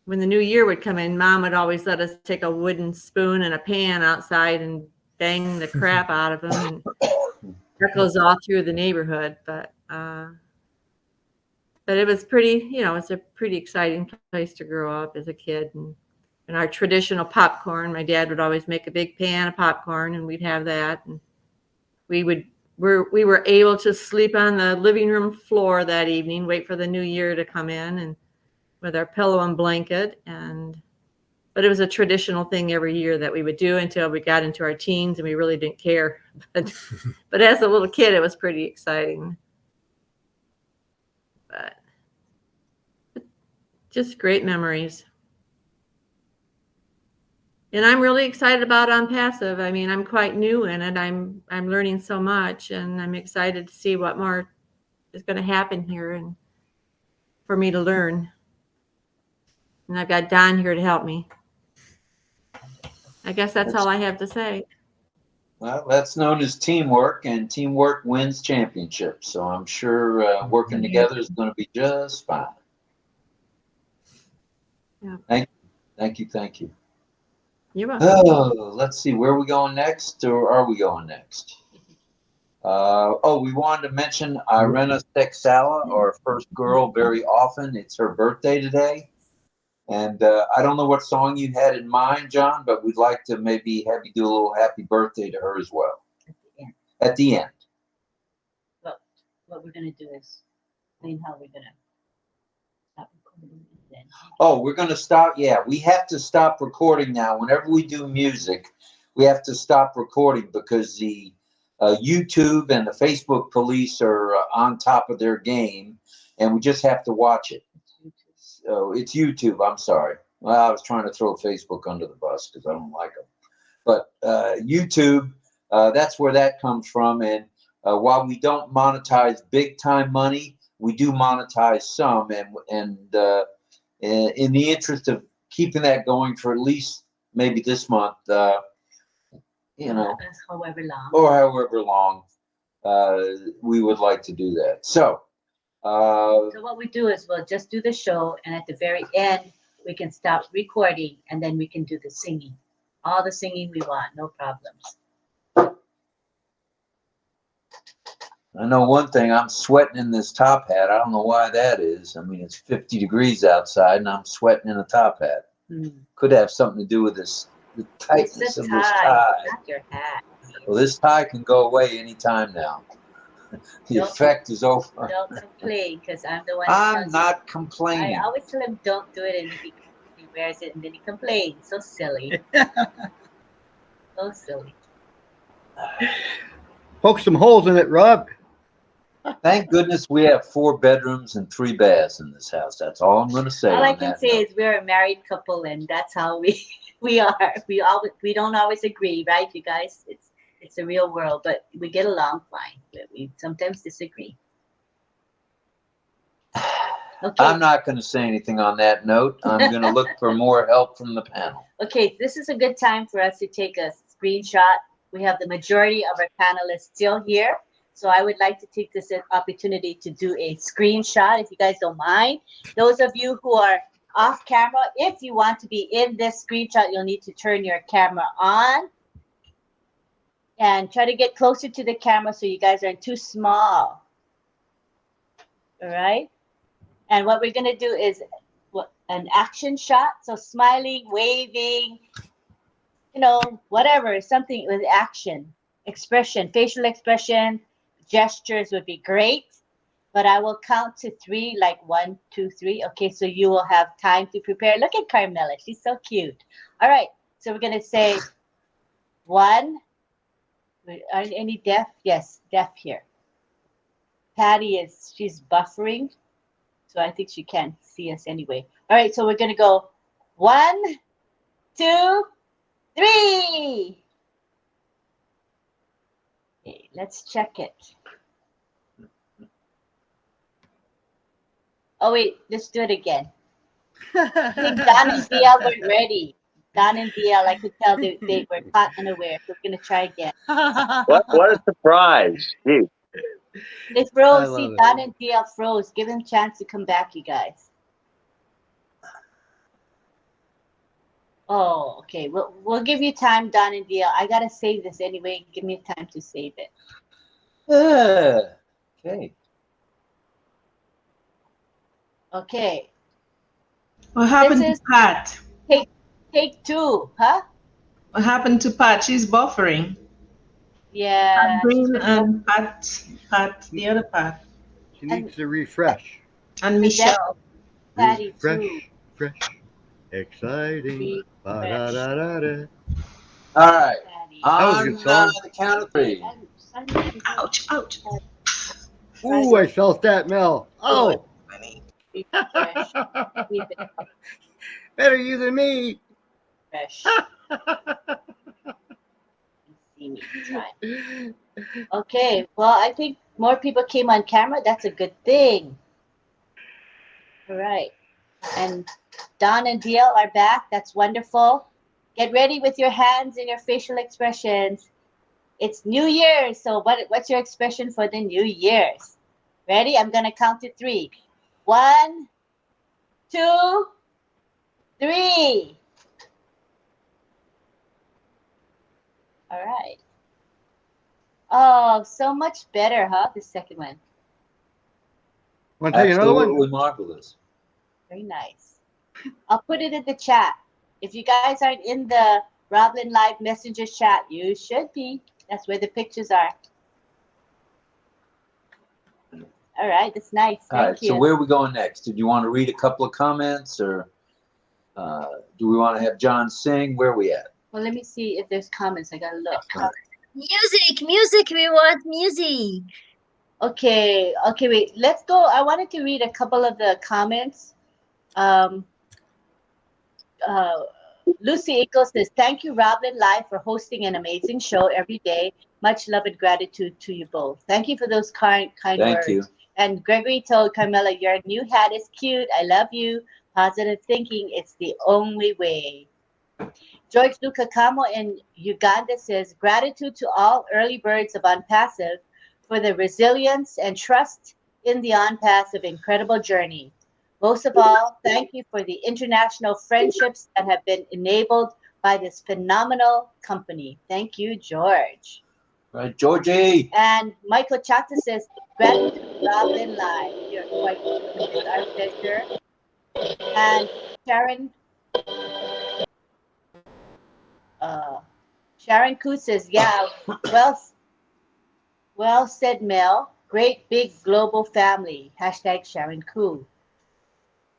when the new year would come in, Mom would always let us take a wooden spoon and a pan outside and bang the crap out of them. And that goes all through the neighborhood. But it was pretty, it's a pretty exciting place to grow up as a kid. And our traditional popcorn, my dad would always make a big pan of popcorn, and we'd have that. And we were able to sleep on the living room floor that evening, wait for the new year to come in, and with our pillow and blanket. But it was a traditional thing every year that we would do until we got into our teens, and we really didn't care. But as a little kid, it was pretty exciting. But just great memories. And I'm really excited about ONPASSIVE. I mean, I'm quite new in it. I'm learning so much, and I'm excited to see what more is going to happen here and for me to learn. And I've got Don here to help me. I guess that's all I have to say. Well, that's known as teamwork, and teamwork wins championships. So I'm sure working together is going to be just fine. Yeah. Thank you. You're welcome. Oh, let's see. Where are we going next, or are we going next? We wanted to mention Irena Sexala, our first girl, very often. It's her birthday today. And I don't know what song you had in mind, John, but we'd like to maybe have you do a little happy birthday to her as well. At the end. Well, what we're going to do is explain how we're going to stop recording. Oh, we're going to stop. Yeah, we have to stop recording now. Whenever we do music, we have to stop recording because the YouTube and the Facebook police are on top of their game, and we just have to watch it. So it's YouTube. I'm sorry. Well, I was trying to throw Facebook under the bus because I don't like them. But YouTube, that's where that comes from. And while we don't monetize big time money, we do monetize some. And in the interest of keeping that going for at least maybe this month, however long, we would like to do that. So what we do is we'll just do the show, and at the very end, we can stop recording, and then we can do the singing. All the singing we want, no problems. I know one thing, I'm sweating in this top hat. I don't know why that is. I mean, it's 50 degrees outside, and I'm sweating in a top hat. Could have something to do with the tightness of this tie. Not your hat. Well, this tie can go away anytime now. The effect is over. Don't complain, because I'm the one. I'm not complaining. I always tell him don't do it, and he wears it, and then he complains. So silly. So silly. Poke some holes in it, Rob. Thank goodness we have 4 bedrooms and 3 baths in this house. That's all I'm going to say. All I can say is we're a married couple, and that's how we are. We don't always agree, right, you guys? It's a real world, but we get along fine. But we sometimes disagree. Okay. I'm not going to say anything on that note. I'm going to look for more help from the panel. Okay, this is a good time for us to take a screenshot. We have the majority of our panelists still here. So I would like to take this opportunity to do a screenshot, if you guys don't mind. Those of you who are off camera, if you want to be in this screenshot, you'll need to turn your camera on. And try to get closer to the camera so you guys aren't too small. All right? And what we're going to do is an action shot. So smiling, waving, whatever, something with action, expression, facial expression, gestures would be great. But I will count to 3, like 1, 2, 3. Okay, so you will have time to prepare. Look at Carmela. She's so cute. All right, so we're going to say 1. Are any deaf? Yes, deaf here. Patty she's buffering, so I think she can't see us anyway. All right, so we're going to go 1, 2, 3. Okay, let's check it. Oh, wait, let's do it again. I think Don and Dia were ready. Don and DL, I could tell they were caught unaware. So we're going to try again. What a surprise. Gee. They I froze. See, love it. Don and DL froze. Give them a chance to come back, you guys. Oh, okay. We'll give you time, Don and DL. I got to save this anyway. Give me time to save it. Okay. Okay. What happened This to Pat? Take two, huh? What happened to Pat? She's buffering. Yeah. Green and Pat, the other Pat. She needs to refresh. And Michelle. Patty too. Fresh, fresh, exciting. Ba-da-da-da-da. All right. That was a On good song. the count of three. Ouch, ouch. Ooh, I felt that, Mel. Oh. Better you than me. Fresh. See me try. Okay. Well, I think more people came on camera. That's a good thing. All right. And Don and DL are back. That's wonderful. Get ready with your hands and your facial expressions. It's New Year's. So what's your expression for the New Year's? Ready? I'm going to count to 3. 1, 2, 3. All right. Oh, so much better, huh? The second one. Want to tell you another one? Absolutely marvelous. Very nice. I'll put it in the chat. If you guys aren't in the RobLynnLive Messenger chat, you should be. That's where the pictures are. All right, that's nice. All Thank right. you. So where are we going next? Did you want to read a couple of comments, or do we want to have John sing? Where are we at? Well, let me see if there's comments. I gotta look. Music. We want music. Okay, wait. Let's go. I wanted to read a couple of the comments. Lucy Eccles says, "Thank you, RobLynnLive, for hosting an amazing show every day. Much love and gratitude to you both." Thank you for those kind Thank words. you. And Gregory told Carmela, "Your new hat is cute. I love you. Positive thinking. It's the only way." George Lukakamo in Uganda says, "Gratitude to all early birds of ONPASSIVE for the resilience and trust in the ONPASSIVE incredible journey. Most of all, thank you for the international friendships that have been enabled by this phenomenal company." Thank you, George. Right, Georgie. And Michael Chata says, "Gratitude, RobLynnLive. You're quite welcome. It's our pleasure." And Sharon Koo says, "Yeah, well said, Mel. Great big global family. Hashtag Sharon Koo."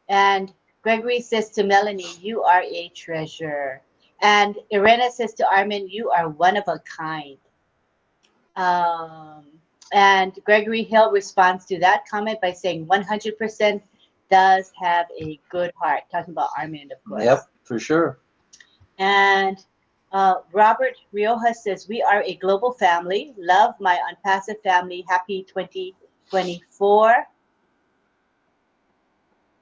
And Gregory says to Melanie, "You are a treasure." And Irena says to Armin, "You are one of a kind." And Gregory Hill responds to that comment by saying 100% does have a good heart. Talking about Armin, of course. Yep, for sure. And Robert Rioja says, "We are a global family. Love my ONPASSIVE family. Happy 2024.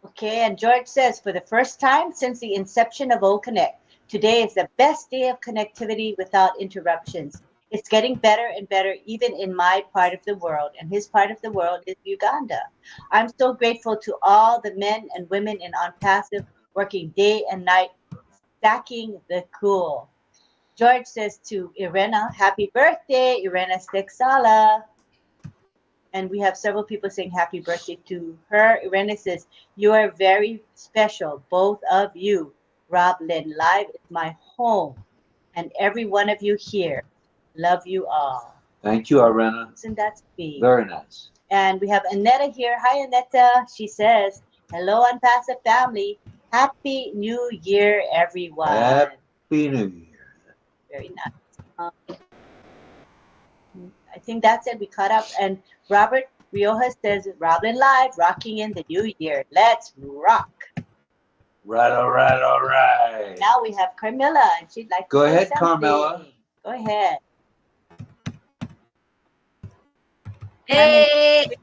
Okay, and George says, "For the first time since the inception of OConnect, today is the best day of connectivity without interruptions. It's getting better and better even in my part of the world," and his part of the world is Uganda. "I'm so grateful to all the men and women in ONPASSIVE working day and night, stacking the cool." George says to Irena, "Happy birthday, Irena Stexala." And we have several people saying happy birthday to her. Irena says, "You are very special, both of you. RobLynnLive is my home, and every one of you here. Love you all." Thank you, Irena. Isn't that sweet? Very nice. And we have Annetta here. Hi, Annetta. She says, "Hello, ONPASSIVE family. Happy New Year, everyone." Happy New Year. Very nice. I think that's it. We caught up. And Robert Rioja says, "RobLynnLive, rocking in the new year. Let's rock." Right, all right, all right. Now we have Carmela, and she'd like to Go say ahead, something. Carmela. Go ahead. It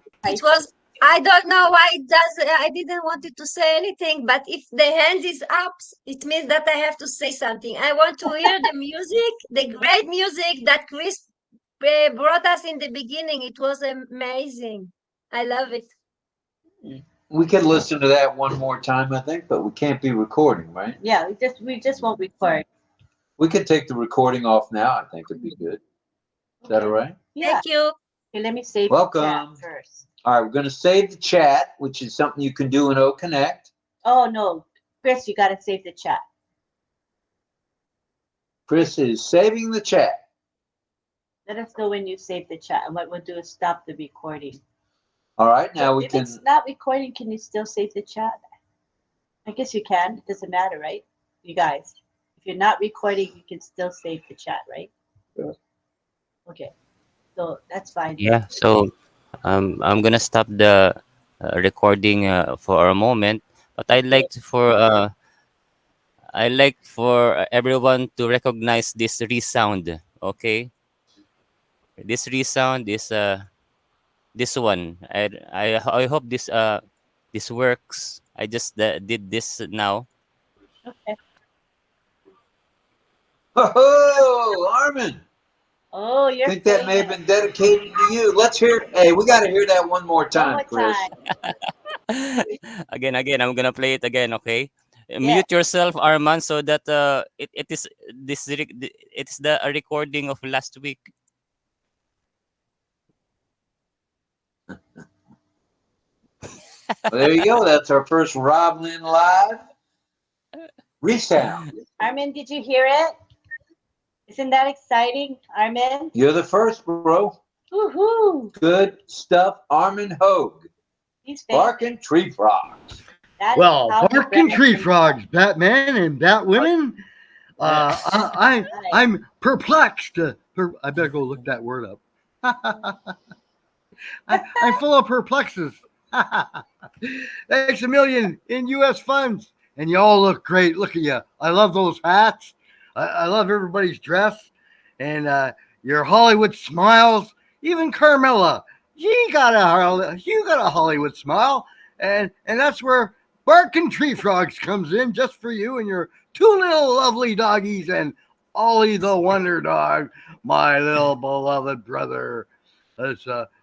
I don't know why it does. I didn't want it to say anything, but if the hand is up, it means that I have to say something. I want to hear the music, the great music that Chris brought us in the beginning. It was amazing. I love it. We could listen to that one more time, I think, but we can't be recording, right? Yeah, we just won't record. We could take the recording off now. I think it'd be good. Is that all right? Yeah. Thank you. Okay, let me save Welcome. the chat first. All right, we're going to save the chat, which is something you can do in OConnect. Oh no, Chris, you got to save the chat. Chris is saving the chat. Let us know when you save the chat, and what we'll do is stop the recording. All right, now So we if can. it's not recording, can you still save the chat? I guess you can. It doesn't matter, right? You guys, if you're not recording, you can still save the chat, right? Yeah. Okay, so that's fine. Yeah. So I'm gonna stop the recording for a moment, but I'd like for everyone to recognize this resound. Okay, this resound is this one. I hope this works. I just did this now. Okay. Oh, Armin! Oh, I you're think that may have been dedicated to you. Let's hear. Hey, we got to hear that one more time, Chris. Again, I'm gonna play it again. Okay. Yeah. Mute yourself, Arman, so that it is it's the a recording of last week. Well, there you go. That's our first RobLynnLive resound. Armin, did you hear it? Isn't that exciting, Armin? You're the first, bro. Woohoo! Good stuff, Armin Hogue. Barking Tree Frogs. Well, barking tree frogs, Batman and Batwomen. I'm perplexed. I better go look that word up. I'm full of perplexes. Thanks a million in U.S. funds, and you all look great. Look at you. I love those hats. I love everybody's dress, and your Hollywood smiles. Even Carmela, you got a Hollywood smile, and that's where Barking Tree Frogs comes in, just for you and your two little lovely doggies, and Ollie the Wonder Dog, my little beloved brother.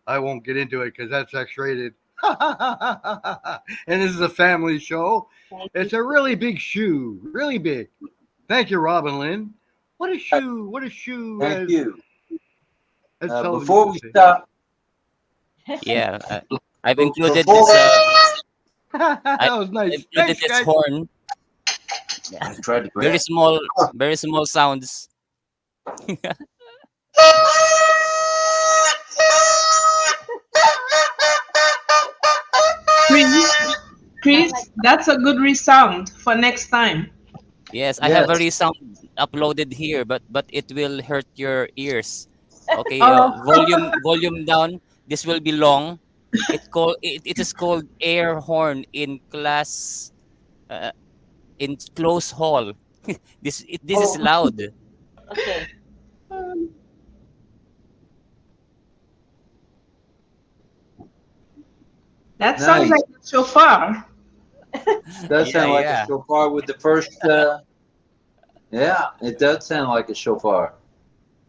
I won't get into it because that's X-rated. And this is a family show. It's a really big shoe, really big. Thank you, RobLynn. What a shoe! What a shoe! Thank you. Before Before we stop, Yeah, I've included Before- this. That was nice. Included Thanks, this guys. horn. I tried to Very small sounds. Chris, that's a good resound for next time. Yes, I have a resound uploaded here, but it will hurt your ears. Okay, volume down. This will be long. It is called air horn in class in close hall. This is loud. Okay. That sounds like a shofar. Does sound like yeah. a shofar with the first. Yeah, it does sound like a shofar.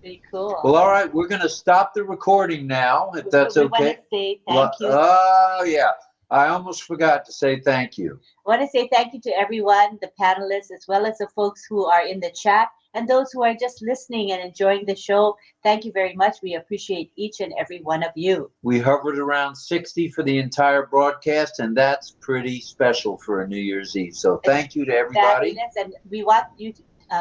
Pretty cool. Well, all right, we're going to stop the recording now, if that's We want okay. to say thank you. Oh, yeah. I almost forgot to say thank you. I want to say thank you to everyone, the panelists, as well as the folks who are in the chat, and those who are just listening and enjoying the show. Thank you very much. We appreciate each and every one of you. We hovered around 60 for the entire broadcast, and that's pretty special for a New Year's Eve. So thank you to everybody. Fabulous, and we want you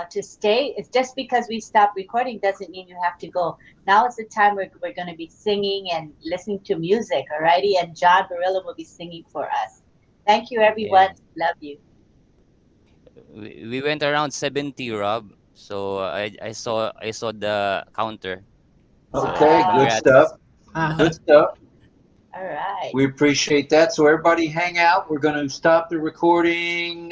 to stay. It's just because we stopped recording doesn't mean you have to go. Now is the time we're going to be singing and listening to music, alrighty? And John Barilla will be singing for us. Thank you, everyone. Love you. We went around 70, Rob. So I saw the counter. Okay, So, good stuff. Good stuff. All right. We appreciate that. So everybody hang out. We're going to stop the recording.